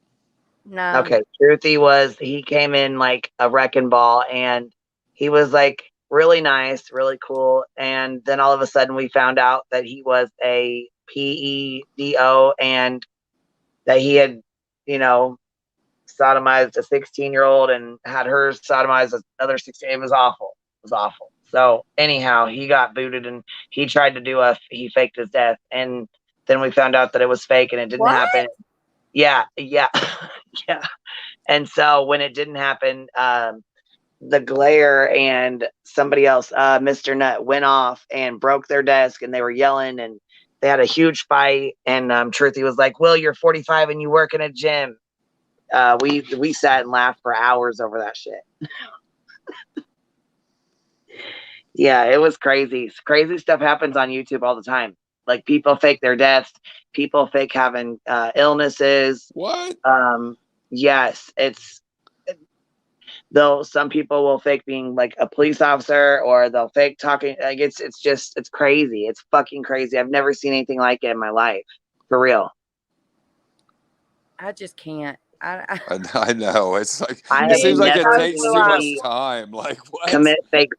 No. Okay. Truthy he came in like a wrecking ball and he was like really nice, really cool. And then all of a sudden we found out that he was a PEDO and that he had, sodomized a 16-year-old and had her sodomize another 16. It was awful. It was awful. So anyhow, he got booted and he tried to he faked his death. And then we found out that it was fake and it didn't happen. Yeah. Yeah. And so when it didn't happen, the Glare and somebody else, Mr. Nut, went off and broke their desk and they were yelling and they had a huge fight. And Truthy was like, Will, you're 45 and you work in a gym. We sat and laughed for hours over that shit. Yeah, it was crazy. Crazy stuff happens on YouTube all the time. Like people fake their deaths, people fake having illnesses. What? Yes, though some people will fake being like a police officer or they'll fake talking. Like it's crazy. It's fucking crazy. I've never seen anything like it in my life. For real. I just can't. I know. It's like it seems like it takes too much time. Like what? Commit fake,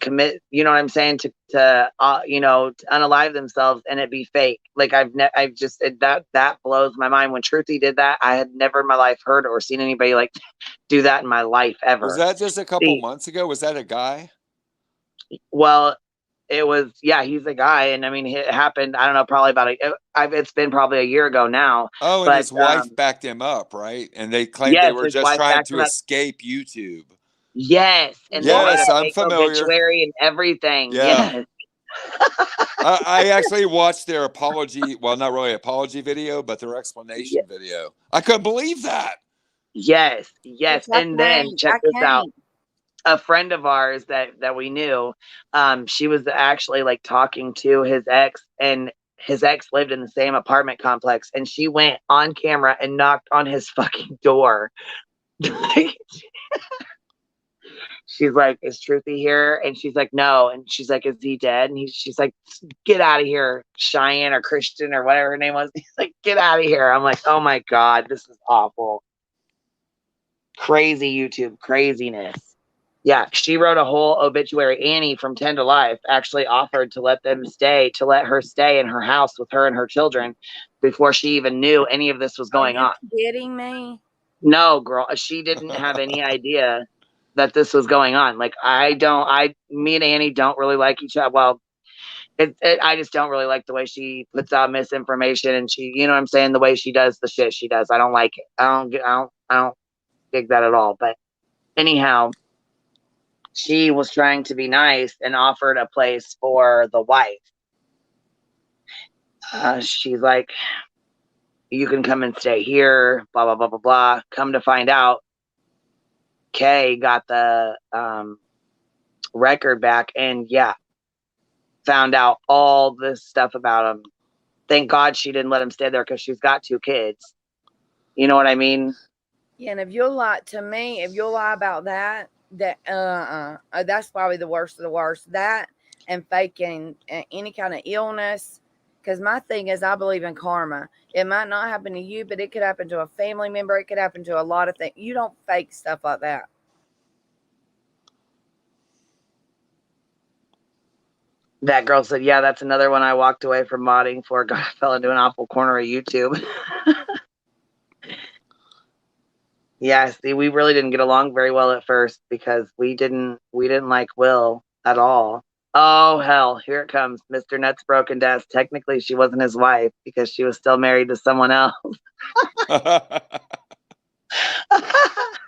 commit. You know what I'm saying? To unalive themselves and it be fake. Like that blows my mind. When Truthy did that, I had never in my life heard or seen anybody like do that in my life ever. Was that just a couple months ago? Was that a guy? Well, it was, yeah, he's a guy. And I mean, it happened, I don't know, probably it's been probably a year ago now. Oh, and his wife backed him up, right? And they claimed they were just trying to escape YouTube. Yes. And yes, I'm familiar. Obituary and everything. Yeah. Yes. I actually watched their apology. Well, not really apology video, but their explanation video. I couldn't believe that. Yes. And then check this out. A friend of ours that we knew, she was actually like talking to his ex, and his ex lived in the same apartment complex, and she went on camera and knocked on his fucking door. She's like, is Truthy here? And she's like, no. And she's like, is he dead? And she's like, get out of here, Cheyenne or Christian or whatever her name was. He's like, get out of here. I'm like, oh my God, this is awful. Crazy YouTube craziness. Yeah, she wrote a whole obituary. Annie from 10 to Life actually offered to let her stay in her house with her and her children before she even knew any of this was going on. Kidding me? No, girl, she didn't have any idea that this was going on. Like me and Annie don't really like each other. Well, I just don't really like the way she puts out misinformation, and she, you know what I'm saying, the way she does the shit she does. I don't like it. I don't dig that at all. But anyhow, she was trying to be nice and offered a place for the wife. She's like, you can come and stay here, blah, blah, blah, blah, blah. Come to find out, Kay got the record back and found out all this stuff about him. Thank God she didn't let him stay there because she's got 2 kids. You know what I mean? Yeah, and if you'll lie to me, if you'll lie about that, that's probably the worst of the worst. That and faking any kind of illness. Because my thing is, I believe in karma. It might not happen to you, but it could happen to a family member. It could happen to a lot of things. You don't fake stuff like that. That girl said, yeah, that's another one I walked away from modding for. God, I fell into an awful corner of YouTube. Yeah, see, we really didn't get along very well at first because we didn't like Will at all. Oh hell, here it comes. Mr. Nuts Broken Desk. Technically she wasn't his wife because she was still married to someone else.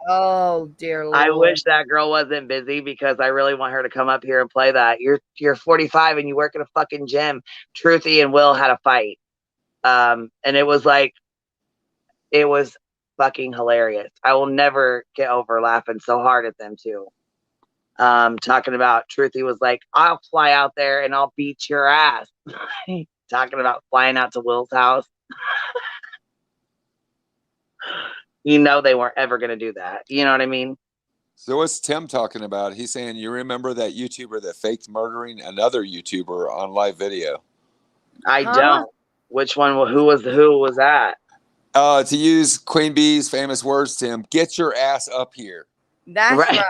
Oh dear Lord. I wish that girl wasn't busy because I really want her to come up here and play that. You're 45 and you work at a fucking gym. Truthy and Will had a fight. And it was fucking hilarious. I will never get over laughing so hard at them too. Talking about Truthy was like, I'll fly out there and I'll beat your ass. Talking about flying out to Will's house. You know they weren't ever going to do that. You know what I mean? So what's Tim talking about? He's saying, you remember that YouTuber that faked murdering another YouTuber on live video? I don't. Which one? Who was that? To use Queen Bee's famous words, Tim, get your ass up here. That's right.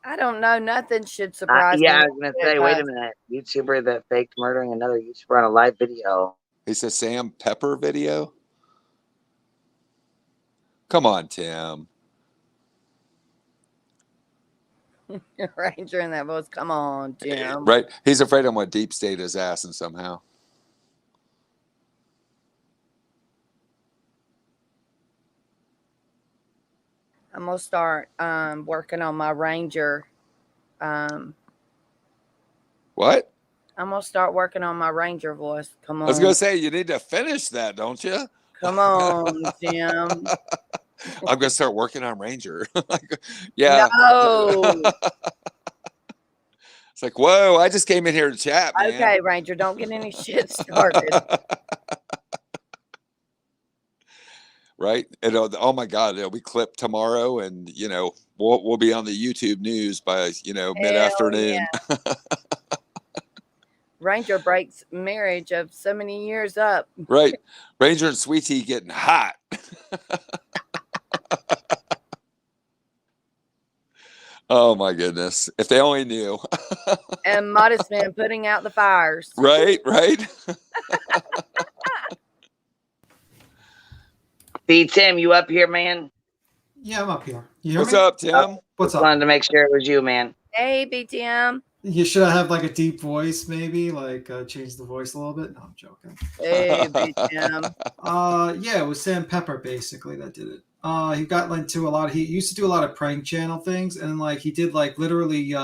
I don't know. Nothing should surprise me. I was going to say, wait a minute. YouTuber that faked murdering another YouTuber on a live video. He says Sam Pepper video? Come on, Tim. Ranger in that voice. Come on, Tim. Right. He's afraid I'm going to deep state his ass and somehow. I'm going to start working on my Ranger. What? I'm going to start working on my Ranger voice. Come on. I was going to say, you need to finish that, don't you? Come on, Tim. I'm going to start working on Ranger. Yeah. No. It's like, whoa, I just came in here to chat, man. Okay, Ranger, don't get any shit started. Right? Oh my God, it'll be clipped tomorrow, and we'll be on the YouTube news by mid-afternoon. Yeah. Ranger breaks marriage of so many years up. Right. Ranger and Sweet Tea getting hot. Oh my goodness. If they only knew. And Modest Man putting out the fires. Right. B Tim, you up here, man? Yeah, I'm up here. What's up, Tim? What's up? Wanted to make sure it was you, man. Hey, BTM. You should have like a deep voice, maybe like change the voice a little bit. No, I'm joking. Hey, BTM. Yeah, it was Sam Pepper basically that did it. He got into a lot. He used to do a lot of prank channel things, and like he did like literally,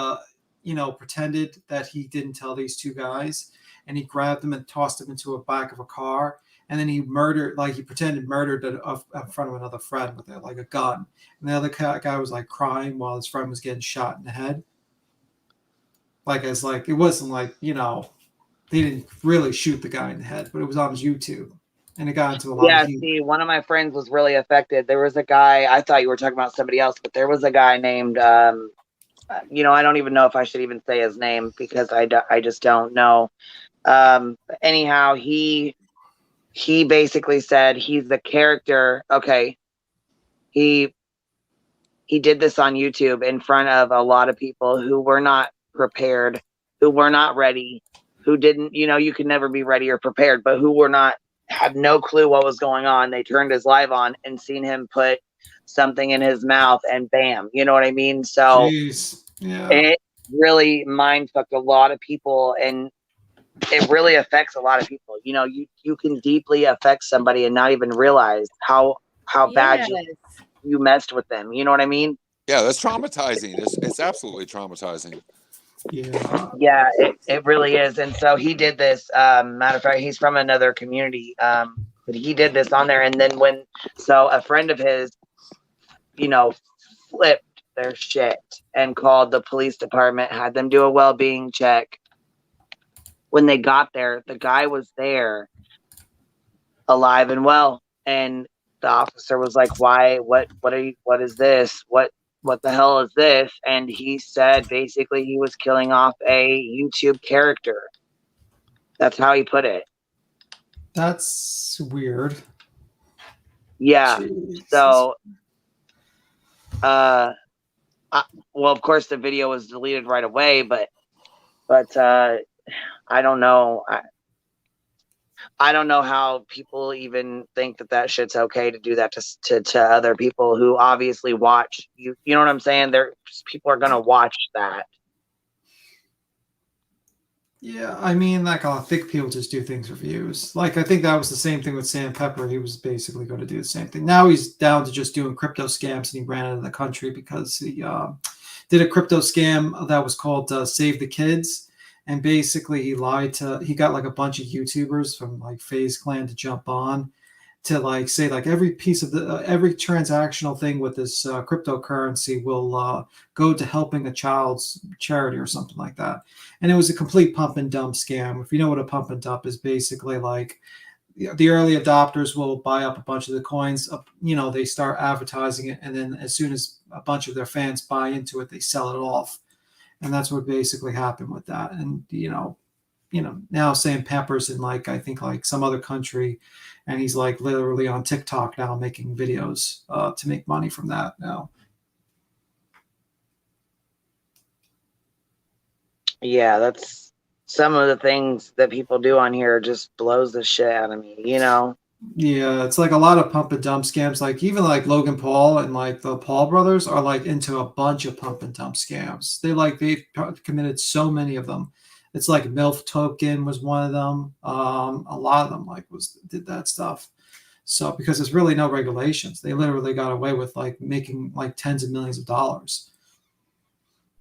pretended that he didn't tell these 2 guys, and he grabbed them and tossed them into a back of a car. And then he pretended murdered in front of another friend with like a gun. And the other guy was like crying while his friend was getting shot in the head. It wasn't like, they didn't really shoot the guy in the head, but it was on his YouTube. And it got into a lot of heat. See, one of my friends was really affected. There was a guy, I thought you were talking about somebody else, but there was a guy named, I don't even know if I should even say his name because I just don't know. Anyhow, he basically said he's the character. Okay. He did this on YouTube in front of a lot of people who were not prepared, who were not ready, who didn't, you can never be ready or prepared, but who had no clue what was going on. They turned his live on and seen him put something in his mouth, and bam, you know what I mean? So Jeez. Yeah. it really mind fucked a lot of people, and it really affects a lot of people. You know, you can deeply affect somebody and not even realize how bad you messed with them. You know what I mean? Yeah, that's traumatizing. It's absolutely traumatizing. Yeah. It really is. And so he did this. Matter of fact, he's from another community. But he did this on there, and then so a friend of his, you know, flipped their shit and called the police department, had them do a well-being check. When they got there, the guy was there, alive and well, and the officer was like, "Why? What is this? What the hell is this?" And he said basically he was killing off a YouTube character. That's how he put it. That's weird. Yeah. Jesus. So, well, of course the video was deleted right away, but I don't know. I don't know how people even think that shit's okay to do that to other people who obviously watch you. You know what I'm saying? People are gonna watch that. Yeah, I mean, like, I think people just do things for views. Like, I think that was the same thing with Sam Pepper. He was basically going to do the same thing. Now he's down to just doing crypto scams, and he ran out of the country because he did a crypto scam that was called Save the Kids. And basically, he got like a bunch of YouTubers from like FaZe Clan to jump on to like say like every piece of the every transactional thing with this cryptocurrency will go to helping a child's charity or something like that. And it was a complete pump and dump scam. If you know what a pump and dump is, basically like the early adopters will buy up a bunch of the coins, you know, they start advertising it, and then as soon as a bunch of their fans buy into it, they sell it off. And that's what basically happened with that. And now Sam Pepper's in like, I think like some other country, and he's like literally on TikTok now making videos to make money from that now. Yeah, that's some of the things that people do on here just blows the shit out of me, you know? Yeah, it's like a lot of pump and dump scams. Like even like Logan Paul and like the Paul brothers are like into a bunch of pump and dump scams. They've committed so many of them. It's like MILF Token was one of them. A lot of them did that stuff. So because there's really no regulations, they literally got away with like making like tens of millions of dollars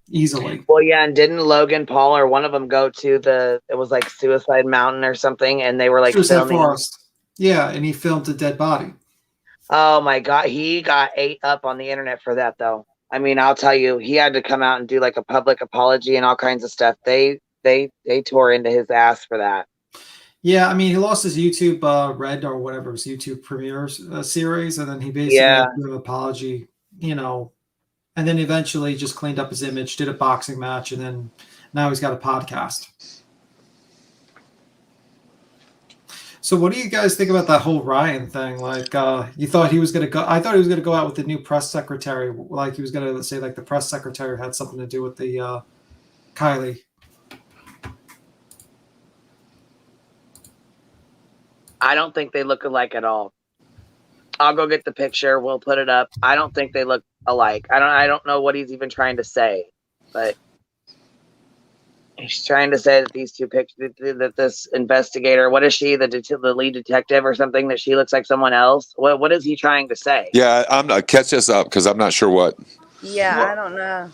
easily. Well, yeah, and didn't Logan Paul or one of them go to it was like Suicide Mountain or something, and they were like Suicide filming. Forest. Yeah, and he filmed a dead body. Oh my God, he got ate up on the internet for that, though. I mean, I'll tell you, he had to come out and do like a public apology and all kinds of stuff. They tore into his ass for that. Yeah, I mean, he lost his YouTube Red or whatever, his YouTube premiere series, and then he basically did an apology, you know, and then eventually just cleaned up his image, did a boxing match, and then now he's got a podcast. So what do you guys think about that whole Ryan thing? Like, you thought he was going to go, I thought he was going to go out with the new press secretary. Like he was going to say like the press secretary had something to do with the Kylie. I don't think they look alike at all. I'll go get the picture. We'll put it up. I don't think they look alike. I don't know what he's even trying to say, but he's trying to say that these two pictures, that this investigator, what is she, the lead detective or something, that she looks like someone else? What is he trying to say? Yeah, I'm not catch us up because I'm not sure what. Yeah, I don't know.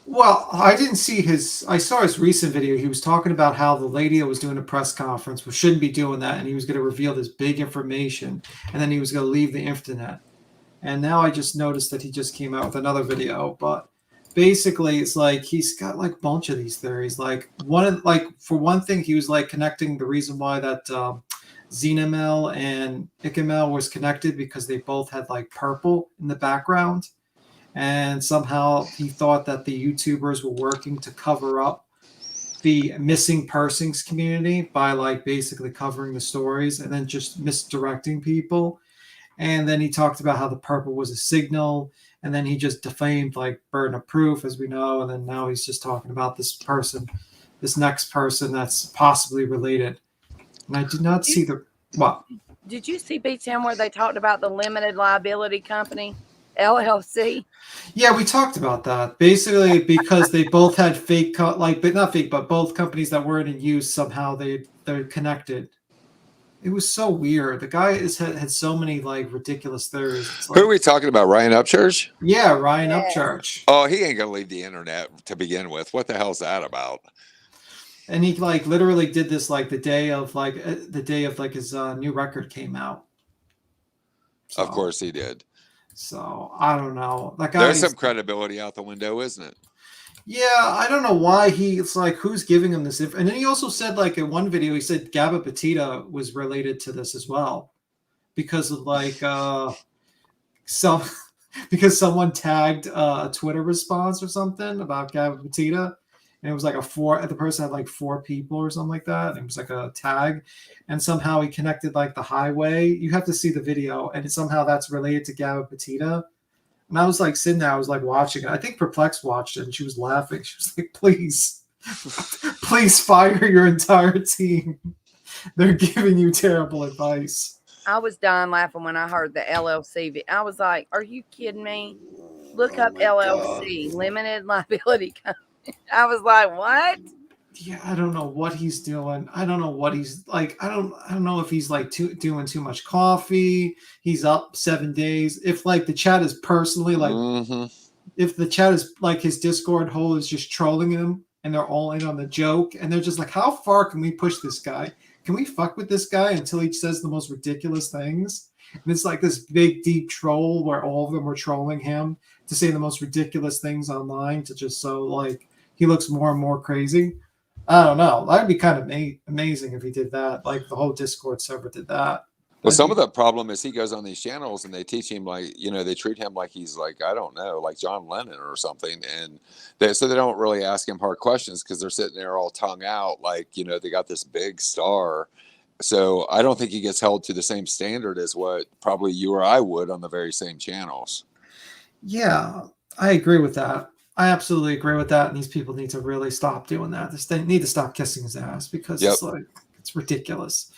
Well, I didn't see I saw his recent video. He was talking about how the lady that was doing a press conference shouldn't be doing that, and he was going to reveal this big information, and then he was going to leave the internet. And now I just noticed that he just came out with another video, but basically it's like he's got like a bunch of these theories. Like for one thing, he was like connecting the reason why that Xenamel and Icamel was connected because they both had like purple in the background. And somehow he thought that the YouTubers were working to cover up the missing persons community by like basically covering the stories and then just misdirecting people. And then he talked about how the purple was a signal, and then he just defamed like burden of proof, as we know. And then now he's just talking about this next person that's possibly related. And I did not see what. Did you see B10 where they talked about the limited liability company? LLC? Yeah, we talked about that. Basically, because they both had fake, but not fake, but both companies that weren't in use, somehow they're connected. It was so weird. The guy had so many like ridiculous theories. It's Who are like, we talking about? Ryan Upchurch? yeah, Ryan Yes. Upchurch. Oh, he ain't gonna leave the internet to begin with. What the hell's that about? And he like literally did this like the day of his new record came out. So, Of course he did. So I don't know. That guy. There's some credibility out the window, isn't it? Yeah, I don't know why it's like who's giving him this. And then he also said like in one video he said Gabba Petita was related to this as well because of like some because someone tagged a Twitter response or something about Gabba Petita. And it was like the person had like 4 people or something like that. And it was like a tag. And somehow he connected like the highway. You have to see the video. And somehow that's related to Gabba Petita. And I was like sitting there, I was like watching it. I think Perplex watched it and she was laughing. She was like, please fire your entire team. They're giving you terrible advice. I was dying laughing when I heard the LLC. I was like, are you kidding me? Look up LLC, God. Limited Liability Company. I was like, what? Yeah, I don't know what he's doing. I don't know what he's like. I don't know if he's like doing too much coffee. He's up 7 days. If like the chat is personally like, if the chat is like his Discord hole is just trolling him and they're all in on the joke and they're just like, how far can we push this guy? Can we fuck with this guy until he says the most ridiculous things? And it's like this big deep troll where all of them were trolling him to say the most ridiculous things online to just so like he looks more and more crazy. I don't know. That'd be kind of amazing if he did that. Like the whole Discord server did that. Well, some of the problem is he goes on these channels and they teach him like, they treat him like he's like, I don't know, like John Lennon or something. And so they don't really ask him hard questions because they're sitting there all tongue out. Like, they got this big star. So I don't think he gets held to the same standard as what probably you or I would on the very same channels. Yeah, I agree with that. I absolutely agree with that. And these people need to really stop doing that. They need to stop kissing his ass because it's like, it's ridiculous.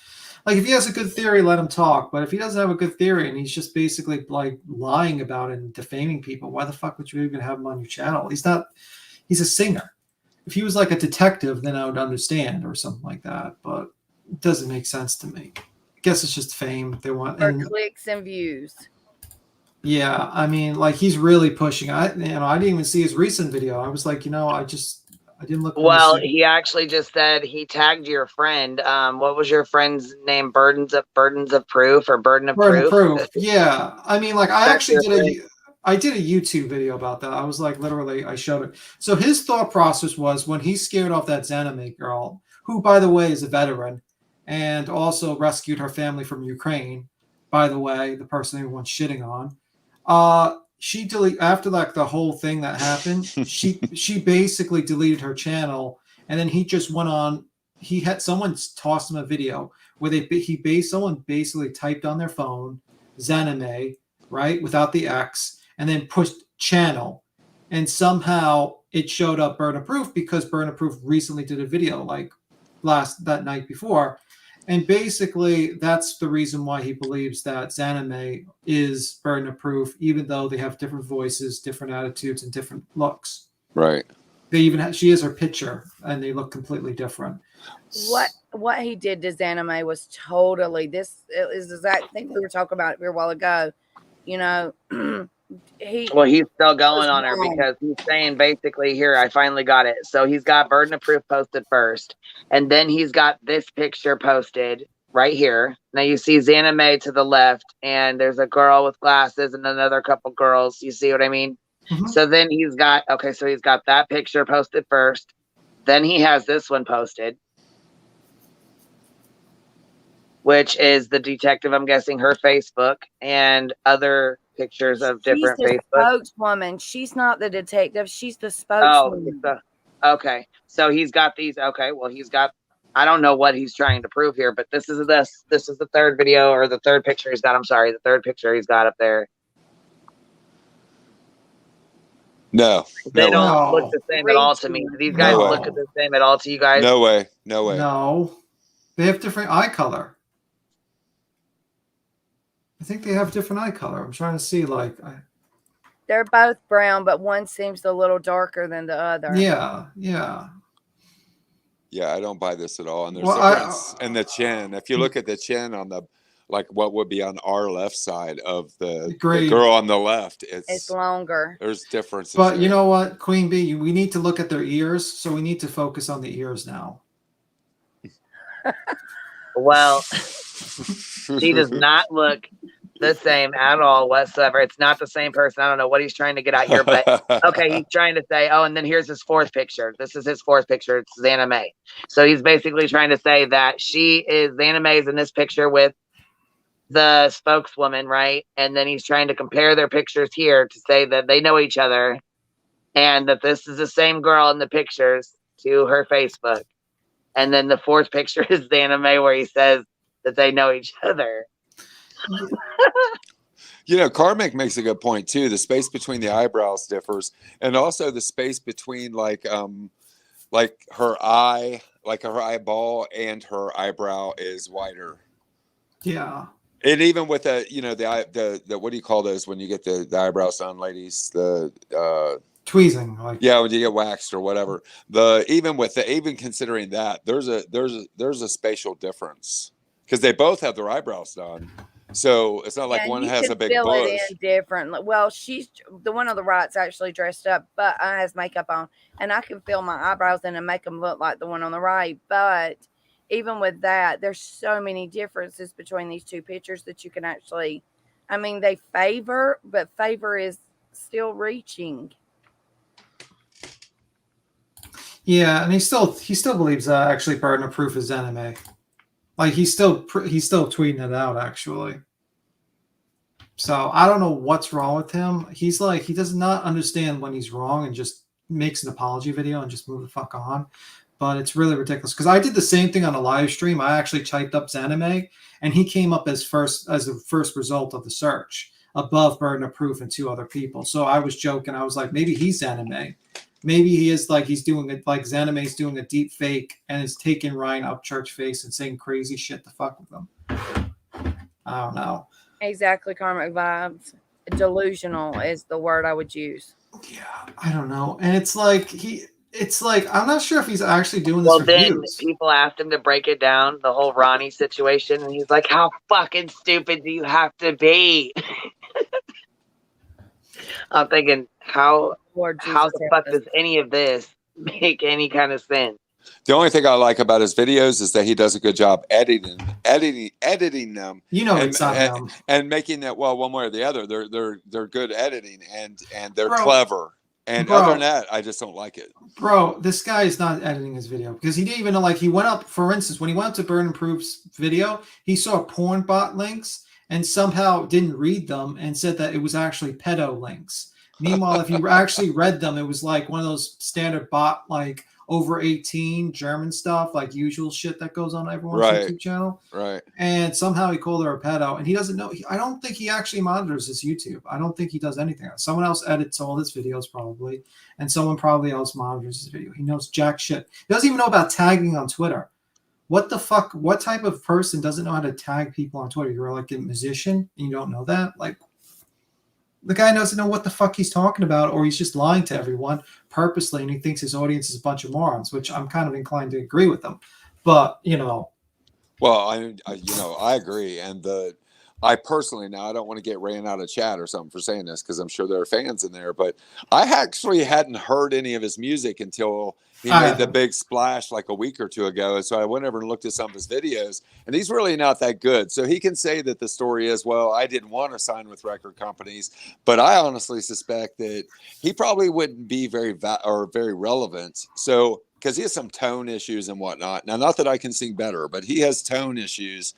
Like if he has a good theory, let him talk. But if he doesn't have a good theory and he's just basically like lying about it and defaming people, why the fuck would you even have him on your channel? He's a singer. If he was like a detective, then I would understand or something like that. But it doesn't make sense to me. I guess it's just fame. They want clicks and views. Yeah, I mean, like he's really pushing. I didn't even see his recent video. I was like, I didn't look. Well, he actually just said he tagged your friend. What was your friend's name? Burden of Proof or Burden of Proof? Yeah, I mean, like I actually I did a YouTube video about that. I was like, literally, I showed it. So his thought process was when he scared off that Zanime girl, who, by the way, is a veteran and also rescued her family from Ukraine. By the way, the person who wants shitting on. She after like the whole thing that happened, she basically deleted her channel, and then he just went on. He had someone tossed him a video where someone basically typed on their phone Zanime, right, without the X, and then pushed channel, and somehow it showed up Burden of Proof because Burden of Proof recently did a video like that night before. And basically, that's the reason why he believes that Zanime is Burden of Proof, even though they have different voices, different attitudes, and different looks. Right. She has her picture, and they look completely different. What he did to Zanime was totally this is the exact thing we were talking about here a while ago. He's still going on her because he's saying basically here, I finally got it. So he's got Burden of Proof posted first, and then he's got this picture posted right here. Now you see Zanime to the left, and there's a girl with glasses and another couple girls. You see what I mean? Mm-hmm. So then he's got that picture posted first. Then he has this one posted, which is the detective, I'm guessing, her Facebook and other pictures of different Facebook. She's the spokeswoman. She's not the detective. She's the spokeswoman. Okay. So he's got these. Okay. Well, I don't know what he's trying to prove here, but this is the third video or the third picture he's got. I'm sorry. The third picture he's got up there. No. They don't look the same at all to me. Do these guys look the same at all to you guys? No way. No. They have different eye color. I think they have different eye color. I'm trying to see, like, They're both brown, but one seems a little darker than the other. Yeah, yeah. Yeah, I don't buy this at all. And there's Well, difference in the chin. If you look at the chin on the, like what would be on our left side of the Great. girl on the left, It's longer. there's differences. But you there. know what, Queen Bee, we need to look at their ears, so we need to focus on the ears now. Well, she does not look the same at all whatsoever. It's not the same person. I don't know what he's trying to get out here, but okay, he's trying to say, oh, and then here's his fourth picture. This is his fourth picture. It's Xana May. So he's basically trying to say that Xana May is in this picture with the spokeswoman, right? And then he's trying to compare their pictures here to say that they know each other and that this is the same girl in the pictures to her Facebook. And then the fourth picture is Xana May where he says that they know each other. You know, Carmack makes a good point too. The space between the eyebrows differs, and also the space between like her eye, like her eyeball and her eyebrow is wider. Yeah. And even with the what do you call those when you get the eyebrows done, ladies? The tweezing, like yeah, when you get waxed or whatever. Even considering that, there's a spatial difference because they both have their eyebrows done. So it's not like one has a big bush. It in different. Well, she's the one on the right's actually dressed up, but has makeup on, and I can feel my eyebrows in and make them look like the one on the right. But even with that, there's so many differences between these two pictures that you can actually. I mean, they favor, but favor is still reaching. Yeah, and he still believes actually burden of proof is anime. Like he's still tweeting it out actually. So I don't know what's wrong with him. He's like he does not understand when he's wrong and just makes an apology video and just move the fuck on. But it's really ridiculous because I did the same thing on a live stream. I actually typed up Zanime and he came up as the first result of the search above burden of proof and two other people. So I was joking. I was like, maybe he's Zanime. Maybe he is like he's doing it like Xanime's doing a deep fake and is taking Ryan Upchurch face and saying crazy shit to fuck with them. I don't know. Exactly, karmic vibes. Delusional is the word I would use. Yeah, I don't know. And it's like I'm not sure if he's actually doing this for then views. People asked him to break it down, the whole Ronnie situation, and he's like, how fucking stupid do you have to be? I'm thinking, how the fuck does any of this make any kind of sense? The only thing I like about his videos is that he does a good job editing them. You know, and making that one way or the other. They're good editing and they're clever. And other than that, I just don't like it. Bro, this guy is not editing his video because he didn't even know. Like he went up, for instance, when he went up to Burn and Proof's video, he saw porn bot links and somehow didn't read them and said that it was actually pedo links. Meanwhile, if you actually read them, it was like one of those standard bot, like over 18 German stuff, like usual shit that goes on everyone's YouTube channel. Right. And somehow he called her a pedo, and he doesn't know. I don't think he actually monitors his YouTube. I don't think he does anything. Someone else edits all his videos probably, and someone probably else monitors his video. He knows jack shit. He doesn't even know about tagging on Twitter. What the fuck? What type of person doesn't know how to tag people on Twitter? You're like a musician and you don't know that? Like, the guy doesn't know what the fuck he's talking about, or he's just lying to everyone purposely, and he thinks his audience is a bunch of morons, which I'm kind of inclined to agree with him. But, you know. Well, I agree. And I personally, now I don't want to get ran out of chat or something for saying this because I'm sure there are fans in there, but I actually hadn't heard any of his music until he made the big splash like a week or two ago. And so I went over and looked at some of his videos, and he's really not that good. So he can say that the story is, well, I didn't want to sign with record companies, but I honestly suspect that he probably wouldn't be very relevant. So, because he has some tone issues and whatnot. Now, not that I can sing better, but he has tone issues.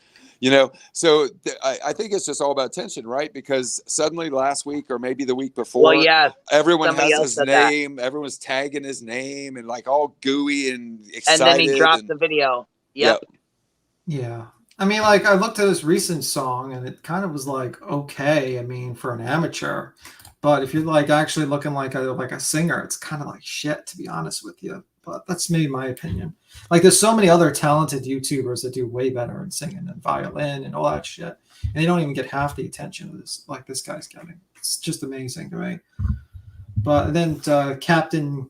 So I think it's just all about tension, right? Because suddenly last week or maybe the week before, everyone has his name. Everyone's tagging his name and like all gooey and excited. And then he dropped the video. Yep. Yeah. I mean, like I looked at his recent song and it kind of was like, okay. I mean, for an amateur, but if you're like actually looking like a singer, it's kind of like shit, to be honest with you. But that's maybe my opinion. Like there's so many other talented YouTubers that do way better in singing and violin and all that shit. And they don't even get half the attention of this guy's getting. It's just amazing to me. But then Captain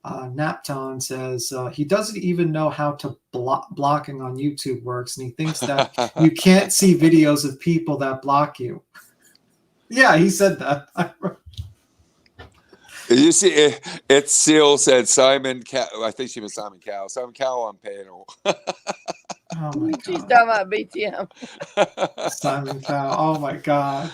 Napton says he doesn't even know how to blocking on YouTube works, and he thinks that you can't see videos of people that block you. Yeah, he said that. You see, it still said Simon Cow. I think she was Simon Cow. Simon Cow on panel. Oh my god. She's talking about BTM. Simon Cow. Oh my god.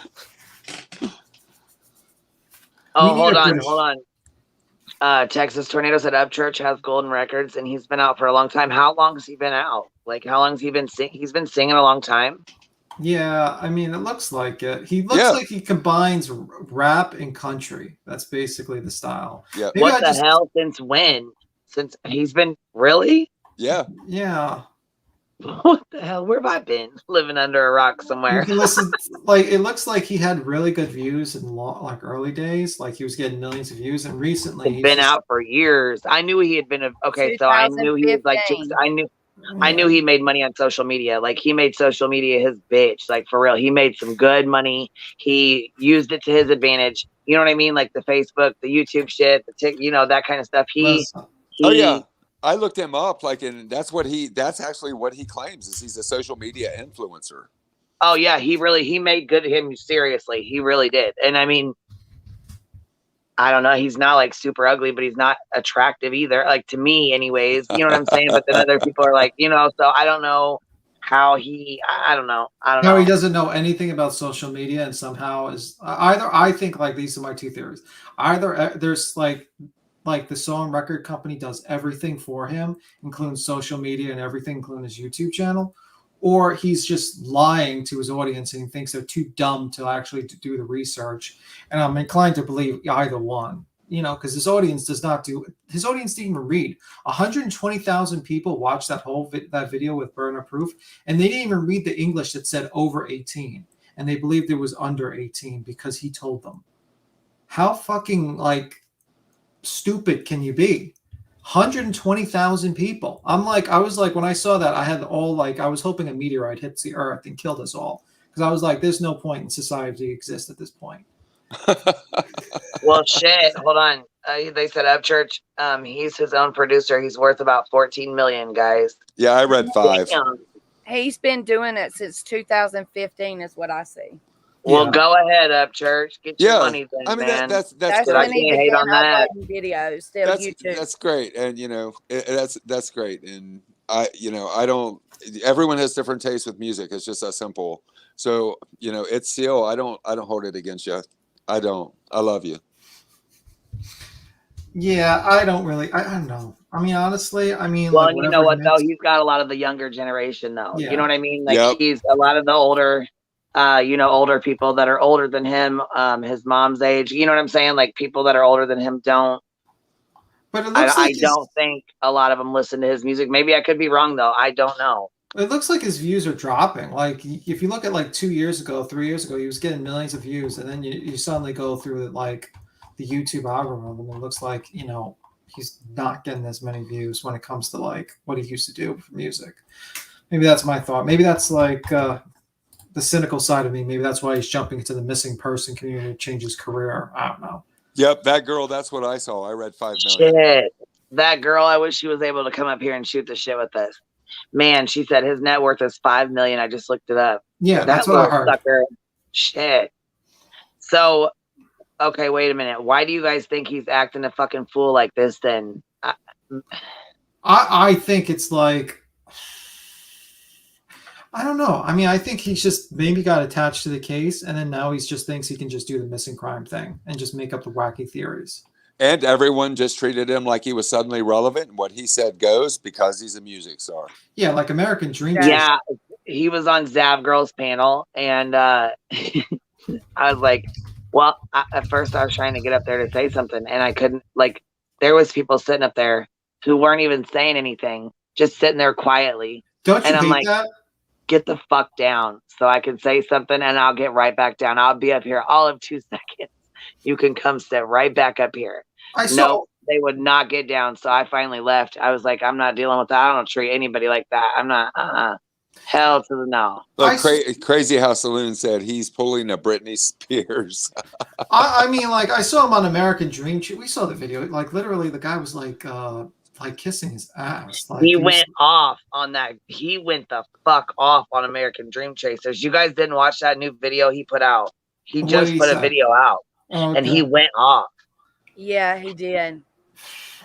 Oh, hold on. Texas Tornado said Upchurch has golden records, and he's been out for a long time. How long has he been out? Like, how long has he been singing? He's been singing a long time. Yeah, I mean, it looks like it. He looks like he combines rap and country. That's basically the style. Yeah. What the hell? Since when? Since he's been really? Yeah. Yeah. What the hell? Where have I been? Living under a rock somewhere. You can listen. Like, it looks like he had really good views in like early days. Like, he was getting millions of views, and recently he's been out for years. I knew he had been. Okay, so I knew he was like. I knew he made money on social media. Like, he made social media his bitch. Like, for real, he made some good money. He used it to his advantage. You know what I mean? Like the Facebook, the YouTube shit, that kind of stuff. Oh yeah. I looked him up, and that's actually what he claims is he's a social media influencer. Oh yeah, he made good him seriously. He really did. And I mean, I don't know, he's not like super ugly, but he's not attractive either. Like, to me anyways, you know what I'm saying? But then other people are like, so I don't know how I don't know. He doesn't know anything about social media, and somehow is either, I think, like, these are my two theories. Either there's like the song record company does everything for him, including social media and everything, including his YouTube channel, or he's just lying to his audience and he thinks they're too dumb to actually do the research. And I'm inclined to believe either one, because his audience didn't even read. 120,000 people watched that whole that video with burner proof, and they didn't even read the English that said over 18, and they believed it was under 18 because he told them. How fucking stupid can you be? 120,000 people. I was like, when I saw that, I had I was hoping a meteorite hits the earth and killed us all, because I was like, there's no point in society to exist at this point. Well, shit. Hold on. They said Upchurch. He's his own producer. He's worth about 14 million, guys. Yeah, I read 5. Damn. He's been doing it since 2015, is what I see. Well, go ahead, Upchurch. Get your money then, I mean, man. that's when I he can't hate on that. Videos, still YouTube. That's great, and that's great, and I don't. Everyone has different tastes with music. It's just that simple. So it's still, I don't hold it against you. I don't. I love you. Yeah, I don't really. I don't know. I mean, honestly, well, and you know what though? He's got a lot of the younger generation though. Yeah. You know what I mean? Like, he's a lot of the older. Older people that are older than him, his mom's age. You know what I'm saying? Like, people that are older than him don't. But it looks I don't think a lot of them listen to his music. Maybe I could be wrong though. I don't know. It looks like his views are dropping. Like, if you look at 2 years ago, 3 years ago, he was getting millions of views, and then you suddenly go through the YouTube algorithm, and it looks like he's not getting as many views when it comes to what he used to do for music. Maybe that's my thought. Maybe that's the cynical side of me. Maybe that's why he's jumping into the missing person community to change his career. I don't know. Yep, that girl, that's what I saw. I read 5 million. Shit. That girl, I wish she was able to come up here and shoot the shit with us. Man, she said his net worth is 5 million. I just looked it up. Yeah, that's what I heard. Sucker. Shit. So, okay, wait a minute. Why do you guys think he's acting a fucking fool like this then? I think it's I don't know. I mean, I think he's just maybe got attached to the case, and then now he just thinks he can just do the missing crime thing and just make up the wacky theories. And everyone just treated him like he was suddenly relevant, and what he said goes because he's a music star. Yeah, like American Dream. Yeah, he was on Zav Girl's panel, and I was like, well, at first I was trying to get up there to say something, and I couldn't. There was people sitting up there who weren't even saying anything, just sitting there quietly. Don't you hate that? Get the fuck down so I can say something, and I'll get right back down. I'll be up here all of 2 seconds. You can come sit right back up here. No, they would not get down. So I finally left. I was like, I'm not dealing with that. I don't treat anybody like that. I'm not. Hell to the no. Look, crazy how Saloon said he's pulling a Britney Spears. I mean, like, I saw him on American Dream. We saw the video. Like, literally, the guy was like kissing his ass. Like, He went off on that. He went the fuck off on American Dream Chasers. You guys didn't watch that new video he put out. He just put a video out, and he went off. Yeah, he did.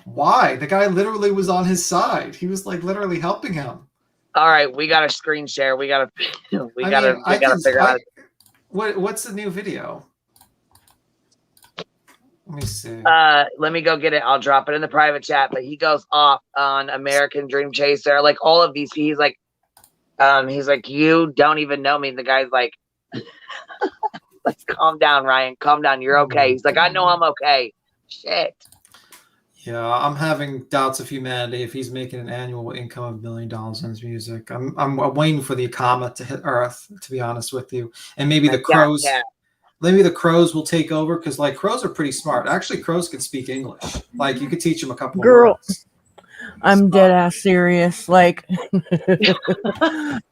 Why? The guy literally was on his side. He was like literally helping him. All right, we got to screen share. We got to figure out. What's the new video? Let me see. Let me go get it. I'll drop it in the private chat. But he goes off on American Dream Chaser, like all of these. He's like, you don't even know me. And the guy's like, let's calm down, Ryan. Calm down. You're okay. He's like, I know I'm okay. Shit. Yeah, I'm having doubts of humanity if he's making an annual income of $1 million in his music. I'm waiting for the comet to hit Earth, to be honest with you, and maybe the crows. Yeah. Maybe the crows will take over because, like, crows are pretty smart. Actually, crows can speak English. Like, you could teach them a couple of words. I'm dead ass serious. Like,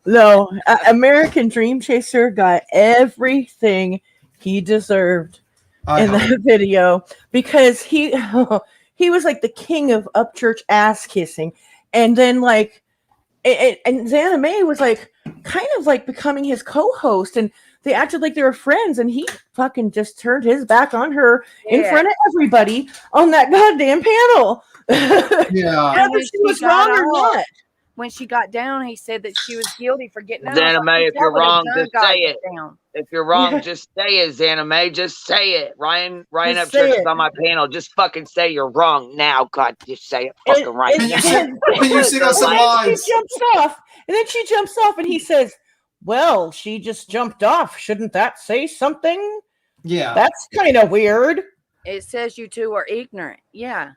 no, American Dream Chaser got everything he deserved in that video because he was like the king of upchurch ass kissing, and then like, and Xana May was like kind of like becoming his co-host, and they acted like they were friends, and he fucking just turned his back on her in front of everybody on that goddamn panel. Yeah, whether she was wrong or not. When she got down, he said that she was guilty for getting out. Xana May, if you're wrong, just say it. If you're wrong, just say it, Xana May. Just say it. Ryan Upchurch is on my panel. Just fucking say you're wrong now. God, just say it fucking right now. Can you sing us some lines? She jumps off, and then she jumps off, and he says, well, she just jumped off. Shouldn't that say something? Yeah. That's kind of weird. It says you two are ignorant. Yeah.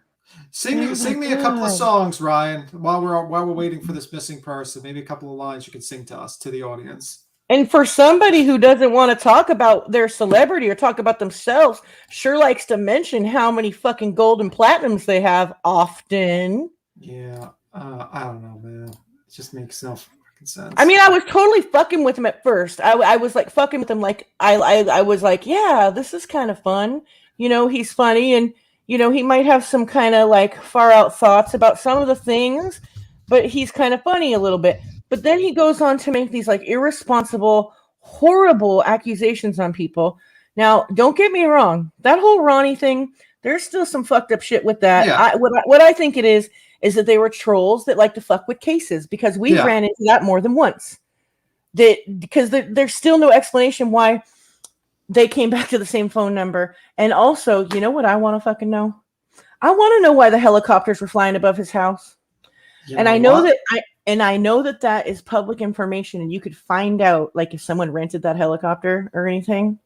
Sing me a couple of songs, Ryan, while we're waiting for this missing person. Maybe a couple of lines you can sing to us, to the audience. And for somebody who doesn't want to talk about their celebrity or talk about themselves, sure likes to mention how many fucking gold and platinums they have often. Yeah. I don't know, man. It just makes no fucking sense. I mean, I was totally fucking with him at first. I was like fucking with him. Like I was like, yeah, this is kind of fun. You know, he's funny, and you know, he might have some kind of like far out thoughts about some of the things, but he's kind of funny a little bit. But then he goes on to make these like irresponsible, horrible accusations on people. Now, don't get me wrong. That whole Ronnie thing, there's still some fucked up shit with that. Yeah. What I think it is that they were trolls that like to fuck with cases, because we ran into that more than once. Because there's still no explanation why they came back to the same phone number. And also, you know what I want to fucking know? I want to know why the helicopters were flying above his house. And I know that is public information, and you could find out like if someone rented that helicopter or anything.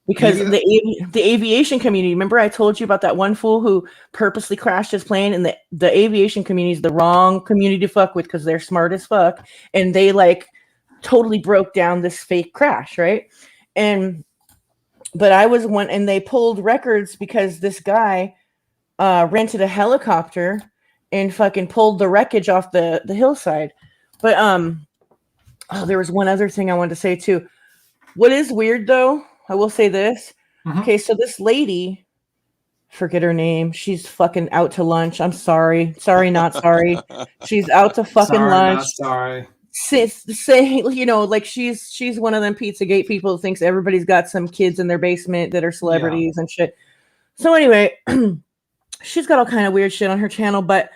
Because the aviation community, remember I told you about that one fool who purposely crashed his plane, and the aviation community is the wrong community to fuck with because they're smart as fuck, and they like totally broke down this fake crash, right? But I was one, and they pulled records because this guy rented a helicopter and fucking pulled the wreckage off the hillside. But there was one other thing I wanted to say too. What is weird though, I will say this. Mm-hmm. Okay, so this lady, forget her name. She's fucking out to lunch. I'm sorry. Sorry, not sorry. She's out to fucking lunch. Not sorry. Say, you know, like she's one of them Pizzagate people who thinks everybody's got some kids in their basement that are celebrities and shit. So anyway, she's got all kind of weird shit on her channel, but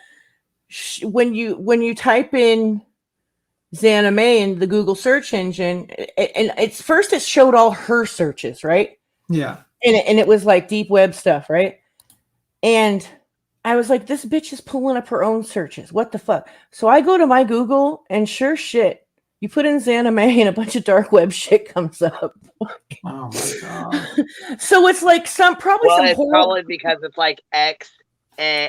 when you type in Xana May in the Google search engine, and it's first it showed all her searches, right? Yeah. And it was like deep web stuff, right? And I was like, this bitch is pulling up her own searches. What the fuck? So I go to my Google, and sure shit, you put in Xana May and a bunch of dark web shit comes up. Oh my god. So it's like probably probably because it's like X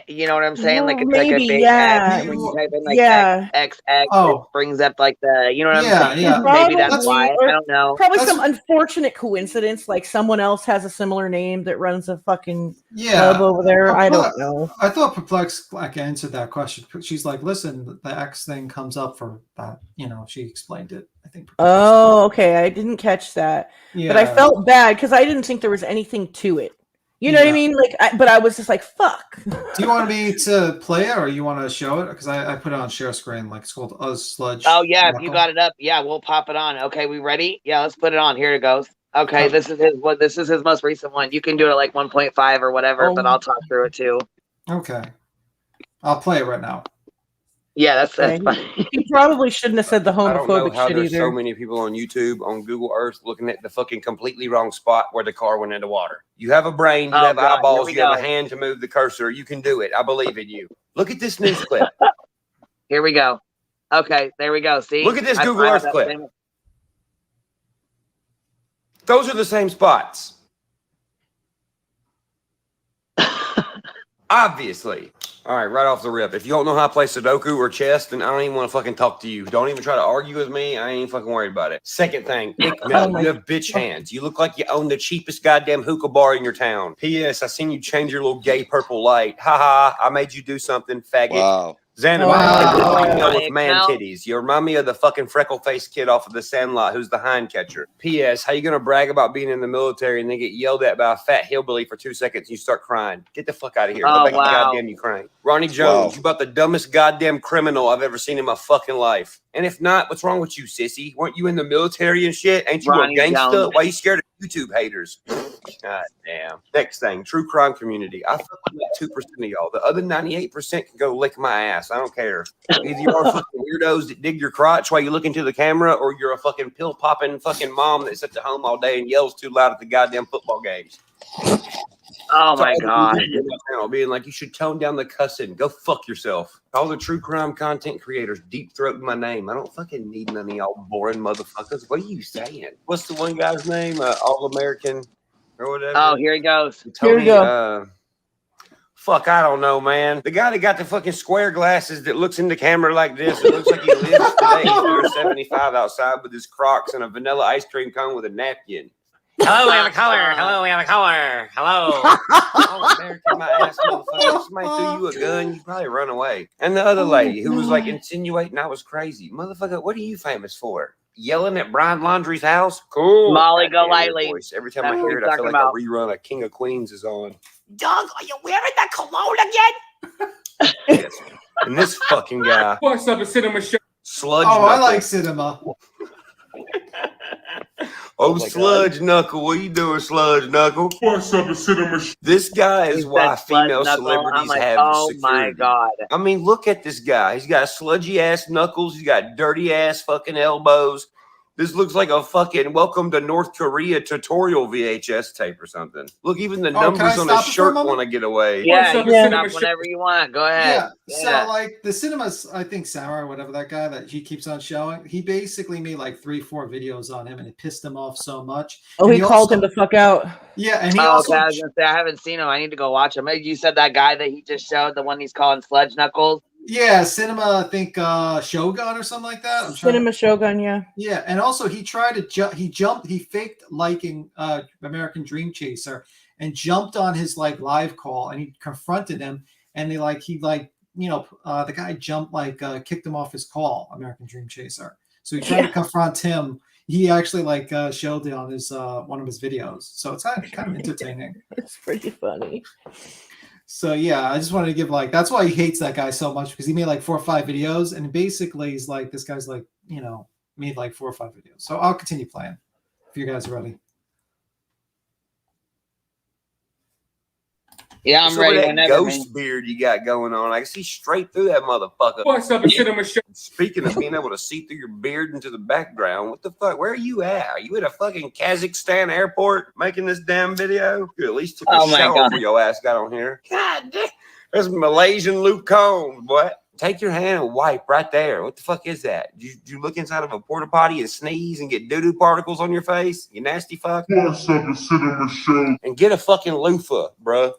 You know what I'm saying? Like Well, it's like a maybe, big yeah. X. When you type in like Yeah. X, it Oh, brings up like the, you know what I'm yeah, saying? yeah. Maybe that's That's- why. or I don't know. Probably That's- some unfortunate coincidence, like someone else has a similar name that runs a fucking Yeah. club over there. I don't know. I thought Perplex like answered that question. She's like, listen, the X thing comes up for that. You know, she explained it. I think. Oh, okay. I didn't catch that. Yeah. But I felt bad because I didn't think there was anything to it. You know what I mean? Like, but I was just like, fuck. Do you want me to play it or you want to show it? Because I put it on share screen. Like it's called Sludge. Oh yeah, if Knuckle. you got it up, yeah, we'll pop it on. Okay, we ready? Yeah, let's put it on. Here it goes. Okay, this is his most recent one. You can do it at like 1.5 or whatever, but I'll talk through it too. Okay. I'll play it right now. Yeah, that's funny. He probably shouldn't have said the I don't know homophobic how shit there's either. so many people on YouTube, on Google Earth, looking at the fucking completely wrong spot where the car went into water. You have a brain, you have eyeballs, you have a hand to move the cursor. You can do it. I believe in you. Look at this news clip. Here we go. Okay, there we go. See? Look at this Google Earth clip. Those are the same spots. Obviously. All right, right off the rip. If you don't know how to play Sudoku or chess, then I don't even want to fucking talk to you. Don't even try to argue with me. I ain't fucking worried about it. Second thing, you have bitch hands. You look like you own the cheapest goddamn hookah bar in your town. P.S. I seen you change your little gay purple light. Ha ha, I made you do something, faggot. Wow. Xanadu with man titties. You remind me of the fucking freckle-faced kid off of The Sandlot who's the hind catcher. P.S. How you gonna brag about being in the military and then get yelled at by a fat hillbilly for 2 seconds and you start crying? Get the fuck out of here. Go back to goddamn Ukraine. Ronnie Jones, you about the dumbest goddamn criminal I've ever seen in my fucking life. And if not, what's wrong with you, sissy? Weren't you in the military and shit? Ain't you a gangster? Why you scared of YouTube haters? God damn. Next thing, true crime community. I fuck with like 2% of y'all. The other 98% can go lick my ass. I don't care. Either you are fucking weirdos that dig your crotch while you look into the camera, or you're a fucking pill popping fucking mom that sits at home all day and yells too loud at the goddamn football games. Oh my god. Being like, you should tone down the cussing. Go fuck yourself. All the true crime content creators deep throating my name. I don't fucking need none of y'all boring motherfuckers. What are you saying? What's the one guy's name? All American or whatever. Oh, here he goes. Tony, here we go. Fuck, I don't know, man. The guy that got the fucking square glasses that looks in the camera like this, it looks like he lives today. He's 75 outside with his Crocs and a vanilla ice cream cone with a napkin. Hello, we have a color. Hello, we have a color. Hello. Oh, American, my ass, motherfucker. If somebody threw you a gun, you'd probably run away. And the other lady who was like insinuating I was crazy. Motherfucker, what are you famous for? Yelling at Brian Laundrie's house? Cool. Molly Golightly. Every time I hear it, I feel like a rerun of King of Queens is on. Doug, are you wearing that cologne again? Yes. And this fucking guy. What's up, a cinema show? Sludge Knuckle. I Knuckle. like cinema. Sludge Knuckle. What are you doing, Sludge Knuckle? What's up, a cinema show? This guy is why female celebrities have oh security. My god. I mean, look at this guy. He's got sludgy ass knuckles. He's got dirty ass fucking elbows. This looks like a fucking Welcome to North Korea tutorial VHS tape or something. Look, even the numbers on his shirt want to get away. Yeah, you can stop whenever you want. Go ahead. Yeah. So, like, the cinemas, I think Samurai or whatever that guy that he keeps on showing, he basically made like 3-4 videos on him and it pissed him off so much. Oh, he called him the fuck out. Yeah, and he also... I was gonna say, I haven't seen him. I need to go watch him. Maybe you said that guy that he just showed, the one he's calling Sludge Knuckles? Yeah, Cinema, I think Shogun or something like that. Cinema Shogun, yeah. Yeah, and also he tried to he faked liking American Dream Chaser and jumped on his like live call and he confronted him and the guy jumped kicked him off his call, American Dream Chaser. So he tried to confront him. He actually showed it on his one of his videos. So it's kind of entertaining. It's pretty funny. So yeah, I just wanted to give that's why he hates that guy so much because he made like 4 or 5 videos and basically he's like this guy's made like 4 or 5 videos. So I'll continue playing if you guys are ready. Yeah, I'm ready. That ghost beard you got going on, I can see straight through that motherfucker. What's up, a cinema show? Speaking of being able to see through your beard into the background, what the fuck? Where are you at? Are you at a fucking Kazakhstan airport making this damn video? You at least took a shower before your ass got on here. God damn. There's Malaysian Luke Combs, boy. Take your hand and wipe right there. What the fuck is that? Did you look inside of a porta potty and sneeze and get doo-doo particles on your face? You nasty fuck. What's up, a cinema show? And get a fucking loofah, bruh.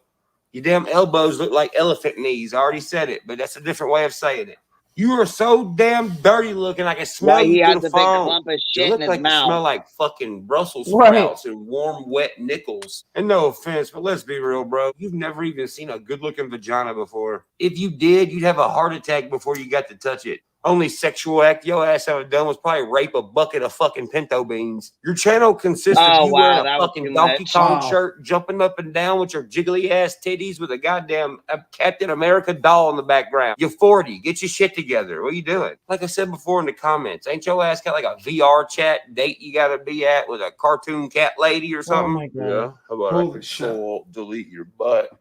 Your damn elbows look like elephant knees. I already said it, but that's a different way of saying it. You are so damn dirty looking. I can smell Why he you has through the a big phone. clump of You shit in look his like you smell mouth. like fucking Brussels sprouts and warm, wet nickels. And no offense, but let's be real, bro. You've never even seen a good-looking vagina before. If you did, you'd have a heart attack before you got to touch it. Only sexual act your ass ever done was probably rape a bucket of fucking pinto beans. Your channel consists of you wearing a fucking Donkey Kong shirt, jumping up and down with your jiggly ass titties with a goddamn Captain America doll in the background. You're 40. Get your shit together. What are you doing? Like I said before in the comments, ain't your ass got like a VR chat date you gotta be at with a cartoon cat lady or something? Oh my God. Yeah. How about Holy I control delete your butt?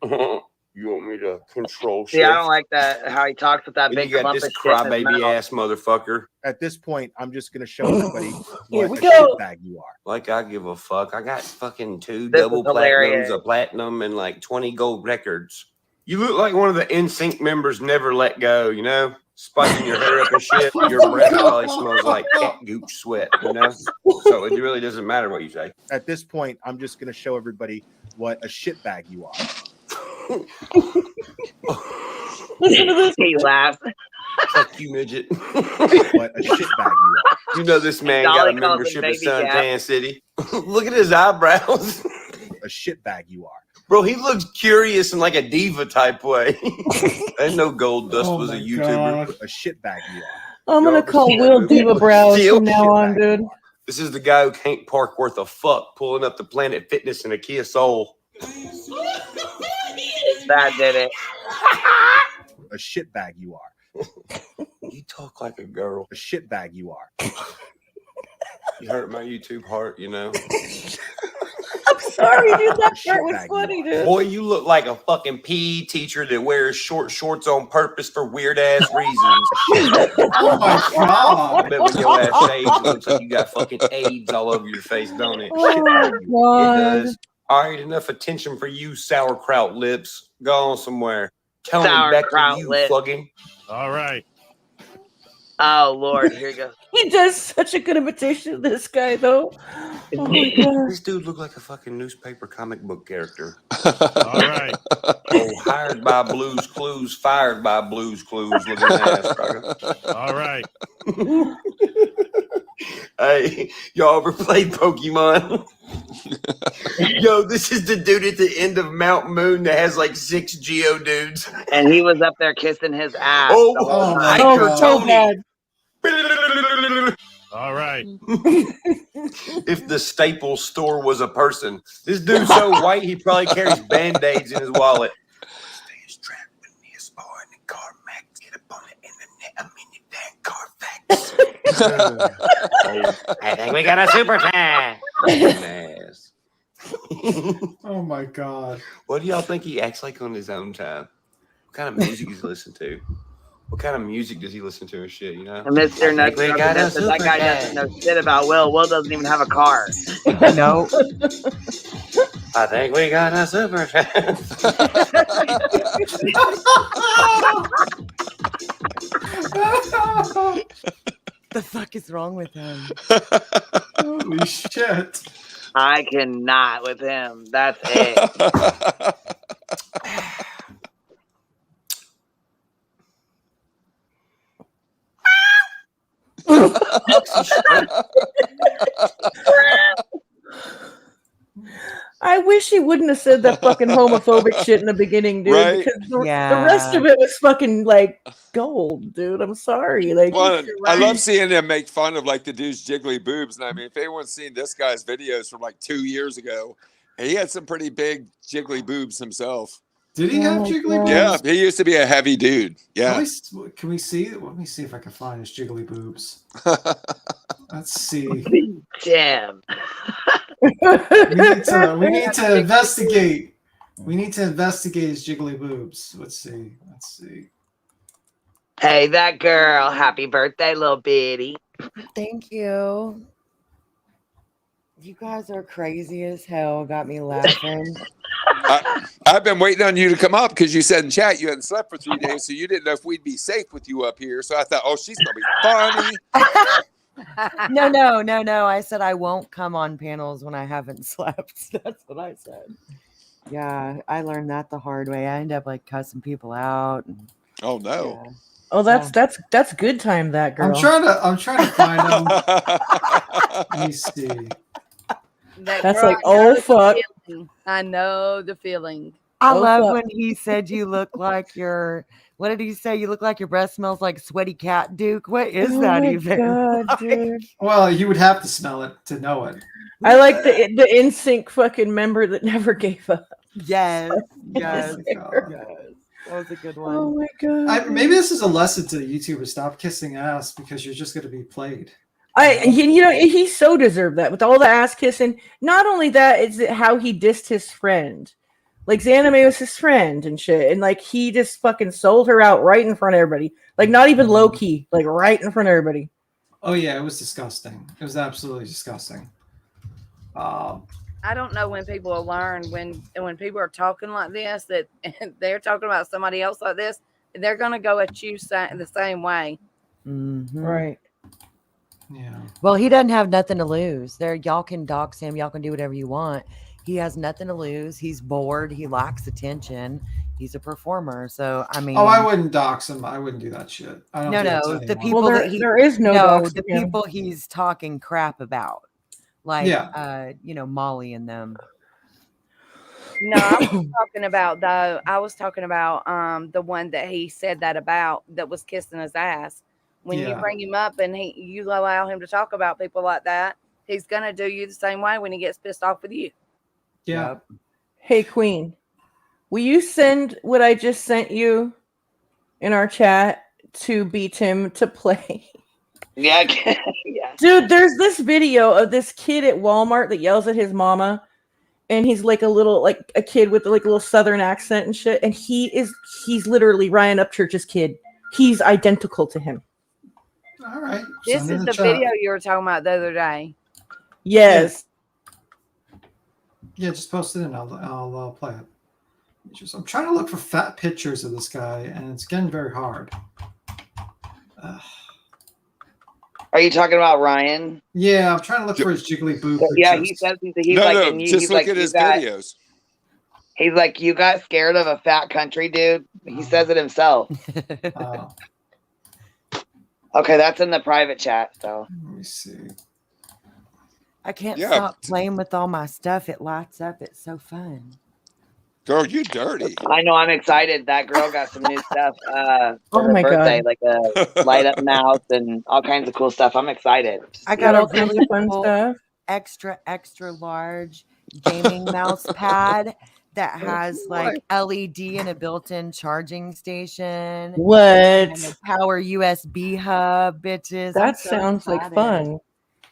You want me to control See, I don't like that how he talks with that and big you got clump this of shit in his crybaby mouth. ass motherfucker. At this point, I'm just going to show everybody Here what we a go. shitbag you are. Like I give a fuck. I got fucking 2 This double is hilarious. platinums, a platinum, and like 20 gold records. You look like one of the NSYNC members never let go, you know? Spiking your hair up and shit. Your breath probably smells like cat gooch sweat, you know? So it really doesn't matter what you say. At this point, I'm just going to show everybody what a shitbag you are. Listen to this. He laughs. Fuck you, midget. What a shitbag you are. You know this man Dolly got a calls him membership at Baby Gap. Suntan City. Look at his eyebrows. A shitbag you are. Bro, he looks curious in like a diva type way. I know Gold Dust Oh was a my YouTuber. God. A shitbag you are. I'm going to call Will Diva Brows from now on, dude. This is the guy who can't park worth a fuck, pulling up the Planet Fitness in a Kia Soul. That did it. A shitbag you are. You talk like a girl. A shitbag you are. You hurt my YouTube heart, you know. I'm sorry, dude. That A part was shitbag you funny, are. dude. Boy, you look like a fucking PE teacher that wears short shorts on purpose for weird ass reasons. Oh my I God. bet when your ass shaves, it looks like you got fucking AIDS all over your face, don't it? Oh, It God. does. All right, enough attention for you, sauerkraut lips. Go on somewhere. Telling it back to Sauerkraut you, lips. fucking. All right. Oh Lord, here you go. He does such a good imitation of this guy, though. Oh my God. This dude looked like a fucking newspaper comic book character. All right. Oh, hired by Blues Clues, fired by Blues Clues looking ass, Roger. All right. Hey, y'all ever played Pokemon? Yo, this is the dude at the end of Mount Moon that has like 6 Geodudes. And he was up there kissing his ass. Oh, the whole oh time. my Oh, God. so bad. All right. If the Staples store was a person, this dude's so white he probably carries band-aids in his wallet. Stay strapped with me a spar in the car, Max. Get up on the internet. I mean, you damn Carfax. I think we got a super fan. Ass. Oh my God. What do y'all think he acts like on his own time? What kind of music does he listen to? What kind of music does he listen to and shit, you know? And Mr. Nuts, we got a that guy doesn't know shit about Will. Will doesn't even have a car. No. I think we got a super fan. The fuck is wrong with him? Holy shit. I cannot with him. That's it. I wish he wouldn't have said that fucking homophobic shit in the beginning, dude. Right? Because the Yeah. rest of it was fucking like gold, dude. I'm sorry. Like, Well, You're I right. love seeing them make fun of like the dude's jiggly boobs. And I mean, if anyone's seen this guy's videos from like 2 years ago, he had some pretty big jiggly boobs himself. Did he have Oh my jiggly God. Yeah, boobs? he used to be a heavy dude. Yeah. Can we see? Let me see if I can find his jiggly boobs. Let's see. Damn. We need to investigate. We need to investigate his jiggly boobs. Let's see. Hey, that girl. Happy birthday, little bitty. Thank you. You guys are crazy as hell. Got me laughing. I've been waiting on you to come up because you said in chat you hadn't slept for 3 days, so you didn't know if we'd be safe with you up here. So I thought, oh, she's gonna be funny. No. I said I won't come on panels when I haven't slept. That's what I said. Yeah, I learned that the hard way. I end up like cussing people out. And, Oh no. yeah. Oh, that's good time, that girl. I'm trying to find them. Let me see. That's like, oh fuck. I know the feeling. I Oh, love fuck. when he said you look like your. What did he say? You look like your breath smells like sweaty cat, Duke. What is Oh that my even? God, Like, dude. Well, you would have to smell it to know it. I like the NSYNC fucking member that never gave up. yes, Oh yes, my God. yes. That was a good one. Oh my God. Maybe this is a lesson to the YouTubers: stop kissing ass because you're just going to be played. You know, he so deserved that with all the ass kissing. Not only that, it's how he dissed his friend. Like Xaname was his friend and shit, and like he just fucking sold her out right in front of everybody. Like not even low key, like right in front of everybody. Oh yeah, it was disgusting. It was absolutely disgusting. I don't know when people will learn when people are talking like this that they're talking about somebody else like this, they're gonna go at you the same way. Mm-hmm. Right. Yeah. Well, he doesn't have nothing to lose. Y'all can dox him. Y'all can do whatever you want. He has nothing to lose. He's bored. He lacks attention. He's a performer. So I mean, I wouldn't dox him. I wouldn't do that shit. I don't. No. The people well, that there is no the people he's talking crap about, like Molly and them. No, I was talking about though. I was talking about the one that he said that about that was kissing his ass. When you bring him up and you allow him to talk about people like that, he's gonna do you the same way when he gets pissed off with you. Yeah. Yep. Hey Queen, will you send what I just sent you in our chat to B Tim to play? Yeah. Yeah. Dude, there's this video of this kid at Walmart that yells at his mama, and he's like a kid with like a little southern accent and shit, and he's literally Ryan Upchurch's kid. He's identical to him. All right. This is the video you were talking about the other day. Yes. Yeah, just post it and I'll play it. I'm trying to look for fat pictures of this guy, and it's getting very hard. Are you talking about Ryan? Yeah, I'm trying to look for his jiggly boo pictures. Yeah, he says he's like, just look at his videos. He's like, you got scared of a fat country dude. He says it himself. Okay, that's in the private chat. So let me see. I can't stop playing with all my stuff. It lights up. It's so fun. Girl, you dirty. I know. I'm excited. That girl got some new stuff for Oh her my birthday, God. like a light up mouse and all kinds of cool stuff. I'm excited. I got all a kinds really of fun cool, stuff. extra large gaming mouse pad that has like LED and a built-in charging station. What? And a power USB hub, bitches. That sounds like fun.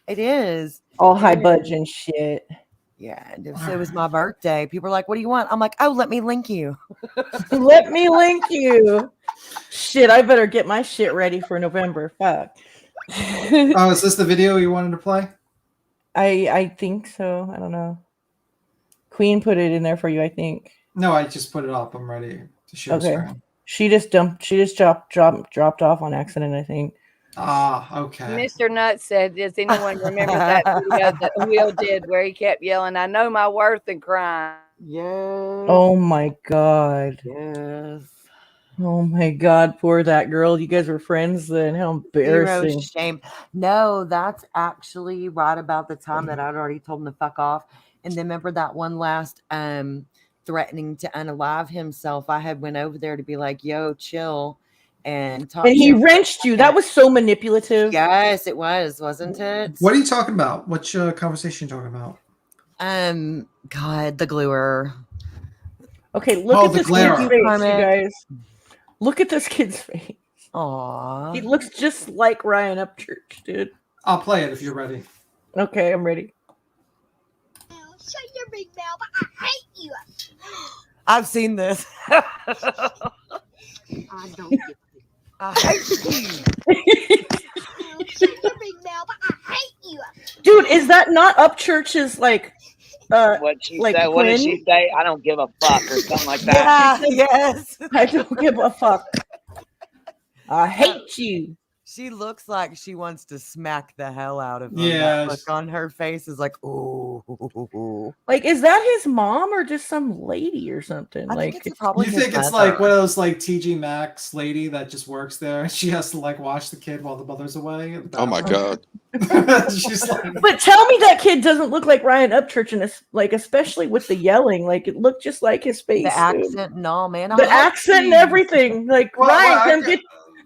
It is. All high budget and shit. Yeah, and if it was my birthday, people are like, "What do you want?" I'm like, "Oh, let me link you." Let me link you. Shit, I better get my shit ready for November. Fuck. Oh, is this the video you wanted to play? I think so. I don't know. Queen put it in there for you, I think. No, I just put it up. I'm ready to share screen. She just dropped off on accident, I think. Ah, okay. Mr. Nutt said, does anyone remember that video that Will did where he kept yelling, "I know my worth," and crying? Yes. Oh my God. Yes. Oh my God, poor that girl. You guys were friends then. How embarrassing. Zero shame. No, that's actually right about the time that I'd already told him to fuck off. And then remember that one last threatening to unalive himself. I had went over there to be like, "Yo, chill." And he wrenched you. That was so manipulative. Yes, it was, wasn't it? What are you talking about? Which conversation are you talking about? God, the gluer. Okay, look at this kid's face, you guys. Look at this kid's face. Aww. He looks just like Ryan Upchurch, dude. I'll play it if you're ready. Okay, I'm ready. Shut your big mouth. I hate you. I've seen this. I don't get it. I hate you. Shut your big mouth. I hate you. Dude, is that not Upchurch's like what she like said? What did she say? I don't give a fuck or something like that. Yeah, yes. I don't give a fuck. I hate you. She looks like she wants to smack the hell out of him. Yeah, That look on her face is like, ooh. Like, is that his mom or just some lady or something? I think Like, it's probably You his think it's mother. like one of those like TG Maxx lady that just works there? She has to like watch the kid while the mother's away. Oh my god. She's like, but tell me that kid doesn't look like Ryan Upchurch, and like especially with the yelling, like it looked just like his face. The accent and all, man. The accent and everything. Like, Well, Ryan,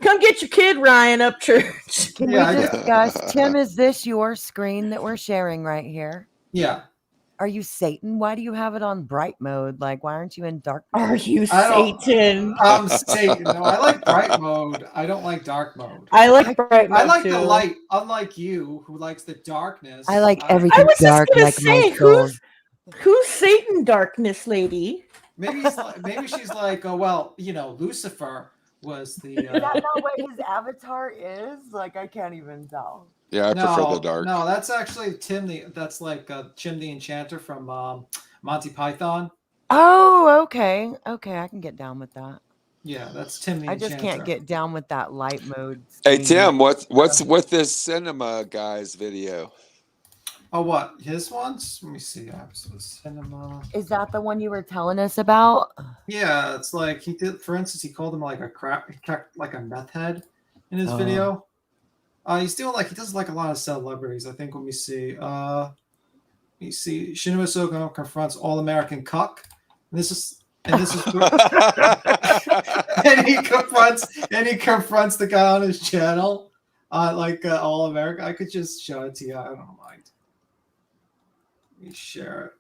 come get your kid, Ryan Upchurch. Can we discuss, Tim, is this your screen that we're sharing right here? Yeah. Are you Satan? Why do you have it on bright mode? Like, why aren't you in dark mode? Are you Satan? I'm Satan. No, I like bright mode. I don't like dark mode. I like bright mode I like too. the light, unlike you, who likes the darkness. I like everything I was dark, just gonna like say, my soul. who's Satan, darkness lady? Maybe maybe she's like, oh well, you know, Lucifer was the. Is that not what his avatar is? Like, I can't even tell. Yeah, I prefer the dark. No, that's actually Tim. That's like Jim the Enchanter from Monty Python. Oh, okay. Okay, I can get down with that. Yeah, that's Tim the I Enchanter. just can't get down with that light mode. Hey screen. Tim, what's with this cinema guy's video? Oh, what? His ones? Let me see. Cinema. Is that the one you were telling us about? Yeah, it's like he did. For instance, he called him like like a meth head in his video. He's doing like he does like a lot of celebrities. I think. Let me see. Shinema Sogo confronts All American Cuck. And this is and he confronts the guy on his channel, All American. I could just show it to you. I don't mind. Let me share it.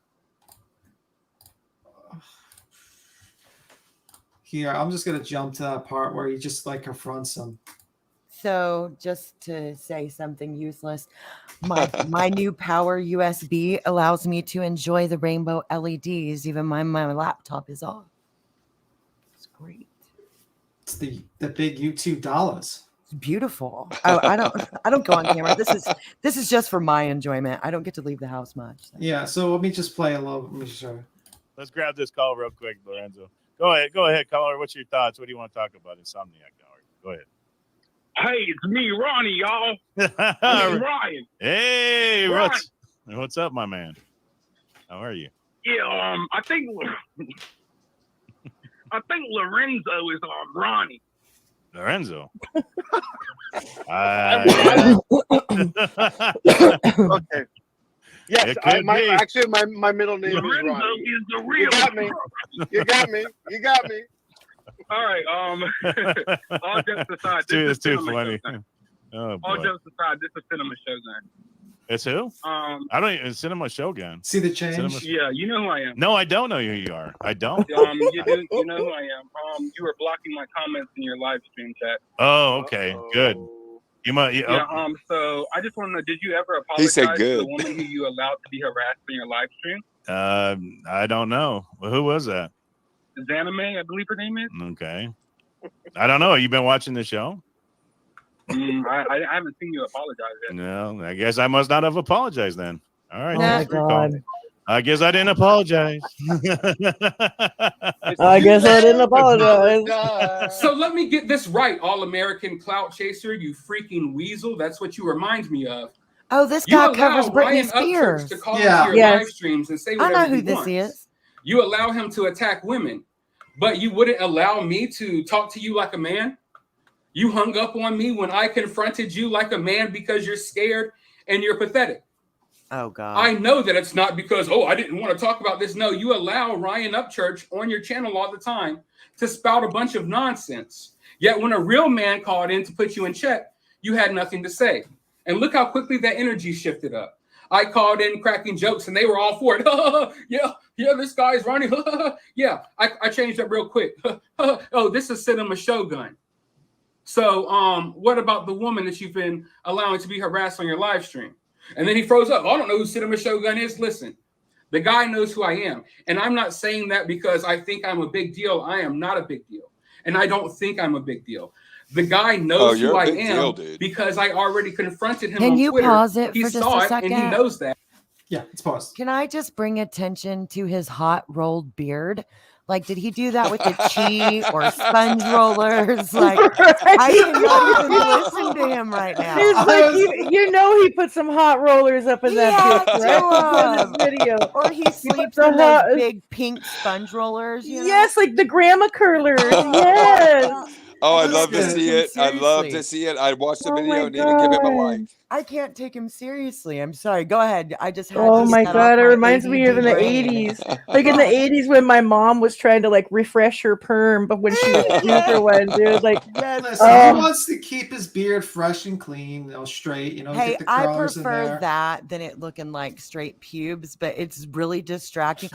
Here, I'm just gonna jump to that part where he just like confronts him. So, just to say something useless, my new power USB allows me to enjoy the rainbow LEDs even when my laptop is off. It's great. It's the big YouTube dollars. It's beautiful. Oh, I don't go on camera. This is just for my enjoyment. I don't get to leave the house much. So. Yeah. So let me just play a little. Let me show you. Let's grab this call real quick, Lorenzo. Go ahead, caller. What's your thoughts? What do you want to talk about? Insomniac Hour. Go ahead. Hey, it's me, Ronnie, y'all. This is Ryan. Hey, Ryan. what's up, my man? How are you? Yeah, I think Lorenzo is Ronnie. Lorenzo. Okay. Yes, actually my middle name Lorenzo is Ronnie. is the real. You got me. You got me. All right. All jokes aside, It's too funny. Oh, all boy. jokes aside, this is Cinema Shogun. It's who? I don't even Cinema Shogun. See the change? Yeah, you know who I am. No, I don't know who you are. I don't. You know who I am. You were blocking my comments in your live stream chat. Oh, okay, good. You might. Yeah. So I just want to know: did you ever apologize said to good. the woman who you allowed to be harassed in your live stream? I don't know. Well, who was that? Zanime, I believe her name is. Okay. I don't know. You been watching the show? I haven't seen you apologize yet. No, I guess I must not have apologized then. All right. Oh my thanks for calling. God. I guess I didn't apologize. I guess I didn't apologize. So let me get this right, All-American Clout Chaser, you freaking weasel. That's what you remind me of. Oh, this You guy allow covers Britney Ryan Upchurch Spears. to call into your Yes. live streams and say I whatever know who he this wants. is. You allow him to attack women, but you wouldn't allow me to talk to you like a man? You hung up on me when I confronted you like a man because you're scared and you're pathetic. Oh, God. I know that it's not because, I didn't want to talk about this. No, you allow Ryan Upchurch on your channel all the time to spout a bunch of nonsense. Yet when a real man called in to put you in check, you had nothing to say. And look how quickly that energy shifted up. I called in cracking jokes and they were all for it. yeah, this guy's running. yeah, I changed up real quick. Oh, this is Cinema Shogun. So what about the woman that you've been allowing to be harassed on your live stream? And then he froze up. I don't know who Cinema Shogun is. Listen, the guy knows who I am. And I'm not saying that because I think I'm a big deal. I am not a big deal. And I don't think I'm a big deal. The guy knows who I am because I already confronted him on Twitter. Can you pause it He for just saw a it second? and he knows that. Yeah, it's paused. Can I just bring attention to his hot rolled beard? Like, did he do that with the chi or sponge rollers? Like, Right. I cannot even listen to him right now. It's like he put some hot rollers up in that bitch, right? In this video. Or he sleeps the in those hot- big pink sponge rollers. You know? Yes, like the grandma curlers. Yes. Oh, I I'd love can't to take see him it. I'd love to seriously. see it. I'd watch the Oh video my and even give him a God. like. I can't take him seriously. I'm sorry. Go ahead. I just had Oh to my get that off God, it my reminds me of ADD in the brain. 80s. Like in the 80s when my mom was trying to like refresh her perm, but when she was due for one, dude, like, Listen, he wants to keep his beard fresh and clean, straight. Hey, get the I curlers in prefer there. that than it looking like straight pubes, but it's really distracting.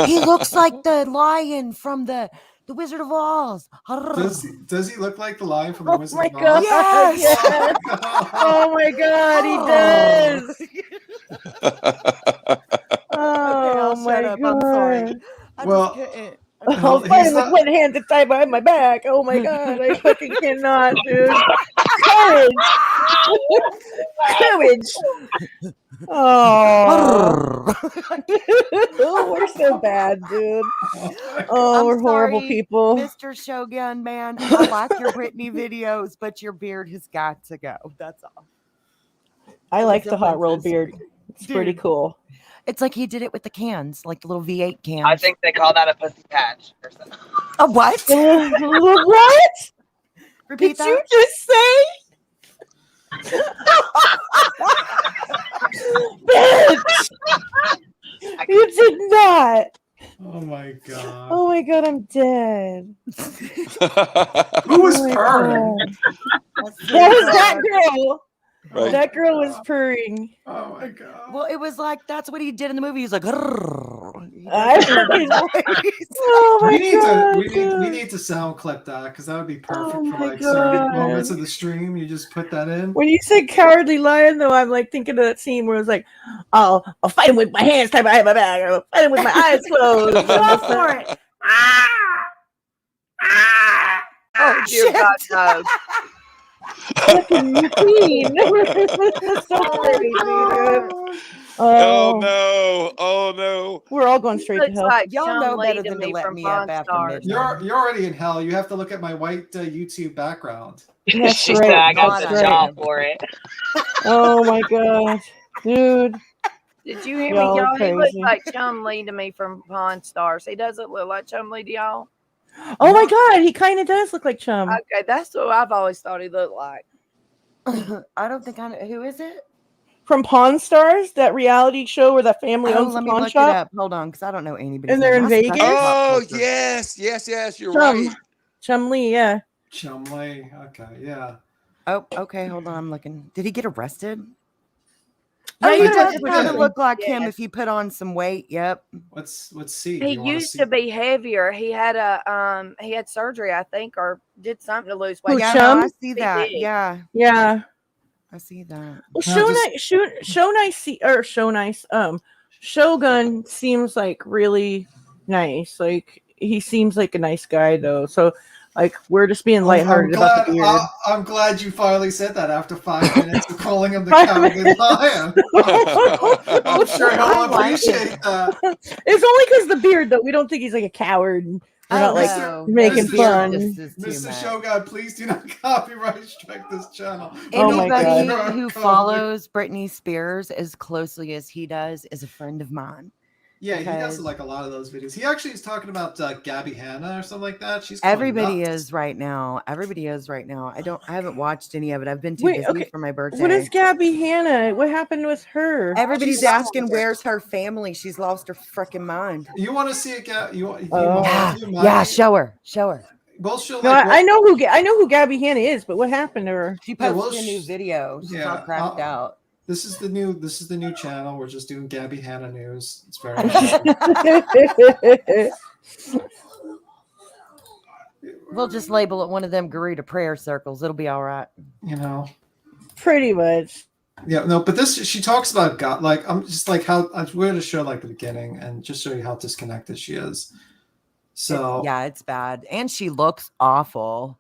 He looks like the lion from the Wizard of Oz. Does he look like the lion from the Wizard my of Oz? God, Yes! yes. Oh my God, he does. Oh I'll my shut up. God. I'm sorry. I Well, just couldn't. I'll fight with one hand to tie behind my back. Oh my God, I fucking cannot, dude. Courage. Courage. Oh. We're so bad, dude. Oh, I'm we're horrible sorry, people. Mr. Shogun, man. I like your Britney videos, but your beard has got to go. That's all. I like the hot rolled beard. It's pretty Dude. cool. It's like he did it with the cans, like the little V8 cans. I think they call that a pussy patch or something. A what? What? Repeat Did you just say? Bitch! You did not. Oh my God. Oh my God, I'm dead. Who was Oh my purring? God. That was that girl. Right. That girl was purring. Oh my God. Well, it was like that's what he did in the movie. He's like, I fucking. Oh my God. We need to sound clip that because that would be perfect for my like certain God. moments of the stream. You just put that in. When you said cowardly lion, though, I'm like thinking of that scene where it's like, I'll fight him with my hands tied behind my back, or I'll fight him with my eyes closed. Go for it. Oh, dear shit. God, no. Fucking queen. So crazy, dude. Oh no! Oh no! We're all going straight to Looks hell. like Y'all Chum know Lee better to than to me let from me up Pawn after Stars. midnight. You're already in hell. You have to look at my white YouTube background. That's She right. said I got That's the right. job for it. Oh my God, dude. Did you hear me, Y'all are y'all? He looks crazy. like Chum Lee to me from Pawn Stars. He doesn't look like Chum Lee to y'all. Oh my God, he kind of does look like Chum. Okay, that's what I've always thought he looked like. I don't think I know. Who is it? From Pawn Stars, that reality show where that family owns let a me pawn look shop. it up. Hold on, because I don't know anybody's And they're name. in I suck at Vegas? pop Oh culture. yes. You're Chum. right. Chum Lee, yeah. Chumley. Okay, yeah. Oh, okay. Hold on. I'm looking. Did he get arrested? Oh, Yeah, he he got does arrested for kind of something. look like him Yes. if he put on some weight. Yep. Let's see. Do He you want used see? to be heavier. He had he had surgery, I think, or did something to lose weight. Who, Yeah, Chum? no, I see He that. did. Yeah, Yeah. I see that. Well, Shogun seems like really nice. Like he seems like a nice guy though. So like we're just being lighthearted about the beard. I'm glad you finally said that after 5 minutes of calling him the cowardly lion. I'm sure he'll I like appreciate that. It's only because the beard though. We don't think he's like a coward. We're not like no. making The beard fun. just is too Mr. much. Shogun, please do not copyright strike this channel. Oh my Anybody God. who follows Britney Spears as closely as he does is a friend of mine. Yeah, he does Because like a lot of those videos. He actually is talking about Gabby Hanna or something like that. She's going everybody nuts. is right now. Everybody is right now. I haven't watched any of it. I've been too Wait, busy okay. for my birthday. What is Gabby Hanna? What happened with her? Everybody's She's- asking where's her family. She's lost her freaking mind. You want to see it? Yeah, show her. Well, she'll No, like. I know who Gabby Hanna is, but what happened to her? She Yeah, posted well, a new video. She's all cracked out. This is the new channel. We're just doing Gabby Hanna news. It's very. We'll just label it one of them Garuda prayer circles. It'll be all right. You know. Pretty much. Yeah, no, but she talks about God. Like I'm just like how I'm going to show like the beginning and just show you how disconnected she is. So it's bad, and she looks awful.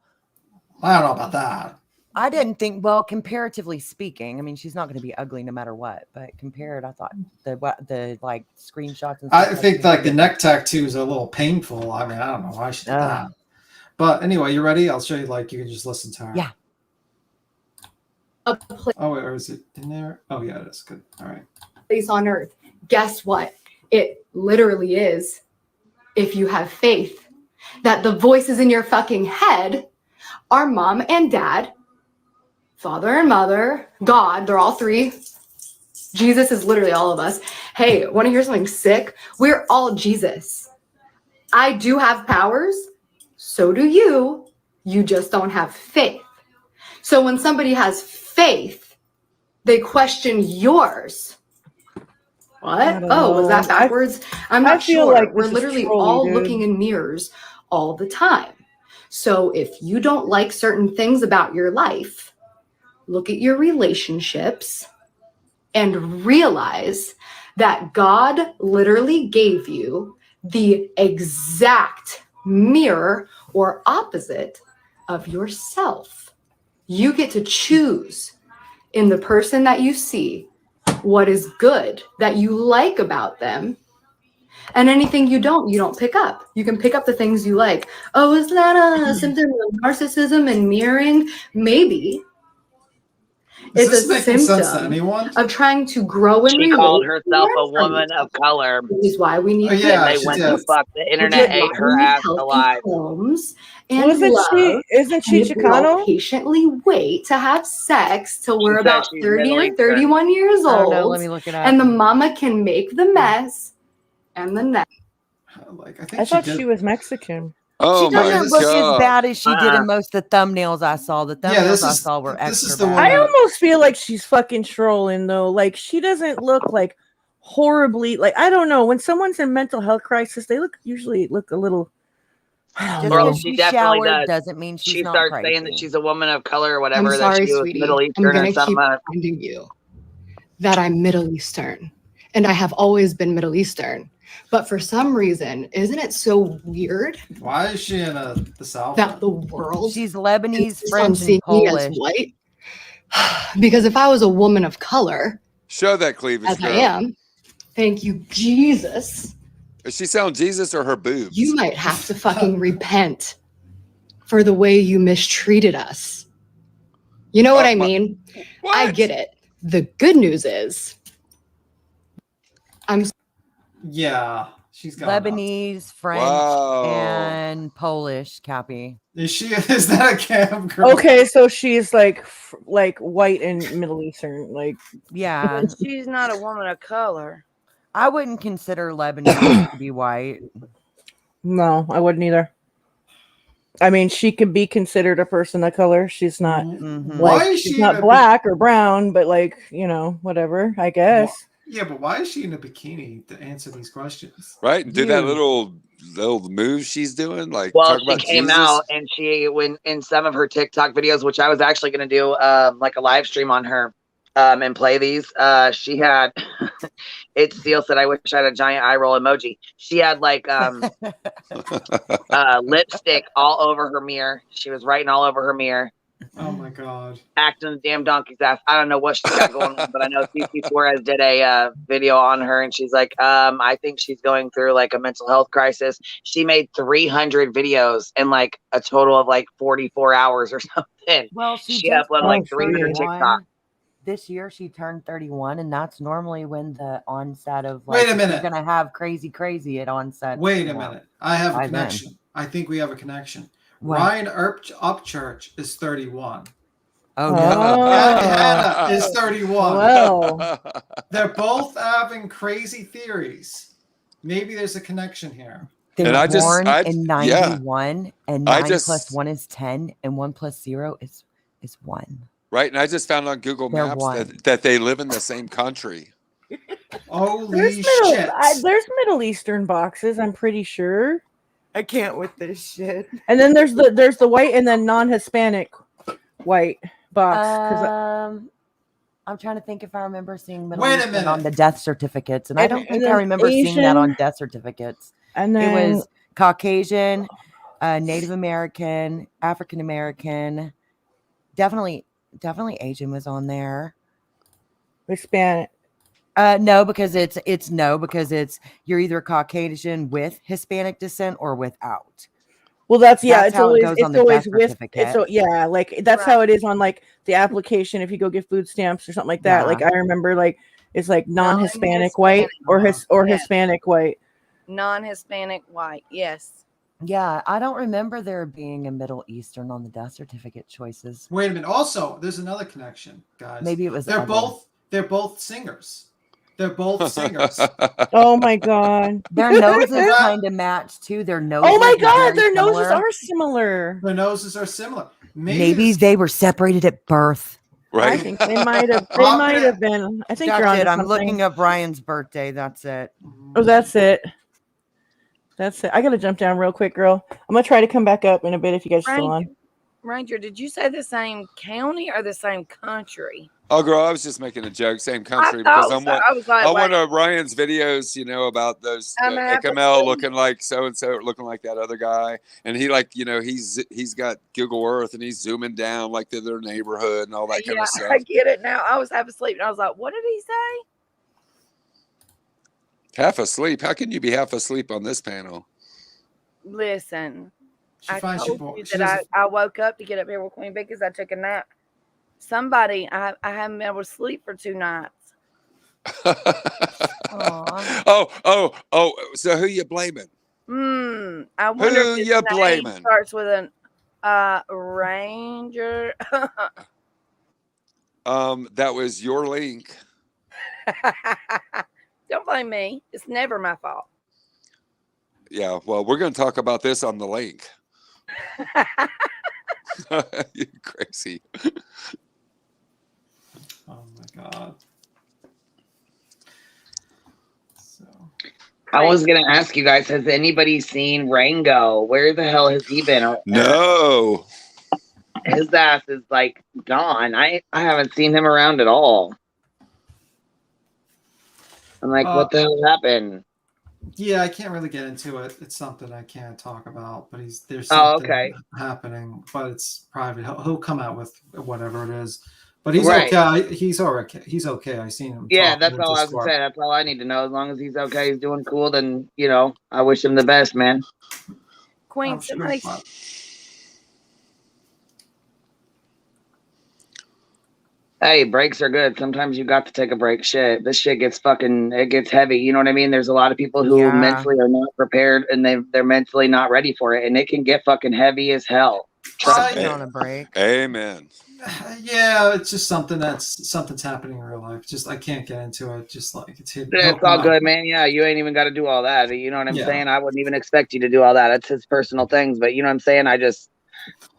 I don't know about that. I didn't think, well, comparatively speaking, I mean, she's not going to be ugly no matter what, but compared, I thought the like screenshots and stuff. I think like the neck tattoos are a little painful. I mean, I don't know why she did that. But anyway, you ready? I'll show you. Like you can just listen to her. Yeah. Oh, wait, or is it in there? Oh, yeah, it is. Good. All right. Place on earth. Guess what? It literally is, if you have faith, that the voices in your fucking head are mom and dad, father and mother, God, they're all three. Jesus is literally all of us. Hey, want to hear something sick? We're all Jesus. I do have powers. So do you. You just don't have faith. So when somebody has faith, they question yours. What? Oh, was that backwards? I'm not sure. Like we're literally all looking in mirrors all the time. So if you don't like certain things about your life, look at your relationships and realize that God literally gave you the exact mirror or opposite of yourself. You get to choose in the person that you see what is good that you like about them, and anything you don't pick up. You can pick up the things you like. Oh, is that a symptom of narcissism and mirroring? Maybe. Is It's this a making sense to symptom anyone? of trying to grow and She relate. called herself a woman of color. Which is why we need And they went to fuck. The internet ate her ass alive. homes and Wasn't love. isn't she and if we all Chicano? patiently wait to have sex till we're said about she's 30 Middle or Eastern. 31 years I don't know, old, let me look it up. and the mama can make the mess and the next. Like I thought she was Mexican. Oh She my doesn't look as God. bad as she did in most of the thumbnails I saw. The thumbnails I saw were extra bad. I almost feel like she's fucking trolling though. Like she doesn't look like horribly. Like I don't know. When someone's in mental health crisis, they usually look a little. I don't Well, know. she definitely does. doesn't mean she's she not starts crazy. saying that she's a woman of color or whatever. I'm sorry, that she was sweetie. Middle I'm Eastern or gonna keep something. reminding you that I'm Middle Eastern, and I have always been Middle Eastern. But for some reason, isn't it so weird Why is she in the South? that the world She's Lebanese, insists French, on and seeing me as Polish. white? Because if I was a woman of color, Show that cleavage, as girl. I am, thank you, Jesus, Does she sound Jesus or her boobs? you might have to fucking repent for the way you mistreated us. You know what I mean? I get it. The good news is, Yeah, she's got Lebanese, French, Wow. and Polish, Cappy. Is she? Is that a cam girl? Okay, so she's like white and Middle Eastern, like Yeah. But she's not a woman of color. I wouldn't consider Lebanese to be white. No, I wouldn't either. I mean, she could be considered a person of color. She's not Mhm. Why like is she's she not in a black or brown, but like, you know, whatever, I guess. Yeah, but why is she in a bikini to answer these questions? Right? And do that Dude. little move she's doing. Like Well, talk she about came Jesus. out and she when in some of her TikTok videos, which I was actually going to do like a live stream on her and play these. She had it's Seal said, I wish I had a giant eye roll emoji. She had like lipstick all over her mirror. She was writing all over her mirror. Oh my God. Acting the damn donkey's ass. I don't know what she's got going on, but I know CC Suarez did a video on her, and she's like, I think she's going through like a mental health crisis. She made 300 videos in like a total of like 44 hours or something. Well, she uploaded like 300 TikTok. This year she turned 31, and that's normally when the onset of Wait a if minute. You're gonna have crazy at onset. Wait a minute. I have a by then. connection. I think we have a connection. What? Ryan Upchurch is 31. Oh And Hannah is 31. Well. They're both having crazy theories. Maybe there's a connection here. They And were I just- born I- in yeah. 91, and I 9 just- plus 1 is 10, and 1 plus 0 is 1. Right? And I just found on Google They're Maps one. that they live in the same country. Holy shit. There's Middle Eastern boxes, I'm pretty sure. I can't with this shit. And then there's the white and then non-Hispanic white box. 'cause I'm trying to think if I remember seeing Middle Wait a Eastern minute. on the death certificates, and I And- don't and think I then remember seeing that on Asian, death certificates. and then It was Caucasian, Native American, African American, Definitely Asian was on there. Hispanic. No, because it's you're either Caucasian with Hispanic descent or without. Well, that's how always, it goes on the death with certificate. so yeah, like that's how it is on like the application if you go get food stamps or something like that. Yeah. Like I remember like it's like non-Hispanic Non-Hispanic. white or Yes. Hispanic white. Non-Hispanic white. Yes. Yeah, I don't remember there being a Middle Eastern on the death certificate choices. Wait a minute. Also, there's another connection, guys. Maybe it was They're other. both singers. They're both singers. Oh my god. Their noses kind of match too. Their noses. Oh my are god, very their noses similar. are similar. Their noses are similar. Maybe they were separated at birth. I think they might have. They might have been. I think you're That's on it. to I'm something. looking up Ryan's birthday. That's it. Oh, that's it. That's it. I gotta jump down real quick, girl. I'm gonna try to come back up in a bit if you guys are still on. Ranger, did you say the same county or the same country? Oh, girl, I was just making a joke. Same country thought because so. I was like, one wait. of Ryan's videos, about those I'm gonna have to XML see. looking like so and so, looking like that other guy, and he he's got Google Earth and he's zooming down like to their neighborhood and all that kind of stuff. I get it now. I was half asleep and I was like, what did he say? Half asleep? How can you be half asleep on this panel? Listen, I finds told you you that I woke up to get up here with Queen Bee because I took a nap. Somebody, I haven't been able to sleep for 2 nights. Oh! So who you blaming? I wonder Who if his you name blaming? starts with an Ranger. That was your link. Don't blame me. It's never my fault. Yeah, well, we're going to talk about this on the link. You crazy. Oh my god. I was gonna ask you guys, has anybody seen Rango? Where the hell has he been? No. His ass is like gone. I haven't seen him around at all. I'm like, what the hell happened? Yeah, I can't really get into it. It's something I can't talk about, but there's Oh, something okay. happening, but it's private. He'll come out with whatever it is. But he's Right. okay. He's all right. He's okay. I seen him. Yeah, talking that's with all I his was squad. saying. That's all I need to know. As long as he's okay, he's doing cool, then I wish him the best, man. Queen, somebody. Hey, breaks are good. Sometimes you got to take a break. Shit, this shit gets it gets heavy. You know what I mean? There's a lot of people who Yeah. mentally are not prepared and they're mentally not ready for it, and it can get fucking heavy as hell. Trust me. On a break. Amen. Yeah, it's just something's happening in real life. Just I can't get into it. Just like it's hidden. It's all good, man. Yeah, you ain't even got to do all that. You know what I'm saying? I wouldn't even expect you to do all that. It's his personal things, but you know what I'm saying?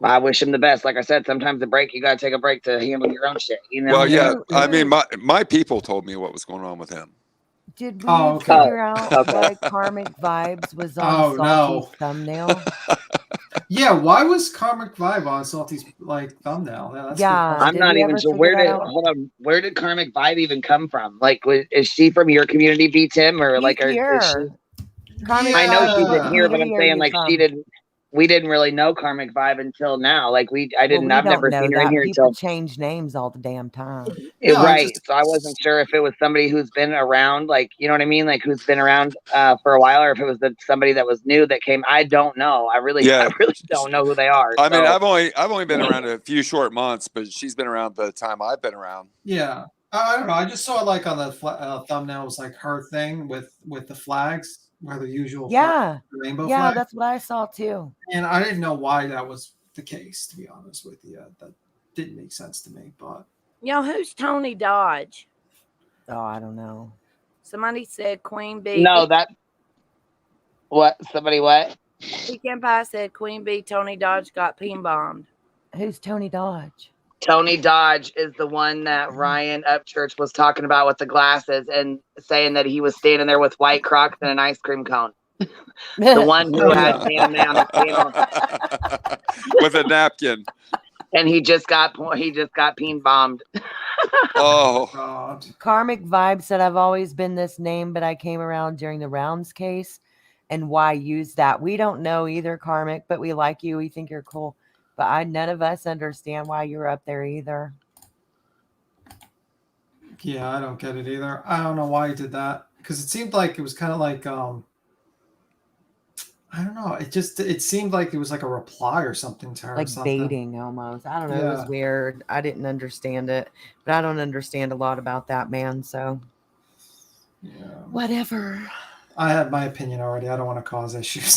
I wish him the best. Like I said, sometimes a break, you got to take a break to handle your own shit. You know? Well, yeah. I mean, my people told me what was going on with him. Did we figure out why Karmic Vibes was on Salty's thumbnail? Yeah, why was Karmic Vibe on Salty's thumbnail? Yeah, that's I'm not even sure hold on. Where did Karmic Vibe even come from? Like, is she from your community, B Tim, or like, is she? I know she's in here, but I'm saying like we didn't really know Karmic Vibe until now. Like I've never seen her in here People until change names all the damn time. right. So I wasn't sure if it was somebody who's been around, like, you know what I mean? Like who's been around for a while, or if it was somebody that was new that came. I don't know. I really don't know who they are. I mean, I've only been around a few short months, but she's been around the time I've been around. Yeah. I don't know. I just saw like on the thumbnail was like her thing with the flags. Where the usual rainbow flag. That's what I saw too. And I didn't know why that was the case, to be honest with you. That didn't make sense to me. But Who's Tony Dodge? Oh, I don't know. Somebody said Queen Bee. No, what? Somebody what? Pecan Pie said Queen Bee Tony Dodge got peen bombed. Who's Tony Dodge? Tony Dodge is the one that Ryan Upchurch was talking about with the glasses and saying that he was standing there with white Crocs and an ice cream cone. The one who had Santa on his panel with a napkin, and he just got peen bombed. Oh God! Karmic Vibe said, "I've always been this name, but I came around during the Rounds case, and why use that? We don't know either, Karmic, but we like you. We think you're cool. But none of us understand why you're up there either. Yeah, I don't get it either. I don't know why he did that, because it seemed like it was kind of like I don't know. It seemed like it was like a reply or something to her, or Like something. baiting almost. I don't know. It was Yeah. weird. I didn't understand it, but I don't understand a lot about that man. So Yeah. whatever. I have my opinion already. I don't want to cause issues.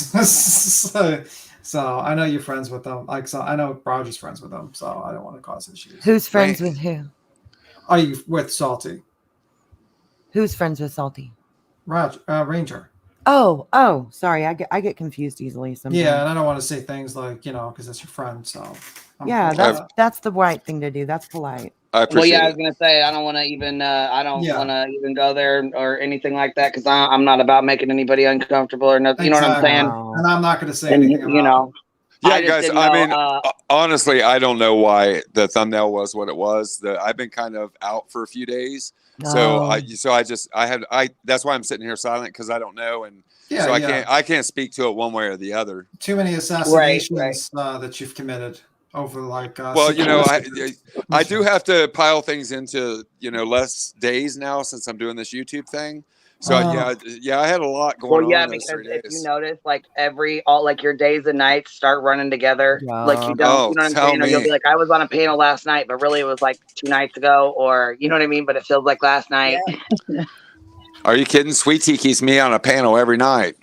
so I know you're friends with them. Like, so I know Roger's friends with them. So I don't want to cause issues. Who's friends with who? Are you with Salty? Who's friends with Salty? Roger, Ranger. Oh, sorry. I get confused easily sometimes. Yeah, and I don't want to say things like, because that's your friend. So yeah, that's the right thing to do. That's polite. I appreciate I was gonna say I don't want to even want to even go there or anything like that, because I'm not about making anybody uncomfortable or nothing. You know what I'm saying? And I'm not going to say anything about it. Yeah, guys. I mean, honestly, I don't know why the thumbnail was what it was. I've been kind of out for a few days, so that's why I'm sitting here silent, because I don't know, and so I can't speak to it one way or the other. Too many assassinations that you've committed over well, I do have to pile things into less days now since I'm doing this YouTube thing. So I had a lot going on. Yeah, in those because 3 days. if you notice, like all your days and nights start running together. Like you don't, you know what I'm saying? Or you'll be like, I was on a panel last night, but really it was like 2 nights ago, or you know what I mean? But it feels like last night. Yeah. Are you kidding? Sweet Tea keeps me on a panel every night.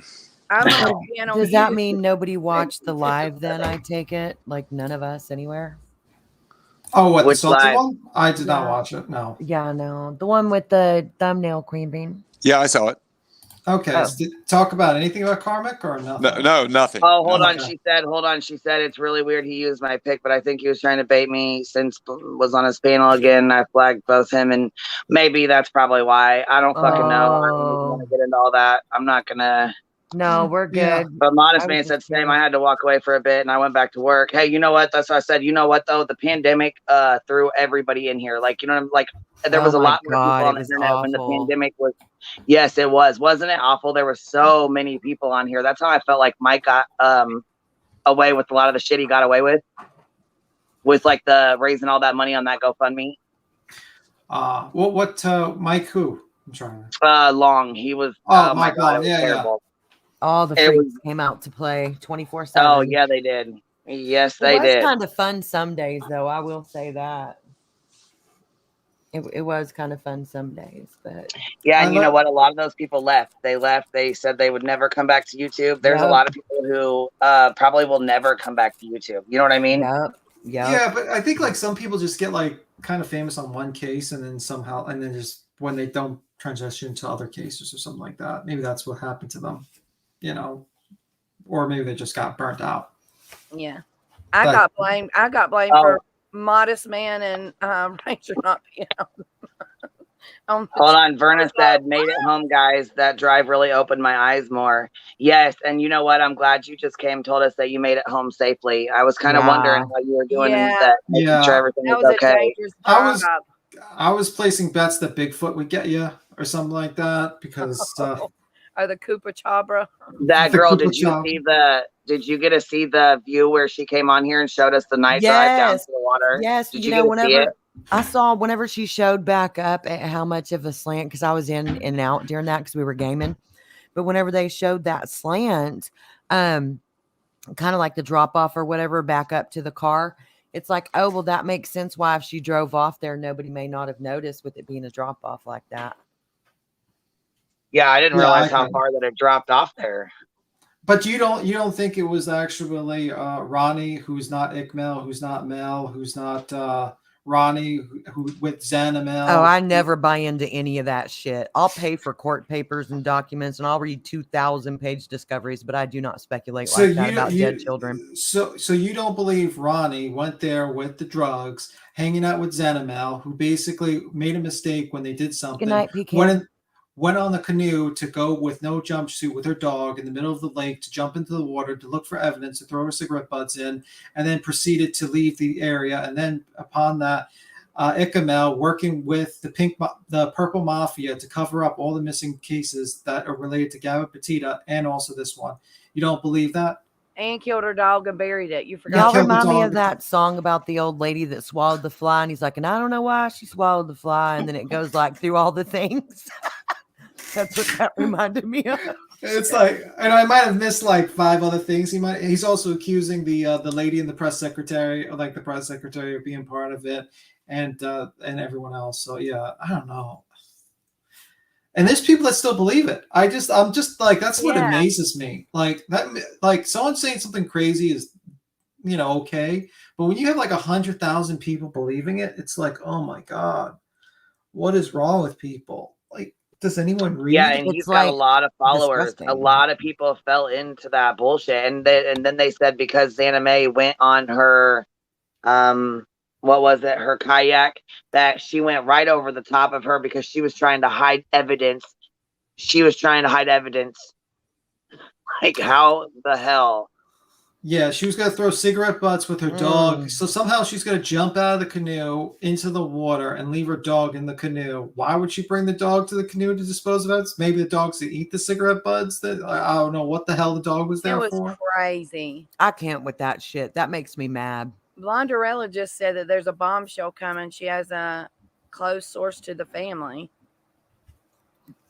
I'm on a panel. Does that mean nobody watched the live then? I take it, like none of us anywhere. Oh, what, the Salty one? I did not watch it. No. Yeah, no, the one with the thumbnail queen bean. Yeah, I saw it. Okay. Talk about anything about Karmic or nothing? No, nothing. Oh, hold on. She said it's really weird he used my pic, but I think he was trying to bait me since was on his panel again. I flagged both him, and maybe that's probably why. I don't fucking know. I don't even want to get into all that. I'm not gonna. No, we're good. But Modest Man said same. I had to walk away for a bit, and I went back to work. Hey, you know what? That's what I said. You know what though? The pandemic threw everybody in here. Like, you know what I'm like. There was a lot more people on the internet when the pandemic was. Yes, it was. Wasn't it awful? There were so many people on here. That's how I felt like Mike got away with a lot of the shit he got away with like the raising all that money on that GoFundMe. What Mike who? I'm trying to Long. He was my God, yeah, terrible. All the freaks came out to play 24/7. Oh yeah, they did. Yes, they did. It was kind of fun some days, though. I will say that. It was kind of fun some days, but yeah, and you know what? A lot of those people left. They left. They said they would never come back to YouTube. There's a lot of people who probably will never come back to YouTube. You know what I mean? Yeah, but I think like some people just get like kind of famous on one case, and then somehow, and then just when they don't transition to other cases or something like that. Maybe that's what happened to them, or maybe they just got burnt out. Yeah, I got blamed for Modest Man and Ranger not being on. Hold on. Verna said, made it home, guys. That drive really opened my eyes more. Yes. And you know what? I'm glad you just came and told us that you made it home safely. I was kind of wondering how you were doing that. Making sure everything was okay. I was placing bets that Bigfoot would get you or something like that because or the Koopa Chabra. That girl, did you get to see the view where she came on here and showed us the night drive down to the water? Yes, did you know, whenever she showed back up at how much of a slant, because I was in and out during that because we were gaming. But whenever they showed that slant, kind of like the drop off or whatever, back up to the car, it's like, oh, well, that makes sense why if she drove off there, nobody may not have noticed with it being a drop off like that. Yeah, I didn't realize how far that it dropped off there. But you don't think it was actually Ronnie, who's not Ikmel, who's not Mel, who's not Ronnie, who with Zen and Mel? Oh, I never buy into any of that shit. I'll pay for court papers and documents, and I'll read 2,000-page discoveries, but I do not speculate like that about dead children. So you don't believe Ronnie went there with the drugs, hanging out with Zen and Mel, who basically made a mistake when they did something. Good night, PK. Went on the canoe to go with no jumpsuit with her dog in the middle of the lake to jump into the water to look for evidence, to throw her cigarette butts in, and then proceeded to leave the area. And then upon that, Ikamel working with the Purple Mafia to cover up all the missing cases that are related to Gavin Petita and also this one. You don't believe that? And killed her dog and buried it. You forgot. Y'all killed the remind me dog. of that song about the old lady that swallowed the fly, and he's like, and I don't know why she swallowed the fly, and then it goes like through all the things. That's what that reminded me of. It's like, and I might have missed like 5 other things. He's also accusing the lady and the press secretary, or like the press secretary, of being part of it, and everyone else. So yeah, I don't know. And there's people that still believe it. I'm just like, that's what amazes me. Like that, like someone saying something crazy is, okay, but when you have like 100,000 people believing it, it's like, oh my god, what is wrong with people? Like, does anyone read? Yeah, and he's got a lot of followers. disgusting. A lot of people fell into that bullshit, and then they said because Xana May went on her, what was it, her kayak, that she went right over the top of her because she was trying to hide evidence. Like, how the hell? Yeah, she was going to throw cigarette butts with her dog. So somehow she's going to jump out of the canoe into the water and leave her dog in the canoe. Why would she bring the dog to the canoe to dispose of it? Maybe the dog's to eat the cigarette butts. I don't know what the hell the dog was there for. It was crazy. I can't with that shit. That makes me mad. Blonderella just said that there's a bombshell coming. She has a close source to the family.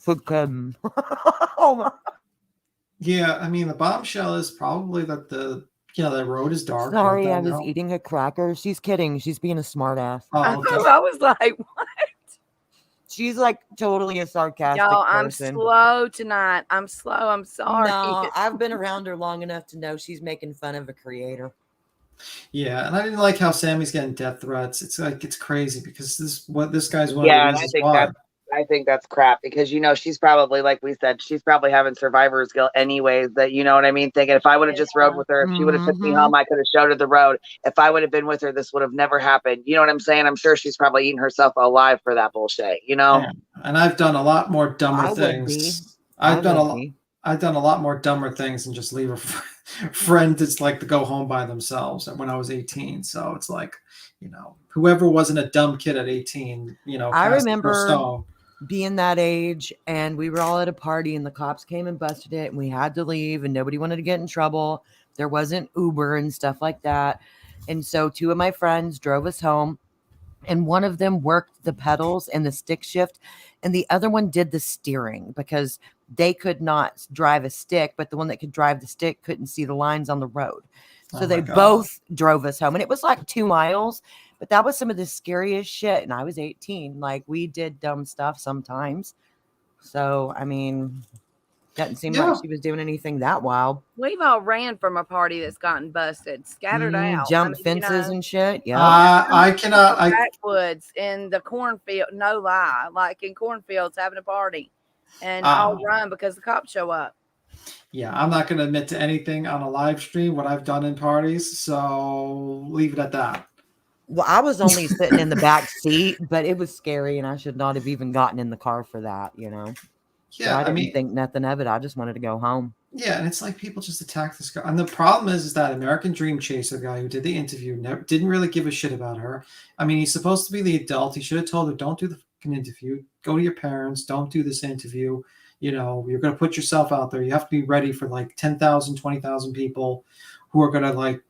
Oh my. Yeah, I mean, the bombshell is probably that the road is dark. Sorry, I was eating a cracker. She's kidding. She's being a smartass. Oh, okay. I was like, what? She's like totally a sarcastic Y'all, I'm person. slow tonight. I'm slow. I'm sorry. No, I've been around her long enough to know she's making fun of a creator. Yeah, and I didn't like how Sammy's getting death threats. It's like, it's crazy because this guy's one Yeah, of and the reasons why. I think that's crap because she's probably, like we said, she's probably having survivor's guilt anyways. That, you know what I mean? Thinking if I would have just rode with her, if she would have took me home, I could have showed her the road. If I would have been with her, this would have never happened. You know what I'm saying? I'm sure she's probably eating herself alive for that bullshit. Yeah. And I've done a lot more dumber things. I've done a lot more dumber things than just leave a friend that's like to go home by themselves when I was 18. So it's like, whoever wasn't a dumb kid at 18, I remember being that age, and we were all at a party, and the cops came and busted it, and we had to leave, and nobody wanted to get in trouble. There wasn't Uber and stuff like that. And so 2 of my friends drove us home, and one of them worked the pedals and the stick shift, and the other one did the steering because they could not drive a stick, but the one that could drive the stick couldn't see the lines on the road. So they both drove us home, and it was like 2 miles, but that was some of the scariest shit. And I was 18. Like, we did dumb stuff sometimes. So, I mean, doesn't seem like she was doing anything that wild. We've all ran from a party that's gotten busted, scattered out, Jump fences and shit. Yeah, I cannot. Backwoods in the cornfield, no lie, like in cornfields having a party, and I'll run because the cops show up. Yeah, I'm not going to admit to anything on a live stream what I've done in parties, so leave it at that. Well, I was only sitting in the back seat, but it was scary, and I should not have even gotten in the car for that, Yeah, so I didn't think nothing of it. I just wanted to go home. Yeah, and it's like people just attack this girl. And the problem is that American Dream Chaser guy who did the interview didn't really give a shit about her. I mean, he's supposed to be the adult. He should have told her, don't do the fucking interview. Go to your parents. Don't do this interview. You're going to put yourself out there. You have to be ready for like 10,000, 20,000 people who are going to like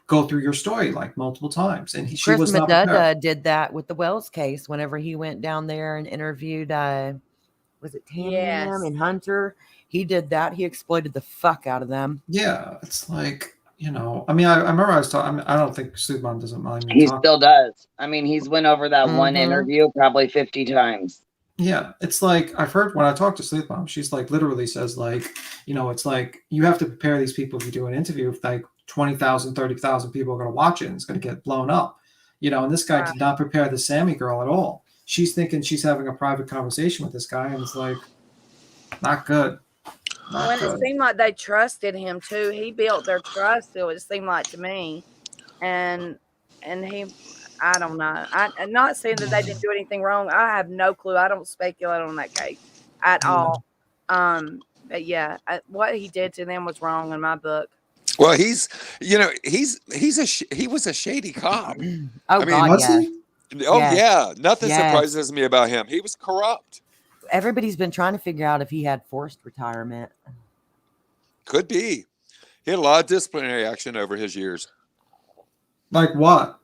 go through your story like multiple times. And she was not prepared. Did that with the Wells case whenever he went down there and interviewed, was it Tam and Hunter? He did that. He exploited the fuck out of them. Yeah, it's like, I mean, I remember I was talking. I don't think Superman doesn't mind me. He still does. I mean, he's went over that one interview probably 50 times. Yeah, it's like I've heard when I talk to Sleep Mom, she's like literally says like, it's like you have to prepare these people if you do an interview. If like 20,000, 30,000 people are going to watch it, and it's going to get blown up. And this guy did not prepare the Sammy girl at all. She's thinking she's having a private conversation with this guy, and it's like not good. It seemed like they trusted him too. He built their trust, so it seemed like to me, and he. I don't know. I'm not saying that they didn't do anything wrong. I have no clue. I don't speculate on that case at all. But yeah, what he did to them was wrong in my book. Well, he was a shady cop. Nothing surprises me about him. He was corrupt. Everybody's been trying to figure out if he had forced retirement. Could be. He had a lot of disciplinary action over his years. Like what?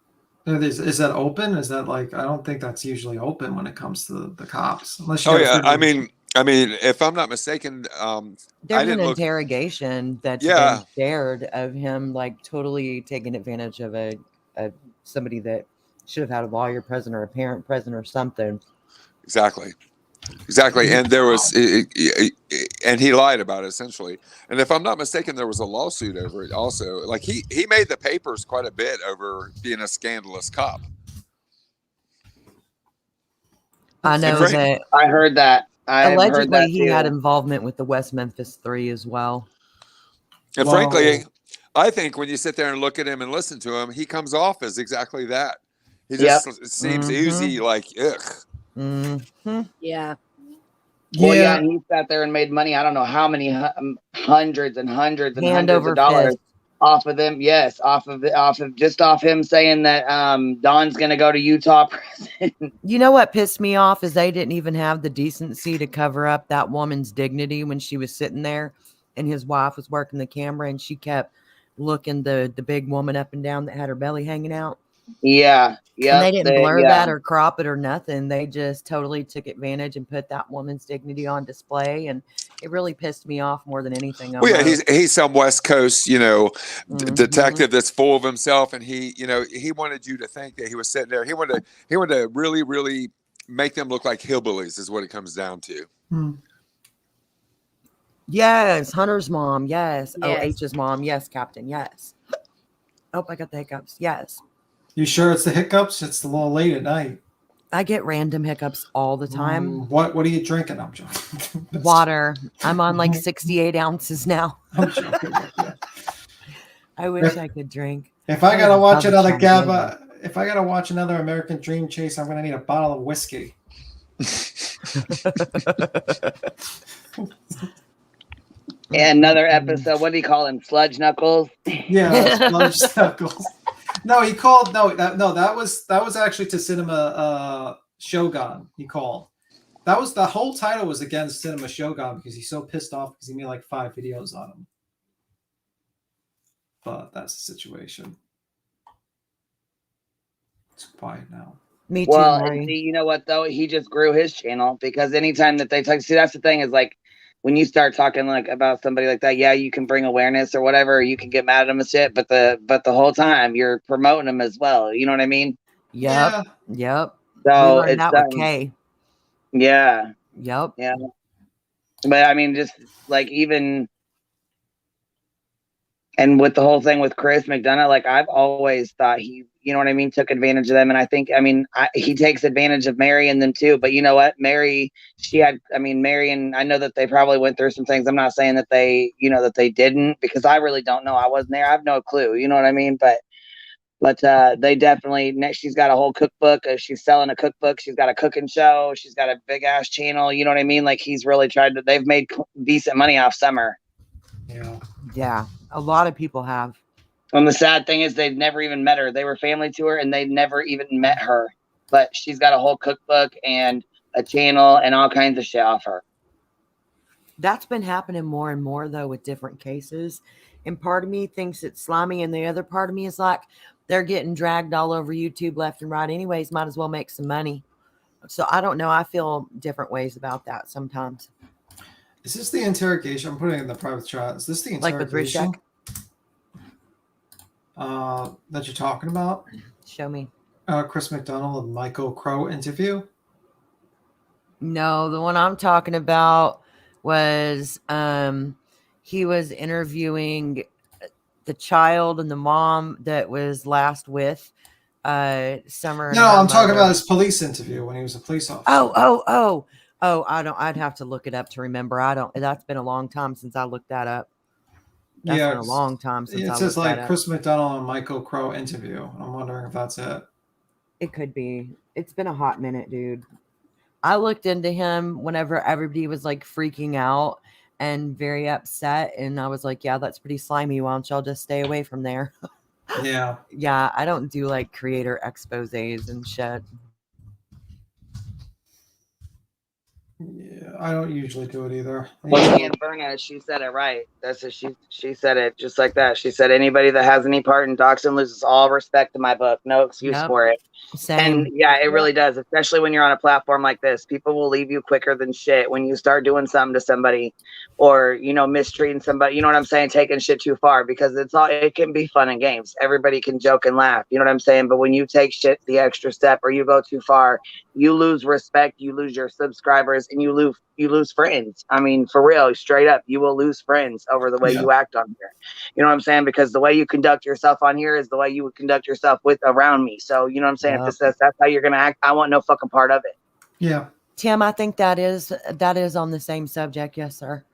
Is that open? Is that like, I don't think that's usually open when it comes to the cops. Unless you Oh got a yeah, privilege. I mean, if I'm not mistaken, There's I didn't an look. interrogation that's Yeah. been shared of him like totally taking advantage of a somebody that should have had a lawyer present or a parent present or something. Exactly. And there was, and he lied about it essentially. And if I'm not mistaken, there was a lawsuit over it also. Like he made the papers quite a bit over being a scandalous cop. I know that I heard that. I've heard allegedly that he had too. involvement with the West Memphis 3 as well. And frankly, I think when you sit there and look at him and listen to him, he comes off as exactly that. He just seems oozy, like ugh. Mm-hmm. Yeah. Well, yeah, and he sat there and made money. I don't know how many hundreds and hundreds and Hand hundreds over of dollars fist. off of them. Yes, off of him saying that Don's going to go to Utah prison. You know what pissed me off is they didn't even have the decency to cover up that woman's dignity when she was sitting there and his wife was working the camera and she kept looking the big woman up and down that had her belly hanging out. Yeah. And they didn't blur that or crop it or nothing. They just totally took advantage and put that woman's dignity on display. And it really pissed me off more than anything. Well, yeah, he's some West Coast, detective that's full of himself, and he wanted you to think that he was sitting there. He wanted to really, really make them look like hillbillies, is what it comes down to. Yes, Hunter's mom. Yes. Oh, Yes. H's mom. Yes, Captain. Yes. Oh, I got the hiccups. Yes. You sure it's the hiccups? It's a little late at night. I get random hiccups all the time. What are you drinking? I'm joking. Water. I'm on like 68 ounces now. I'm joking. I wish I could drink. If I gotta watch another if I gotta watch another American Dream Chase, I'm gonna need a bottle of whiskey. And another episode. What do you call him? Sludge Knuckles. Yeah, Sludge Knuckles. No, he called. That was actually to Cinema Shogun. He called. That was the whole title was against Cinema Shogun because he's so pissed off because he made like 5 videos on him. But that's the situation. It's quiet now. Me too. Well, and see, you know what though? He just grew his channel because anytime that they talk, see, that's the thing is like when you start talking like about somebody like that, yeah, you can bring awareness or whatever, or you can get mad at them and shit, but the whole time you're promoting them as well. You know what I mean? Yep. Yep. So we learned it's that with Kay. Yeah. Yep. Yeah. But I mean, just like even. And with the whole thing with Chris McDonough, like I've always thought he, you know what I mean, took advantage of them. And I think, he takes advantage of Mary and them too. But you know what? Mary and I know that they probably went through some things. I'm not saying that they, that they didn't because I really don't know. I wasn't there. I have no clue. You know what I mean? But they definitely, she's got a whole cookbook. She's selling a cookbook. She's got a cooking show. She's got a big ass channel. You know what I mean? Like he's really they've made decent money off Summer. Yeah. Yeah. A lot of people have. And the sad thing is they've never even met her. They were family to her and they never even met her. But she's got a whole cookbook and a channel and all kinds of shit off her. That's been happening more and more though with different cases. And part of me thinks it's slimy and the other part of me is like they're getting dragged all over YouTube left and right anyways. Might as well make some money. So I don't know. I feel different ways about that sometimes. Is this the interrogation? I'm putting it in the private chat. Is this the interrogation? That you're talking about? Show me. Chris McDonough and Michael Crow interview? No, the one I'm talking about was he was interviewing the child and the mom that was last with Summer. No, I'm talking about his police interview when he was a police officer. I'd have to look it up to remember. That's been a long time since I looked that up. That's been a long time since I looked that up. It says like Chris McDonough and Michael Crow interview. I'm wondering if that's it. It could be. It's been a hot minute, dude. I looked into him whenever everybody was like freaking out and very upset. And I was like, yeah, that's pretty slimy. Why don't y'all just stay away from there? Yeah. Yeah, I don't do like creator exposés and shit. Yeah. I don't usually do it either. Well, me and Berna, she said it right. That's it. She said it just like that. She said anybody that has any part in doxing loses all respect in my book. No excuse Yep. for it. Same. And yeah, it really does, especially when you're on a platform like this. People will leave you quicker than shit when you start doing something to somebody or, you know, mistreating somebody. You know what I'm saying? Taking shit too far, because it can be fun and games. Everybody can joke and laugh. You know what I'm saying? But when you take shit the extra step or you go too far, you lose respect, you lose your subscribers, and you lose friends. I mean, for real, straight up, you will lose friends over the way you act on here. You know what I'm saying? Because the way you conduct yourself on here is the way you would conduct yourself with around me. So you know what I'm saying? If that's how you're gonna act, I want no fucking part of it. Yeah. Tim, I think that is on the same subject. Yes, sir.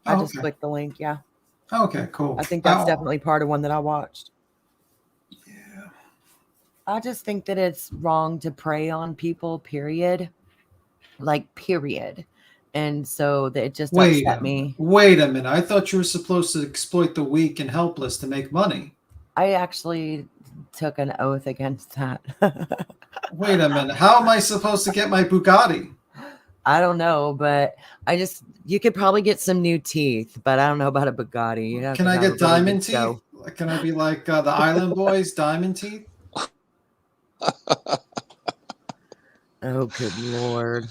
I just clicked the link. Yeah. Okay, cool. I think that's definitely part of one that I watched. Yeah. I just think that it's wrong to prey on people, period. Like, period. And so that it just upset me. Wait a minute. I thought you were supposed to exploit the weak and helpless to make money. I actually took an oath against that. Wait a minute. How am I supposed to get my Bugatti? I don't know, but you could probably get some new teeth, but I don't know about a Bugatti. Can I get diamond teeth? Can I be like the Island Boys, diamond teeth? Oh, good Lord.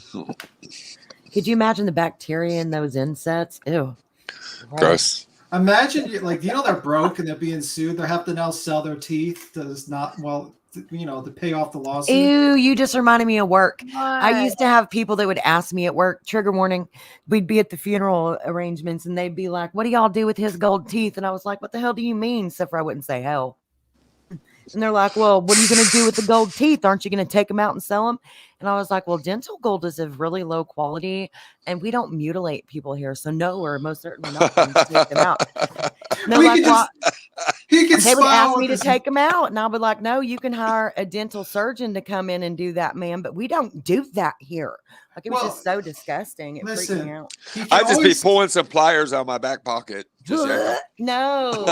Could you imagine the bacteria in those insets? Ew. Gross. Imagine, they're broke and they're being sued. They have to now sell their teeth to pay off the lawsuit. Ew, you just reminded me of work. I used to have people that would ask me at work, trigger warning, we'd be at the funeral arrangements and they'd be like, what do y'all do with his gold teeth? And I was like, what the hell do you mean? Except for I wouldn't say hell. And they're like, well, what are you going to do with the gold teeth? Aren't you going to take them out and sell them? And I was like, well, dental gold is of really low quality and we don't mutilate people here. So no, we're most certainly not going to take them out. And they're like, well, they would ask me to take them out. And I'll be like, no, you can hire a dental surgeon to come in and do that, ma'am. But we don't do that here. Like, it was just so disgusting. It freaked me out. I'd just be pulling some pliers out of my back pocket. No.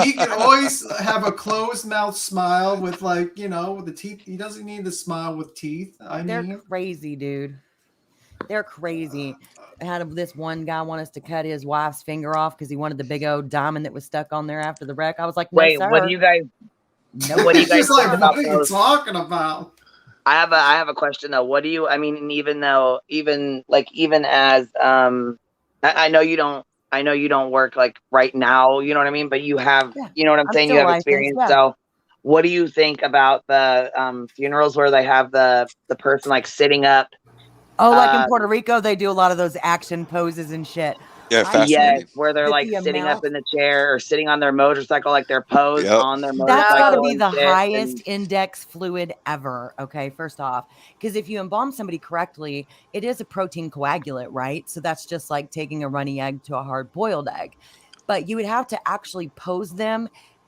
He can always have a closed mouth smile with with the teeth. He doesn't need to smile with teeth. They're crazy, dude. They're crazy. I had this one guy want us to cut his wife's finger off because he wanted the big old diamond that was stuck on there after the wreck. I was like, no, wait, sir. what do you guys What are you talking about? I have a question though. What do you, I mean, even as I know you don't work like right now, you know what I mean? But you have, you know what I'm saying? You have experience. So what do you think about the funerals where they have the person like sitting up? Oh, like in Puerto Rico, they do a lot of those action poses and shit. Yeah, fascinating. Yes, where they're like sitting up in the chair or sitting on their motorcycle, like they're posed on their motorcycle. That's got to be the highest index fluid ever. Okay, first off, because if you embalm somebody correctly, it is a protein coagulant, right? So that's just like taking a runny egg to a hard-boiled egg. But you would have to actually pose them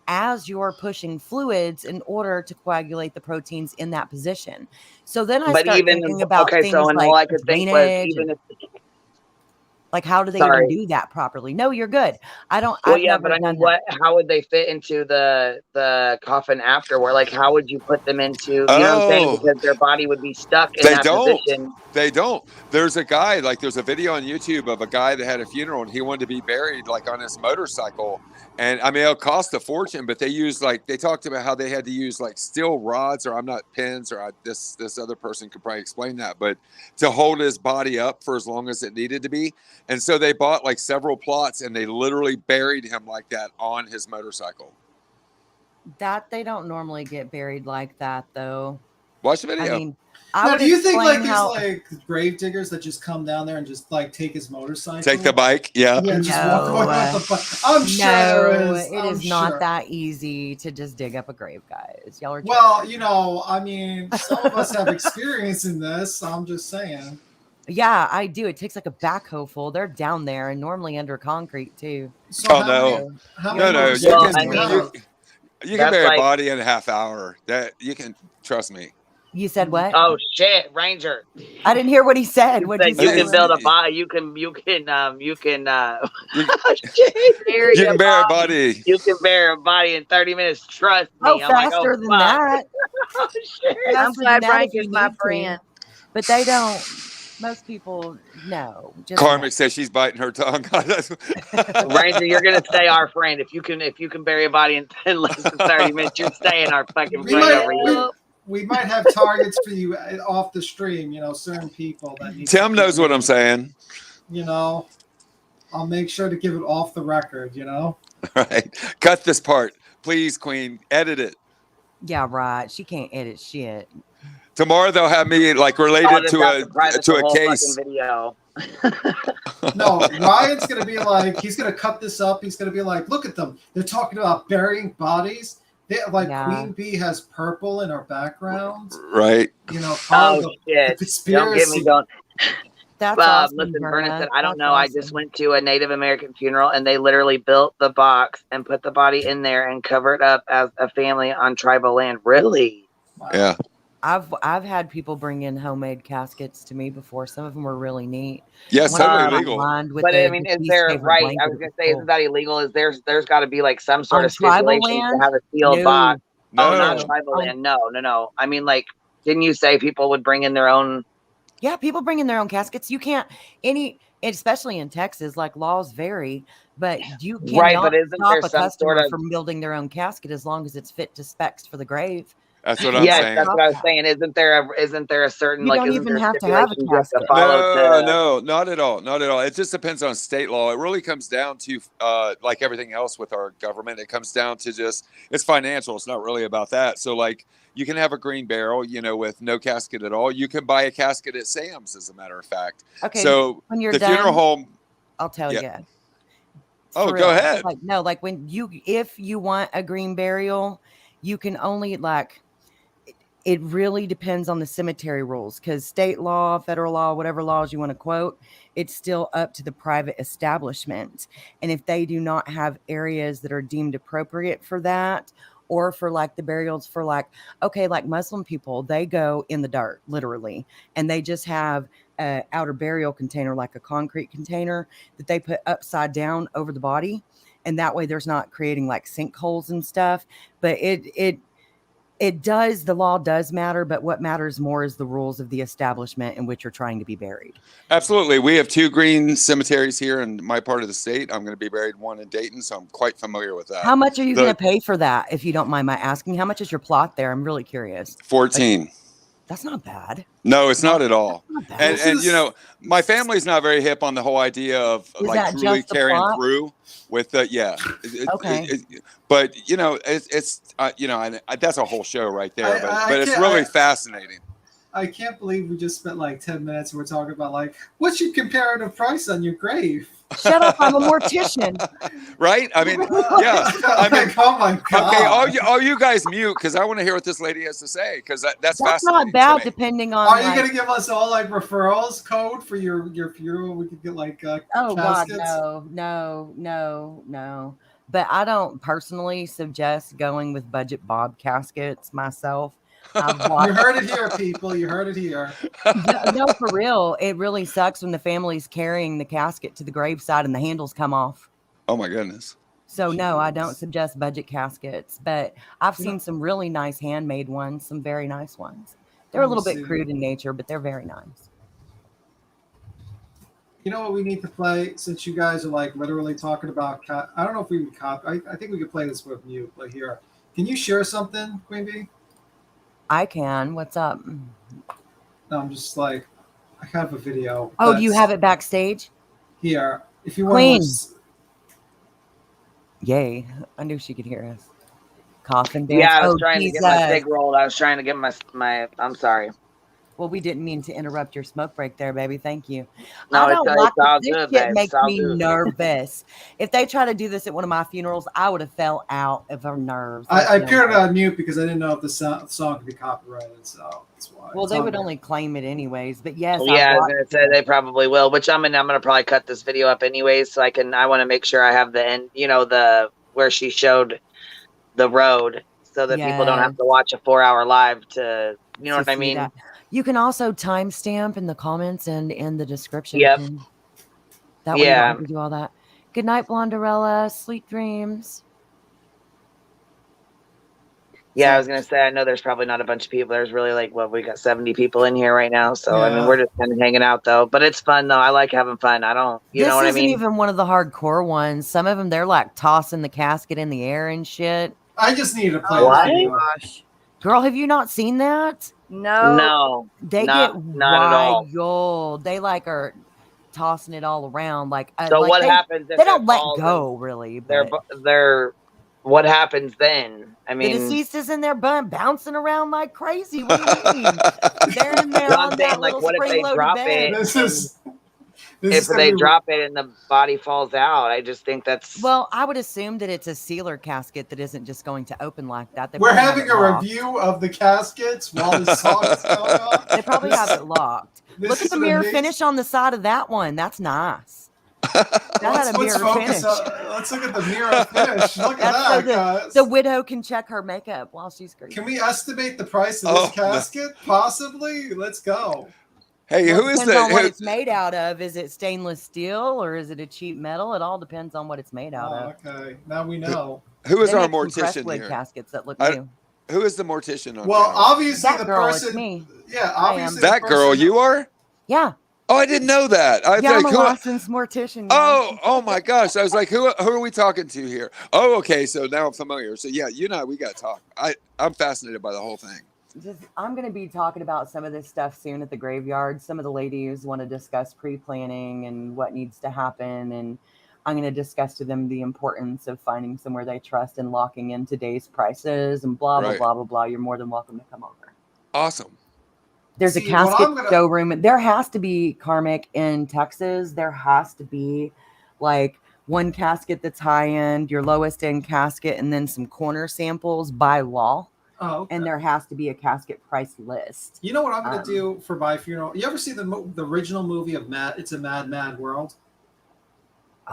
as you're pushing fluids in order to coagulate the proteins in that position. So then I start thinking about things like drainage. Like, how do they even do that properly? No, you're good. I don't. Well, yeah, but I mean, how would they fit into the coffin afterward? Like, how would you put them into? You know what I'm saying? Because their body would be stuck in that position. They don't. There's a guy, there's a video on YouTube of a guy that had a funeral and he wanted to be buried on his motorcycle. And I mean, it'll cost a fortune, but they used they talked about how they had to use steel rods, or I'm not pins, or this other person could probably explain that, but to hold his body up for as long as it needed to be. And so they bought several plots and they literally buried him like that on his motorcycle. That they don't normally get buried like that, though. Watch the video. I mean, do you think there's grave diggers that just come down there and just take his motorcycle? Take the bike? Yeah. Yeah, just walk away with the bike. I'm sure it is not that easy to just dig up a grave, guys. Y'all are I mean, some of us have experience in this. I'm just saying. Yeah, I do. It takes a backhoe full. They're down there and normally under concrete too. So no. You can bury a body in a half hour. That you can trust me. You said what? Oh shit, Ranger! I didn't hear what he said. What you say? You can build a body. You can bury a body. You can bury a body in 30 minutes. Trust me. Oh, faster than that. I'm glad Frank is my friend. But they don't. Most people no. Just Karmic says she's biting her tongue. Ranger, you're gonna stay our friend. If you can bury a body in less than 30 minutes, you're staying our fucking friend over here. We might have targets for you off the stream. You know, certain people that need. Tim knows what I'm saying. You know, I'll make sure to give it off the record. You know. Right. Cut this part, please, Queen. Edit it. Yeah, right. She can't edit shit. Tomorrow they'll have me like related to a case. Video. No, Ryan's gonna be like, he's gonna cut this up. He's gonna be like, look at them. They're talking about burying bodies. They like Queen Bee has purple in her background. Right. You know. Shit! Don't get me going. That's awesome, listen, Verna. Verna said, I don't That's know. awesome. I just went to a Native American funeral and they literally built the box and put the body in there and covered up as a family on tribal land. Really? Yeah. I've had people bring in homemade caskets to me before. Some of them were really neat. Yes, One totally I got legal. lined with But the I mean, is deceased there favorite right? blanket. I was gonna say, isn't that illegal? There's got to be like some sort On of tribal stipulation land? to have a sealed No. box. No. Oh, not tribal land. No. I mean, like, didn't you say people would bring in their own? Yeah, people bring in their own caskets. You can't especially in Texas, like laws vary, but you Right, cannot but isn't stop there a some customer sort of? from building their own casket as long as it's fit to specs for the grave. That's what I'm Yes, saying. that's what I was saying. Isn't there a certain You like? don't Isn't even there have to have a stipulations you have to casket. follow? No, not at all. Not at all. It just depends on state law. It really comes down to like everything else with our government. It comes down to just it's financial. It's not really about that. So like you can have a green barrel, you know, with no casket at all. You can buy a casket at Sam's, as a matter of fact. Okay. So when you're the done, funeral home. I'll tell you. Oh, For go real. ahead. Like no, like if you want a green burial, you can only like. It really depends on the cemetery rules because state law, federal law, whatever laws you want to quote, it's still up to the private establishment. And if they do not have areas that are deemed appropriate for that, or for like the burials for like, okay, like Muslim people, they go in the dirt, literally, and they just have an outer burial container, like a concrete container that they put upside down over the body. And that way there's not creating like sinkholes and stuff. But the law does matter, but what matters more is the rules of the establishment in which you're trying to be buried. Absolutely. We have 2 green cemeteries here in my part of the state. I'm going to be buried one in Dayton, so I'm quite familiar with that. How much are you going to pay for that, if you don't mind my asking? How much is your plot there? I'm really curious. 14. That's not bad. No, it's not at all. Not bad. And you know, my family's not very hip on the whole idea of Is like that truly just the carrying plot? through with the Okay. But you know, it's you know, and that's a whole show right there. I But it's can't- really fascinating. I can't believe we just spent like 10 minutes and we're talking about like, what's your comparative price on your grave? Shut up! I'm a mortician. Right? I mean, yeah. I mean, oh my god. Okay, all you guys mute because I want to hear what this lady has to say because that's That's fascinating. not bad, to me. depending on. Are you like, gonna give us all like referrals code for your funeral? We could get like Oh God, caskets? no. But I don't personally suggest going with budget bob caskets myself. You heard it here, people. You heard it here. No, for real. It really sucks when the family's carrying the casket to the graveside and the handles come off. Oh my goodness. So no, I don't suggest budget caskets, but I've seen some really nice handmade ones, some very nice ones. They're a little bit crude in nature, but they're very nice. You know what we need to play since you guys are like literally talking about I don't know if we would copy. I think we could play this with mute, but here. Can you share something, Queen Bee? I can. What's up? No, I'm just like, I have a video. Oh, do you have it backstage? Here. If you want Queen. to. Yay. I knew she could hear us. Coffin dance. Yeah, I was trying to get my pig rolled. I was trying to get my. I'm sorry. Well, we didn't mean to interrupt your smoke break there, baby. Thank you. No, I don't like all this good, shit babe. makes It's all me good. nervous. If they try to do this at one of my funerals, I would have fell out of her nerves. I put it on mute because I didn't know if the song could be copyrighted, so that's why. Well, It's they on would there. only claim it anyways. But yes, Yeah, I was watched gonna say they probably will. Which I'm gonna probably cut this video up anyways, so I want to make sure I have the end. You know, the where she showed the road, so that people don't have to watch a 4-hour live to. You know what I see mean? that. You can also timestamp in the comments and in the description. Yep. That way you don't have to do all that. Good night, Blonderella. Sweet dreams. Yeah, I So- was gonna say I know there's probably not a bunch of people. There's really like we got 70 people in here right now. So I mean Yeah. we're just kind of hanging out though. But it's fun though. I like having fun. I don't you This know what I isn't mean? even one of the hardcore ones. Some of them, they're like tossing the casket in the air and shit. I just need to play What? this video. Gosh. Girl, have you not seen that? No. No. They not get at all. wild. They like are tossing it all around. Like, So like what happens if they it don't let falls go really. They're But they're what happens then? I the mean deceased is in there bouncing around like crazy. What do you mean? They're in there so I'm on saying that like little what if they spring-loaded drop bed. it? This and is if gonna they be- drop it and the body falls out, I just think that's Well, I would assume that it's a sealer casket that isn't just going to open like that. They We're probably have having it a locked. review of the caskets while this song is going on. They probably have it locked. This Look at is the an mirror amazing- finish on the side of that one. That's nice. That had a Let's mirror focus finish. let's look at the mirror finish. Look at That's so that, guys. the widow can check her makeup while she's grieving. Can we estimate the price of this casket? Possibly. Let's go. Hey, Well, who it is depends the on what who, it's made out of. Is it stainless steel or is it a cheap metal? It all depends on what it's made out of. Okay, now we know. who is They our make some mortician Crestwood here? caskets that look I- new. Who is the mortician on Well, camera? obviously That the girl, it's person. me. Yeah, I am. obviously That the girl, person- you are? Yeah. Oh, I didn't know that. I Yeah, I'm think a who? licensed mortician. Yeah. Oh my gosh! I was like, who are we talking to here? Oh, okay. So now I'm familiar. So yeah, you and I, we got to talk. I'm fascinated by the whole thing. I'm going to be talking about some of this stuff soon at the graveyard. Some of the ladies want to discuss pre-planning and what needs to happen. And I'm going to discuss to them the importance of finding somewhere they trust and locking in today's prices and blah, blah, Right. blah, blah, blah. You're more than welcome to come over. Awesome. There's See, a what casket I'm gonna- showroom. There has to be, Karmic, in Texas. There has to be like one casket that's high end, your lowest end casket, and then some corner samples by law. Oh, okay. And there has to be a casket price list. You know what I'm gonna do for my funeral? You ever see the original movie of It's a Mad, Mad World?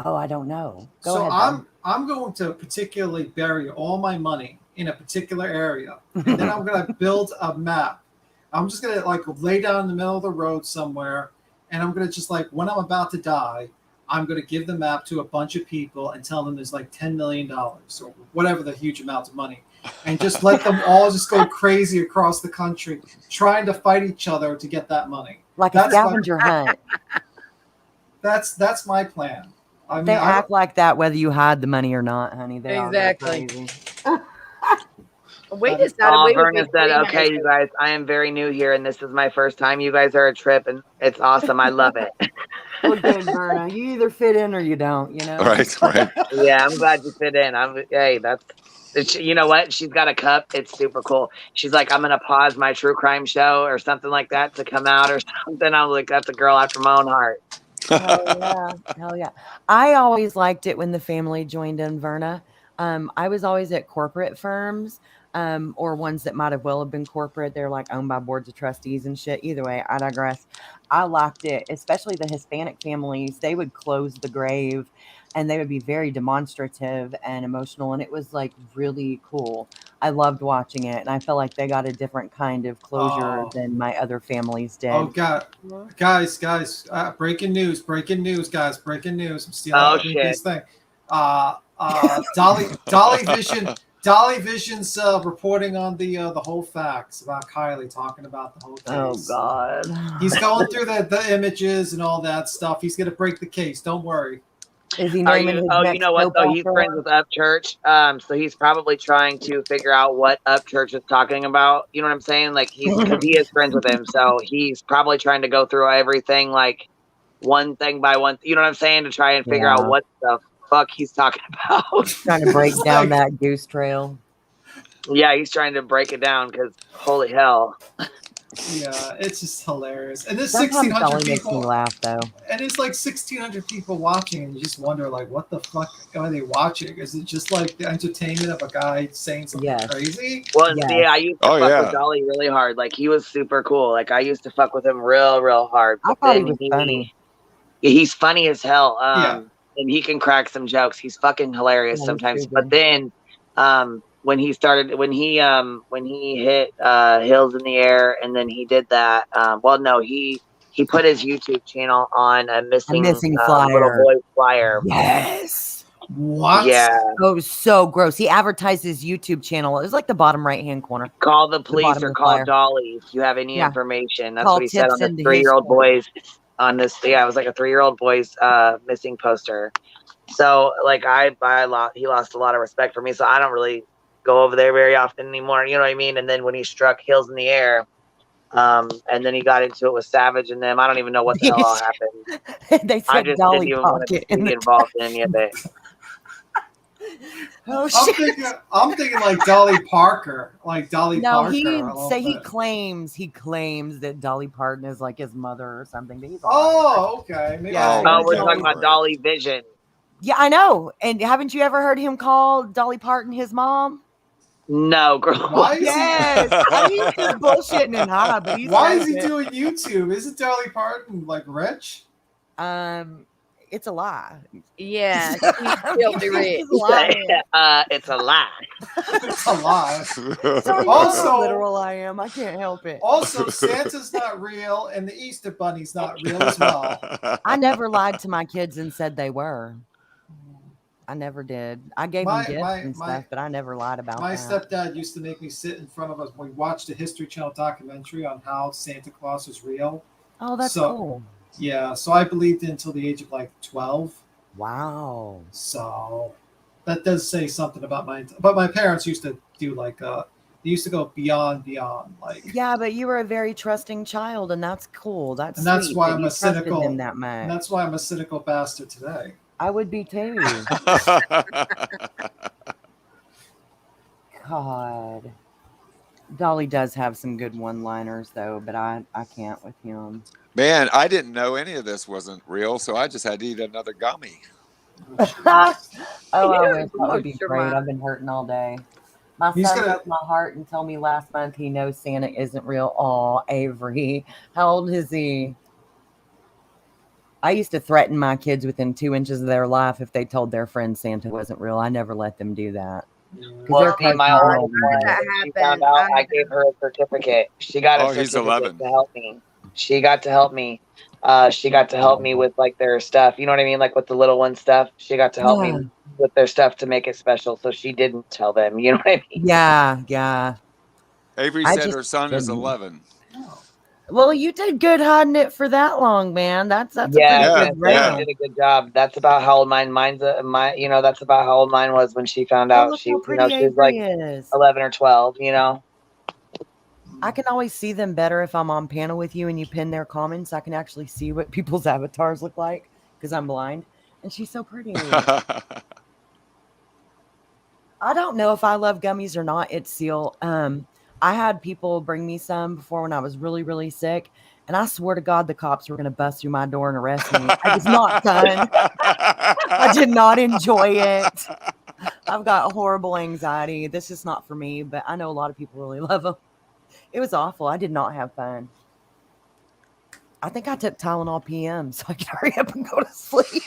Oh, I don't know. Go So ahead. I'm going to particularly bury all my money in a particular area, and then I'm gonna build a map. I'm just gonna like lay down in the middle of the road somewhere, and I'm gonna just like when I'm about to die, I'm gonna give the map to a bunch of people and tell them there's like $10 million or whatever the huge amount of money, and just let them all just go crazy across the country trying to fight each other to get that money. Like a scavenger hunt. That's my plan. I mean, They I act like that whether you hide the money or not, honey. They Exactly. are crazy. We decided we would Verna be said, okay, cremated. you guys, I am very new here and this is my first time. You guys are a trip and it's awesome. I love it. Well, good, Verna. You either fit in or you don't, you know? Right. Yeah, I'm glad you fit in. Hey, you know what? She's got a cup. It's super cool. She's like, I'm gonna pause my true crime show or something like that to come out or something. I'm like, that's a girl after my own heart. Hell yeah. Hell yeah. I always liked it when the family joined in, Verna. I was always at corporate firms, or ones that might have well have been corporate. They're like owned by boards of trustees and shit. Either way, I digress. I liked it, especially the Hispanic families. They would close the grave and they would be very demonstrative and emotional. And it was like really cool. I loved watching it. And I felt like they got a different kind of closure than my other families did. Oh God, guys, breaking news, guys, breaking news. I'm stealing Oh, this shit. thing. Dolly Vision's reporting on the whole facts about Kylie, talking about the whole case. Oh God. He's going through the images and all that stuff. He's gonna break the case. Don't worry. Is he Are naming you, his oh, next you know what though? He's co-pastor? friends with Upchurch. So he's probably trying to figure out what Upchurch is talking about. You know what I'm saying? Like because he is friends with him, so he's probably trying to go through everything like one thing by one. You know what I'm saying? To try and figure out what the fuck he's talking about. Trying to break down that goose trail. Yeah, he's trying to break it down because holy hell. Yeah, it's just hilarious. And there's Sometimes 1,600 Dolly makes me people. laugh though. And it's like 1,600 people watching, and you just wonder, like, what the fuck are they watching? Is it just like the entertainment of a guy saying something crazy? Well, see, I used to fuck with Dolly really hard. Like he was super cool. Like I used to fuck with him real hard. I But thought he then was funny. He's funny as hell. Yeah. And he can crack some jokes. He's fucking hilarious Yeah, he's sometimes. stupid. But then when he hit Hills in the Air and then he did that he put his YouTube channel on a missing missing little flyer. boy flyer. Yes. What? Yeah. Oh, it was so gross. He advertised his YouTube channel. It was like the bottom right-hand corner. Call the police bottom or of the call flyer. Dolly if you have any Yeah. information. That's Call what he said tips on the into his 3-year-old corner. boys on this. Yeah, it was like a 3-year-old boy's missing poster. So like he lost a lot of respect for me. So I don't really go over there very often anymore. You know what I mean? And then when he struck Hills in the Air, and then he got into it with Savage and them. I don't even know what the hell all happened. They I said just Dolly didn't even want to Pocket in be the involved in any of it. Oh shit! I'm thinking like Dolly Parker, like Dolly No, Parker. he a didn't little say he bit. claims that Dolly Parton is like his mother or something. But he's Oh, okay. Maybe Yeah. Oh, we're talking about Dolly Vision. Yeah, I know. And haven't you ever heard him call Dolly Parton his mom? No, girl. Why is Yes, I mean he's just bullshitting and high, but he Why says is he it. doing YouTube? Isn't Dolly Parton like rich? It's a lie. Yeah, he's filthy rich. It's a lie. It's a lie. Sorry, Also- how literal I am. I can't help it. Also, Santa's not real, and the Easter Bunny's not real as well. I never lied to my kids and said they were. I never did. I gave them gifts and stuff, but I never lied about My that. stepdad used to make me sit in front of us. We watched a History Channel documentary on how Santa Claus is real. Oh, that's So- cool. Yeah, so I believed it until the age of like 12. Wow. So that does say something about my parents used to do like they used to go beyond like. Yeah, but you were a very trusting child, and that's cool. That's And that's sweet why that I'm you a trusted cynical. them that much. And that's why I'm a cynical bastard today. I would be too. God. Dolly does have some good one-liners though, but I can't with him. Man, I didn't know any of this wasn't real, so I just had to eat another gummy. Oh, I You wish that would be lost your great. mind. I've been hurting all day. My He's son gonna- broke my heart and told me last month he knows Santa isn't real. Aw, Avery. How old is he? I used to threaten my kids within 2 inches of their life if they told their friends Santa wasn't real. I never let them do that. Well, see, my cousins oldest know one, that when she found out, I gave her a certificate. She got a Oh, he's certificate 11. to help me. She got to help me. She got to help me with like their stuff. You know what I mean? Like with the little one stuff. She got to help Yeah. me with their stuff to make it special. So she didn't tell them. You know what I mean? Yeah. Avery I said just her son is didn't. 11. Well, you did good hiding it for that long, man. That's Yeah, a pretty I was good gonna say round. she did a good job. That's about how old mine's that's about how old mine was when she found Oh, out. look She, how pretty she was like Avery is. 11 or 12. You know. I can always see them better if I'm on panel with you and you pin their comments. I can actually see what people's avatars look like because I'm blind. And she's so pretty. I don't know if I love gummies or not. It's Seal. I had people bring me some before when I was really, really sick. And I swear to God, the cops were going to bust through my door and arrest me. I was not fun. I did not enjoy it. I've got horrible anxiety. This is not for me, but I know a lot of people really love them. It was awful. I did not have fun. I think I took Tylenol PM so I could hurry up and go to sleep.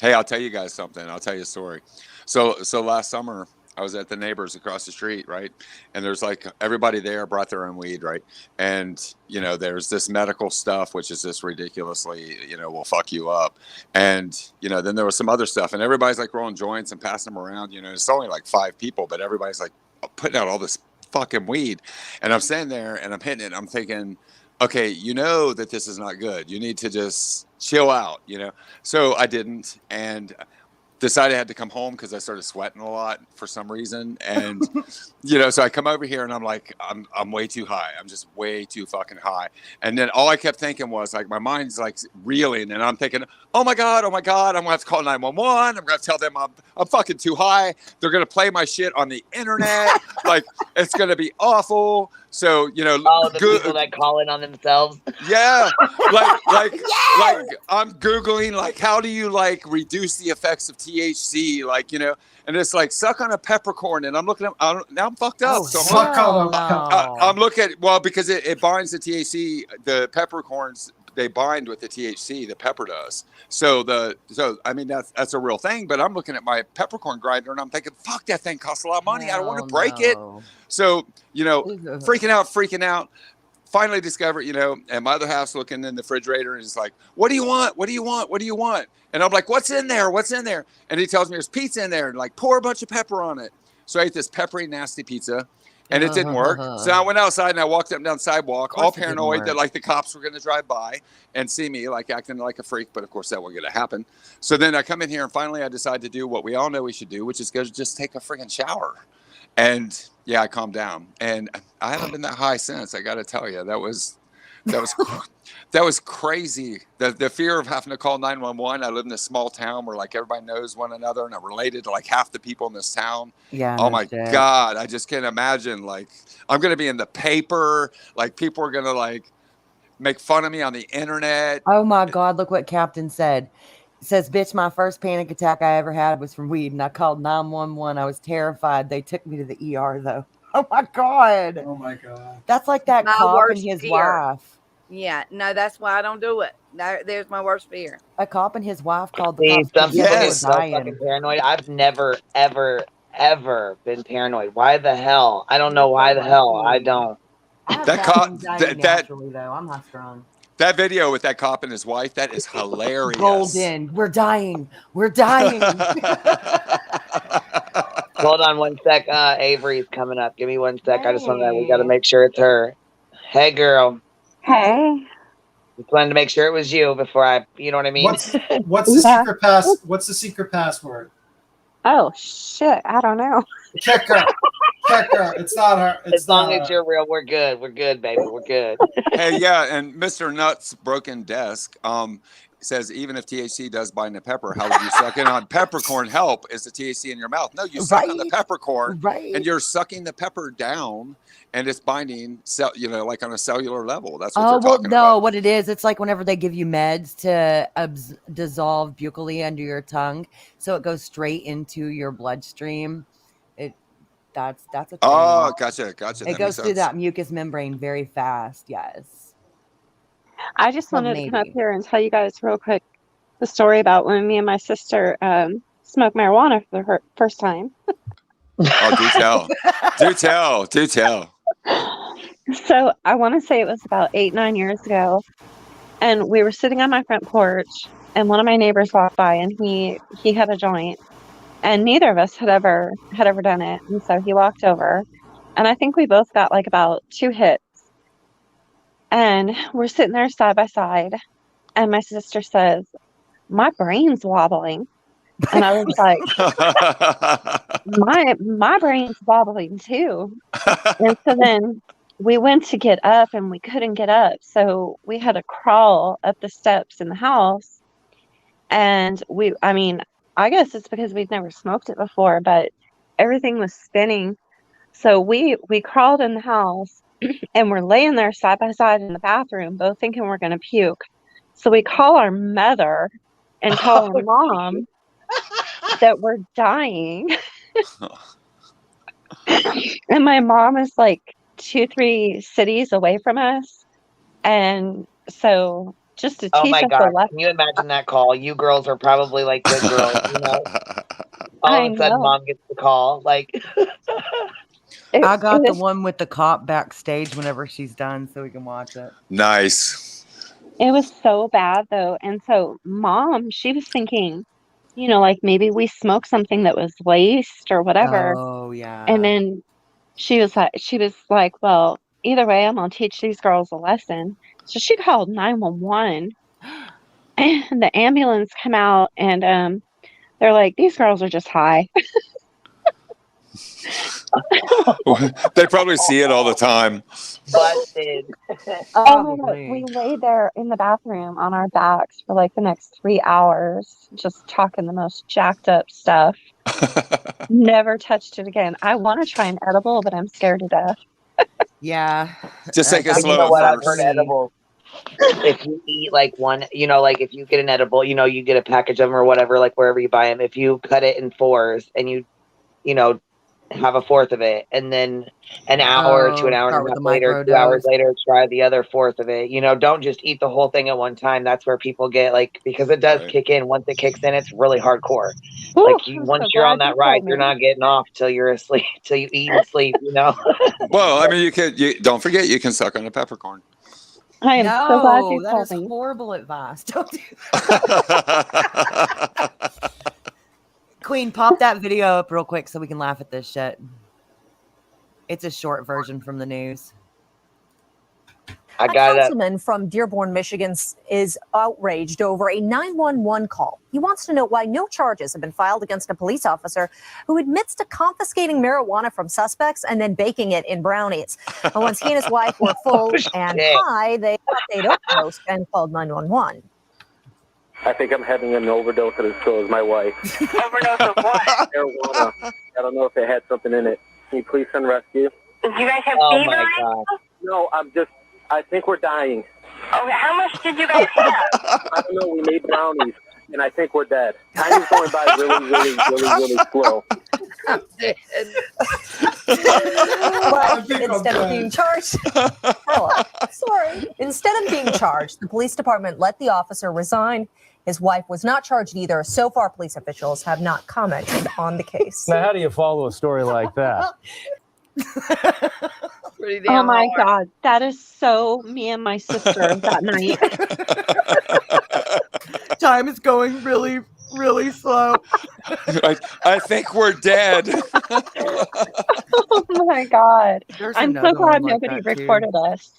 Hey, I'll tell you guys something. I'll tell you a story. So last summer, I was at the neighbors across the street, right? And there's like everybody there brought their own weed, right? And, you know, there's this medical stuff, which is just ridiculously, you know, will fuck you up. And, you know, then there was some other stuff and everybody's like rolling joints and passing them around. You know, it's only like 5 people, but everybody's like putting out all this fucking weed. And I'm standing there and I'm hitting it. I'm thinking, okay, you know that this is not good. You need to just chill out, you know? So I didn't. And decided I had to come home because I started sweating a lot for some reason. And, you know, so I come over here and I'm like, I'm way too high. I'm just way too fucking high. And then all I kept thinking was like, my mind's like reeling and I'm thinking, oh my God, I'm going to have to call 911. I'm going to tell them I'm fucking too high. They're going to play my shit on the internet. Like it's going to be awful. So, you know, People that call in on themselves. Yeah. Like I'm Googling, like, how do you like reduce the effects of THC? Like, you know, and it's like suck on a peppercorn. And I'm looking at, now I'm fucked up. So I'm looking at, well, because it binds the THC, the peppercorns, they bind with the THC, the pepper does. So I mean, that's a real thing, but I'm looking at my peppercorn grinder and I'm thinking, fuck, that thing costs a lot of money. I don't want to break it. So, you know, freaking out. finally discover, and my other half's looking in the refrigerator and he's like, what do you want? What do you want? What do you want? And I'm like, what's in there? What's in there? And he tells me there's pizza in there and like pour a bunch of pepper on it. So I ate this peppery, nasty pizza and it didn't work. So I went outside and I walked up and down the sidewalk, all paranoid that like the cops were going to drive by and see me like acting like a freak. But of course that wasn't going to happen. So then I come in here and finally I decide to do what we all know we should do, which is go just take a friggin' shower. And yeah, I calmed down, and I haven't been that high since. I got to tell you, that was crazy. The fear of having to call 911. I live in a small town where like everybody knows one another, and I'm related to like half the people in this town. Yeah. Oh no my shit. God, I just can't imagine. Like I'm gonna be in the paper. Like people are gonna like make fun of me on the internet. Oh my God, look what Captain said. It says, bitch, my first panic attack I ever had was from weed, and I called 911. I was terrified. They took me to the ER, though. Oh my God. Oh my God. That's like that My cop and worst his fear. wife. Yeah, no, that's why I don't do it. There's my worst fear. A cop and his wife called the See, cops. some They said people they get were so dying. fucking paranoid. I've never, ever, ever been paranoid. Why the hell? I don't know why the hell. I don't. I have That cop, anxiety naturally, though. I'm not strong. that video with that cop and his wife, that is hilarious. Golden. We're dying. We're dying. Hold on one sec. Avery's coming up. Give me one sec. I just want to. We got to Hey. make sure it's her. Hey, girl. Hey. Just wanted to make sure it was you before I. You know what I mean? What's the secret pass? What's the secret password? Oh shit! I don't know. Check her. Check her. It's not her. It's as long not as her. you're real, we're good. We're good, baby. We're good. Hey, yeah, and Mr. Nuts Broken Desk says even if THC does bind the pepper, how would you suck in on peppercorn? Help is the THC in your mouth. No, you suck on the peppercorn, and you're sucking the pepper down, and it's binding, like on a cellular level. That's what they're talking about. What it is, it's like whenever they give you meds to dissolve buccally under your tongue, so it goes straight into your bloodstream. That's a thing. Oh, gotcha. It goes through that mucous membrane very fast. Yes. I just wanted to come up here and tell you guys real quick the story about when me and my sister smoked marijuana for the first time. Oh, do tell. do tell. So I want to say it was about 8-9 years ago, and we were sitting on my front porch, and one of my neighbors walked by, and he had a joint, and neither of us had ever done it, and so he walked over, and I think we both got like about 2 hits. And we're sitting there side by side, and my sister says, "My brain's wobbling," and I was like, "My brain's wobbling too." And so then we went to get up, and we couldn't get up, so we had to crawl up the steps in the house. And I guess it's because we'd never smoked it before, but everything was spinning. So we crawled in the house. And we're laying there side by side in the bathroom, both thinking we're going to puke. So we call our mother and tell our mom that we're dying. And my mom is like 2-3 cities away from us. And so just to teach us a lesson. Can you imagine that call? You girls are probably like good girls, All of a sudden, mom gets the call. Like, I got the one with the cop backstage whenever she's done, so we can watch it. Nice. It was so bad though, and so mom, she was thinking, like maybe we smoked something that was laced or whatever. Oh yeah. And then she was like, well, either way, I'm gonna teach these girls a lesson. So she called 911, and the ambulance come out, and they're like, these girls are just high. They probably see it all the time. Busted. We laid there in the bathroom on our backs for like the next 3 hours, just talking the most jacked up stuff. Never touched it again. I want to try an edible, but I'm scared to death. Yeah. Just take it slow. You know what? I've heard edibles. If you eat like one, like if you get an edible, you get a package of them or whatever, like wherever you buy them. If you cut it in 4s and you have a fourth of it, and then an hour to an hour and a half later, 2 hours later, try the other fourth of it. Don't just eat the whole thing at one time. That's where people get because it does kick in. Once it kicks in, it's really hardcore. Once you're on that ride, you're not getting off till you're asleep, till you eat and sleep. Well, I mean, don't forget you can suck on a peppercorn. I am so glad you that told is me. horrible advice. Don't do that. Queen, pop that video up real quick so we can laugh at this shit. It's a short version from the news. A councilman from Dearborn, Michigan is outraged over a 911 call. He wants to know why no charges have been filed against a police officer who admits to confiscating marijuana from suspects and then baking it in brownies. And once he and his wife were full and high, they thought they'd overdosed and called 911. I think I'm having an overdose, and so is my wife. Overdose of what? Marijuana. I don't know if it had something in it. Can you please send rescue? Do you guys have Oh fever? my God. No, I think we're dying. Okay, how much did you guys have? I don't know. We made brownies, and I think we're dead. Time is going by really slow. I'm dead. Well, instead of being charged, instead of being charged, the police department let the officer resign. His wife was not charged either. So far, police officials have not commented on the case. Now, how do you follow a story like that? Oh my God, that is so me and my sister that night. Time is going really slow. I think we're dead. Oh my God. I'm so glad nobody recorded us.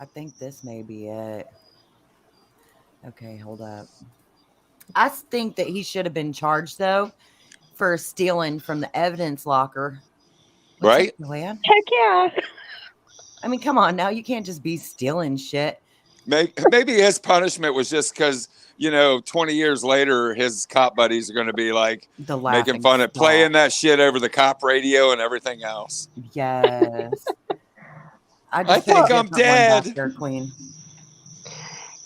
I think this may be it. Okay, hold up. I think that he should have been charged, though, for stealing from the evidence locker. Right? Joanne? Heck yeah. I mean, come on now. You can't just be stealing shit. Maybe his punishment was just because, 20 years later, his cop buddies are going to be making fun of playing that shit over the cop radio and everything else. Yes. I think I'm dead. There, Queen.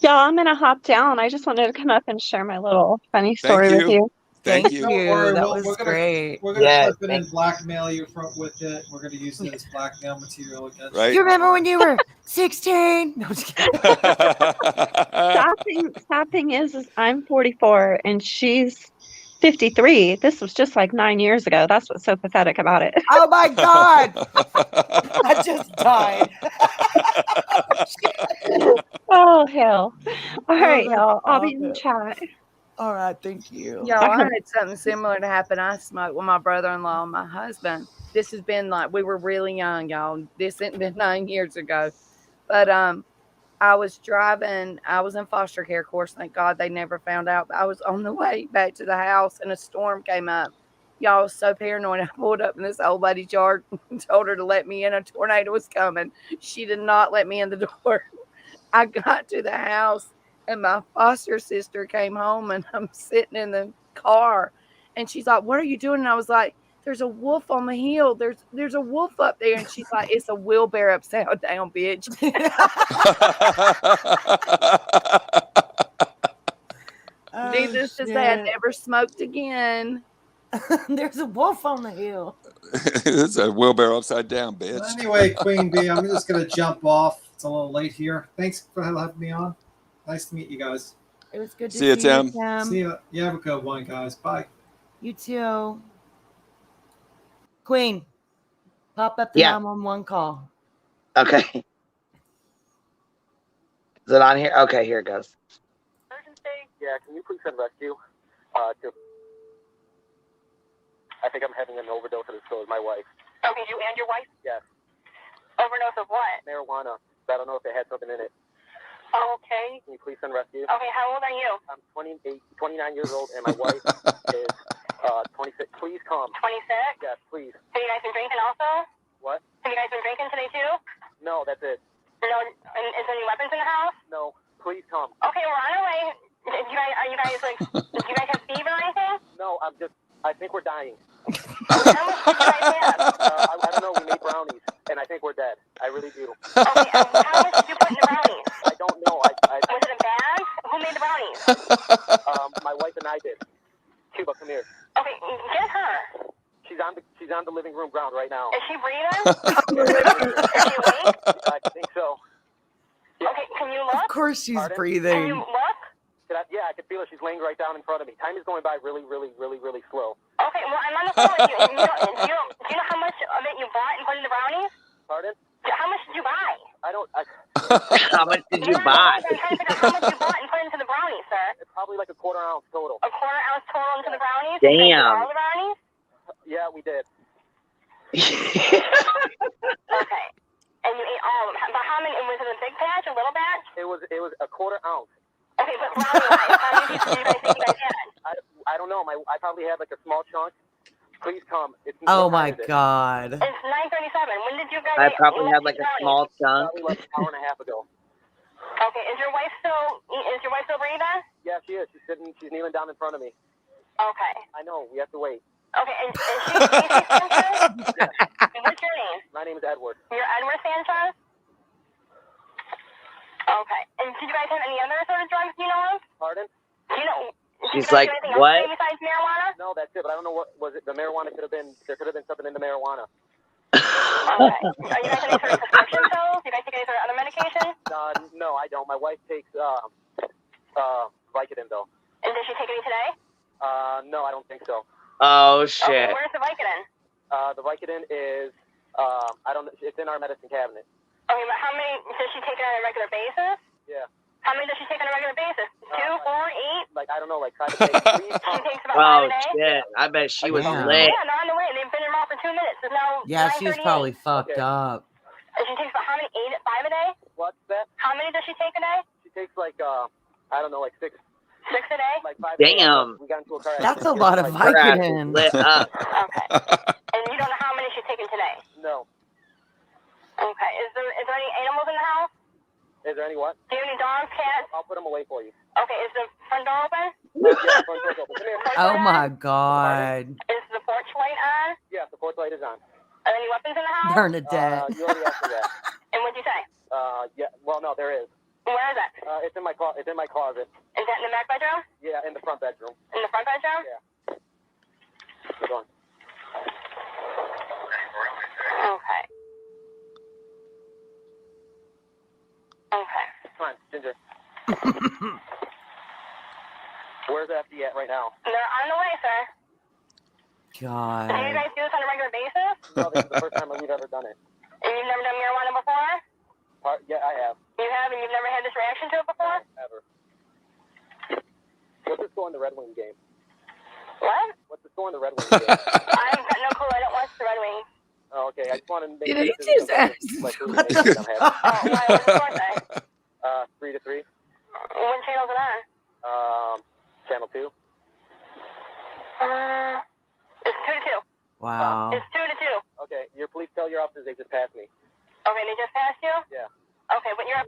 Y'all, I'm going to hop down. I just wanted to come up and share my little funny story with you. Thank you. Don't worry, That we're was gonna, great. We're gonna clip it and blackmail you with it. We're gonna use it as blackmail material against Right. You remember when you were 16? No, I'm just kidding. Sad thing is I'm 44 and she's 53. This was just like 9 years ago. That's what's so pathetic about it. Oh my God. I just died. Oh, hell. All right, y'all. I'll be in the chat. All right, thank you. Y'all, I had something similar to happen. I smoked with my brother-in-law and my husband. This has been we were really young, y'all. This hadn't been 9 years ago. But I was driving. I was in foster care, of course. Thank God they never found out. But I was on the way back to the house and a storm came up. Y'all, I was so paranoid. I pulled up in this old lady's yard and told her to let me in. A tornado was coming. She did not let me in the door. I got to the house. And my foster sister came home and I'm sitting in the car and she's like, "What are you doing?" And I was like, "There's a wolf on the hill. There's a wolf up there." And she's like, "It's a wheelbarrow upside down, bitch." Needless to say, I never smoked again. There's a wolf on the hill. It's a wheelbarrow upside down, bitch. Well, anyway, Queen Bee, I'm just gonna jump off. It's a little late here. Thanks for having me on. Nice to meet you guys. It was good to see you, Tim. See you. You have a good one, guys. Bye. You too. Queen, pop up the 911 call. Okay. Is it on here? Okay, here it goes. Emergency? Yeah, can you please send rescue? I think I'm having an overdose, and so is my wife. Okay, you and your wife? Yes. Overdose of what? Marijuana. I don't know if it had something in it. Okay. Can you please send rescue? Okay, how old are you? I'm 29 years old, and my wife is 26. Please come. 26? Yes, please. Have you guys been drinking also? What? Have you guys been drinking today too? No, that's it. No, and is there any weapons in the house? No, please come. Okay, we're on our way. Do you guys have fever or anything? No, I think we're dying. How much did you guys have? I don't know. We made brownies, and I think we're dead. I really do. Okay, how much did you put in the brownies? I don't know. Was it in My wife and I did. Cuba, come here. Okay, get her. She's on the living room ground right now. Is she breathing? Is she awake? I think so. Okay, can you look? Of course she's Pardon? breathing. Can you look? Yeah, I can feel her. She's laying right down in front of me. Time is going by really, really, really, really slow. Okay, well, I'm on the phone with you. And do you know how much of it you bought and put in the brownies? Pardon? How much did you buy? How much did you buy? I'm trying to figure out how much you bought and put into the brownies, sir. It's probably like a quarter ounce total. A quarter ounce total into the brownies? Damn. All the brownies? Yeah, we did. Okay. And you ate all of them. But how many? Was it a big batch, a little batch? It was a quarter ounce. Okay, but brownie-wise, how many pieces do you guys think you guys had? I don't know. I probably had like a small chunk. Please come. Oh my God. It's 9:37. When did you guys? I probably had like a small chunk. Probably like an hour and a half ago. Okay, is your wife still breathing? Yeah, she is. She's kneeling down in front of me. Okay. I know. We have to wait. Okay, and she's Sanchez? What's your name? My name is Edward. You're Edward Sanchez? Okay. And did you guys have any other sort of drugs you know of? Pardon? Do you know? She's like, what? Besides marijuana? No, that's it. But I don't know what was it. The marijuana could have been. There could have been something in the marijuana. Okay. Are you guys on any sort of prescription pills? Do you guys take any sort of other medication? No, I don't. My wife takes Vicodin though. And did she take any today? No, I don't think so. Oh shit. Okay, where's the Vicodin? The Vicodin is I don't. It's in our medicine cabinet. Okay, but how many does she take on a regular basis? Yeah. How many does she take on a regular basis? 2, 4, 8? Like I don't know. Like 5 a day. She takes about 5 a day. Shit. I bet she was Damn. lit. Yeah, they're on the way. They've been in mall for 2 minutes. It's now Yeah, she's 9:38. probably fucked up. And she takes about how many? 8 at 5 a day? What's that? How many does she take a day? She takes like I don't know, like 6. 6 a day? Like 5. Damn. We got into a car That's accident. a lot of Her ass is Vicodin. lit up. Okay. And you don't know how many she's taking today? No. Okay. Is there any animals in the house? Is there any what? Do you have any dogs, cats? I'll put them away for you. Okay. Is the front door open? Yeah, front door's open. Come here. Oh my God. Is the porch light on? Yeah, the porch light is on. Are there any weapons in the house? Bernadette. You already asked me that. And what'd you say? Yeah. Well, no, there is. Where is it? It's in my It's in my closet. Is that in the back bedroom? Yeah, in the front bedroom. In the front bedroom? Yeah. Go on. Okay. Okay. Come on, Ginger. Where's FD at right now? They're on the way, sir. Do you God. guys do this on a regular basis? No, this is the first time we've ever done it. And you've never done marijuana before? Yeah, I have. You have, and you've never had this reaction to it before? Ever. What's the score in the Red Wings game? What? What's the score in the Red Wings game? I've got no clue. I don't watch the Red Wings. Oh, okay. I just wanted to make Did he sure just ask? like, Why? What's the score say? 3-3. What channel is it on? Channel 2. It's 2-2. Wow. It's 2-2. Okay, your police tell your officers they just passed me. Okay, they just passed you? Yeah. Okay, but you're up.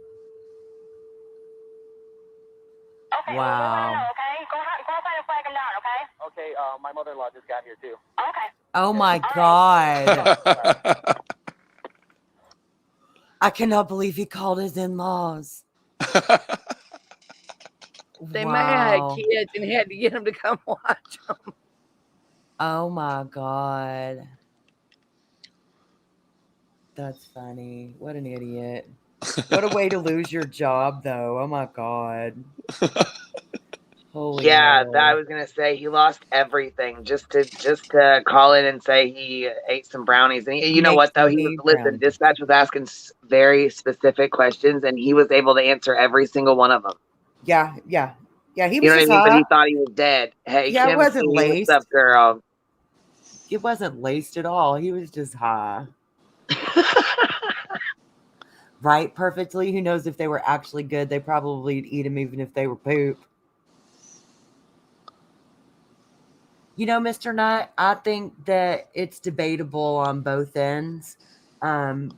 Okay, Wow. well, okay? Go outside and flag them down, okay? Okay, my mother-in-law just got here too. Okay. Oh my God. I cannot believe he called his in-laws. They may have had kids and had to get them to come watch them. Oh my God. That's funny. What an idiot. What a way to lose your job, though. Oh my God. Holy Yeah, hell. that I was gonna say he lost everything just to call in and say he ate some brownies. And you know Makes what though? me He was eat listen. brownies. Dispatch was asking very specific questions, and he was able to answer every single one of them. Yeah. He was You know what I just mean? But high. he thought he was dead. Hey, Yeah, it Kim, wasn't what's laced. up, girl? It wasn't laced at all. He was just high. Right? Perfectly. Who knows if they were actually good? They probably eat them even if they were poop. You know, Mr. Nut, I think that it's debatable on both ends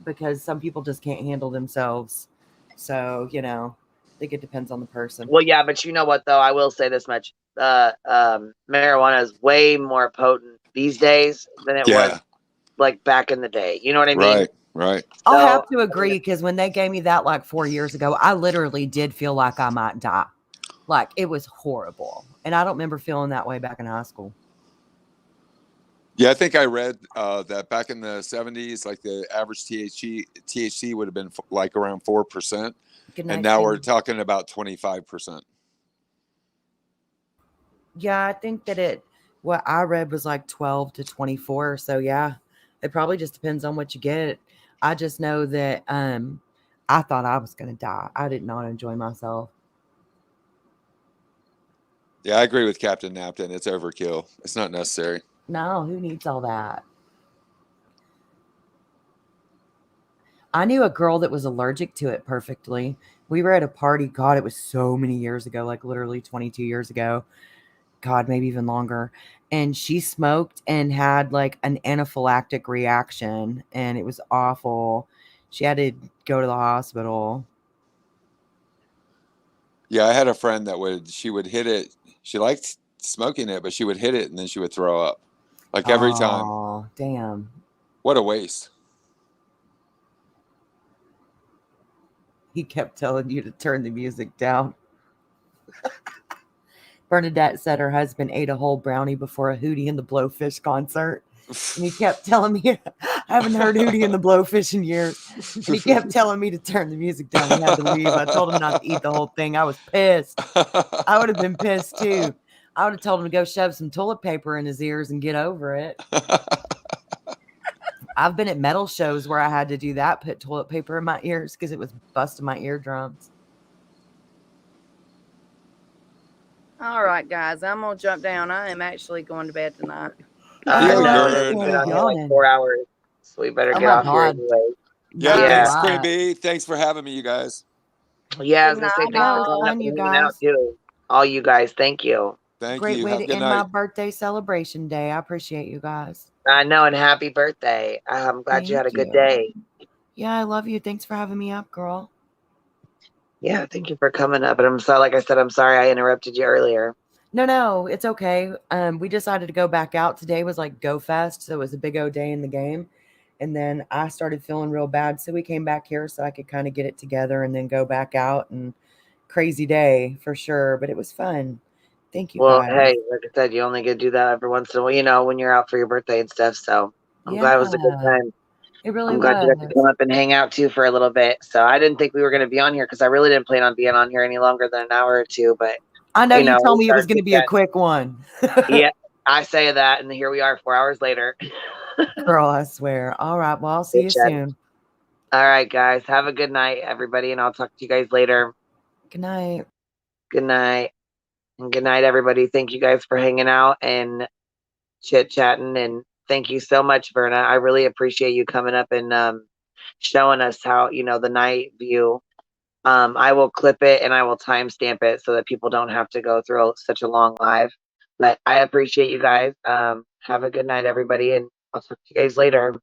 because some people just can't handle themselves. So, you know, I think it depends on the person. Well, yeah, but you know what though? I will say this much: marijuana is way more potent these days than it was like back in the day. You know what I mean? Right. I'll have to agree because when they gave me that like 4 years ago, I literally did feel like I might die. Like, it was horrible. And I don't remember feeling that way back in high school. Yeah, I think I read that back in the 70s, like the average THC would have been like around 4%. And now we're talking about 25%. Yeah, I think that what I read was like 12 to 24. So yeah, it probably just depends on what you get. I just know that I thought I was going to die. I did not enjoy myself. Yeah, I agree with Captain Napton. It's overkill. It's not necessary. No, who needs all that? I knew a girl that was allergic to it perfectly. We were at a party. God, it was so many years ago, like literally 22 years ago. God, maybe even longer. And she smoked and had like an anaphylactic reaction, and it was awful. She had to go to the hospital. Yeah, I had a friend that she would hit it. She liked smoking it, but she would hit it and then she would throw up. Like every time. Oh, damn. What a waste. He kept telling you to turn the music down. Bernadette said her husband ate a whole brownie before a Hootie and the Blowfish concert. And he kept telling me, I haven't heard Hootie and the Blowfish in years. And he kept telling me to turn the music down. He had to leave. I told him not to eat the whole thing. I was pissed. I would have been pissed too. I would have told him to go shove some toilet paper in his ears and get over it. I've been at metal shows where I had to do that, put toilet paper in my ears because it was busting my eardrums. All right, guys, I'm gonna jump down. I am actually going to bed tonight. I Feel know. good. We've been on here like 4 hours, so we better Oh get my off here God. anyway. Yeah, Yeah. thanks, Queen Bee. Thanks for having me, you guys. Yeah, I was Good gonna say night, thanks for all. coming up Fun, and you hanging out guys. too. All you guys, thank you. Thank Great you. way Have a to good end night. my birthday celebration day. I appreciate you guys. I know, and happy birthday. I'm glad you had a Thank good you. day. Yeah, I love you. Thanks for having me up, girl. Yeah, thank you for coming up. And I'm sorry, like I said, I'm sorry I interrupted you earlier. No, it's okay. We decided to go back out. Today was like Go Fest, so it was a big O day in the game. And then I started feeling real bad, so we came back here so I could kind of get it together and then go back out. And crazy day for sure, but it was fun. Thank you, Well, guys. hey, like I said, you only get to do that every once in a while, you know, when you're out for your birthday and stuff. So I'm glad it was a good Yeah, time. it really I'm glad you got to was. come up and hang out too for a little bit. So I didn't think we were going to be on here because I really didn't plan on being on here any longer than an hour or two. But I know you told we me it was started going to be a quick one. Yeah, I say that, and here we are 4 hours later. Girl, I swear. All right, well, I'll see you soon. All right, guys. Have a good night, everybody, and I'll talk to you guys later. Good night. Good night. And good night, everybody. Thank you guys for hanging out and chit-chatting. And thank you so much, Verna. I really appreciate you coming up and showing us how, the night view. I will clip it and I will timestamp it so that people don't have to go through such a long live. But I appreciate you guys. Have a good night, everybody, and I'll talk to you guys later.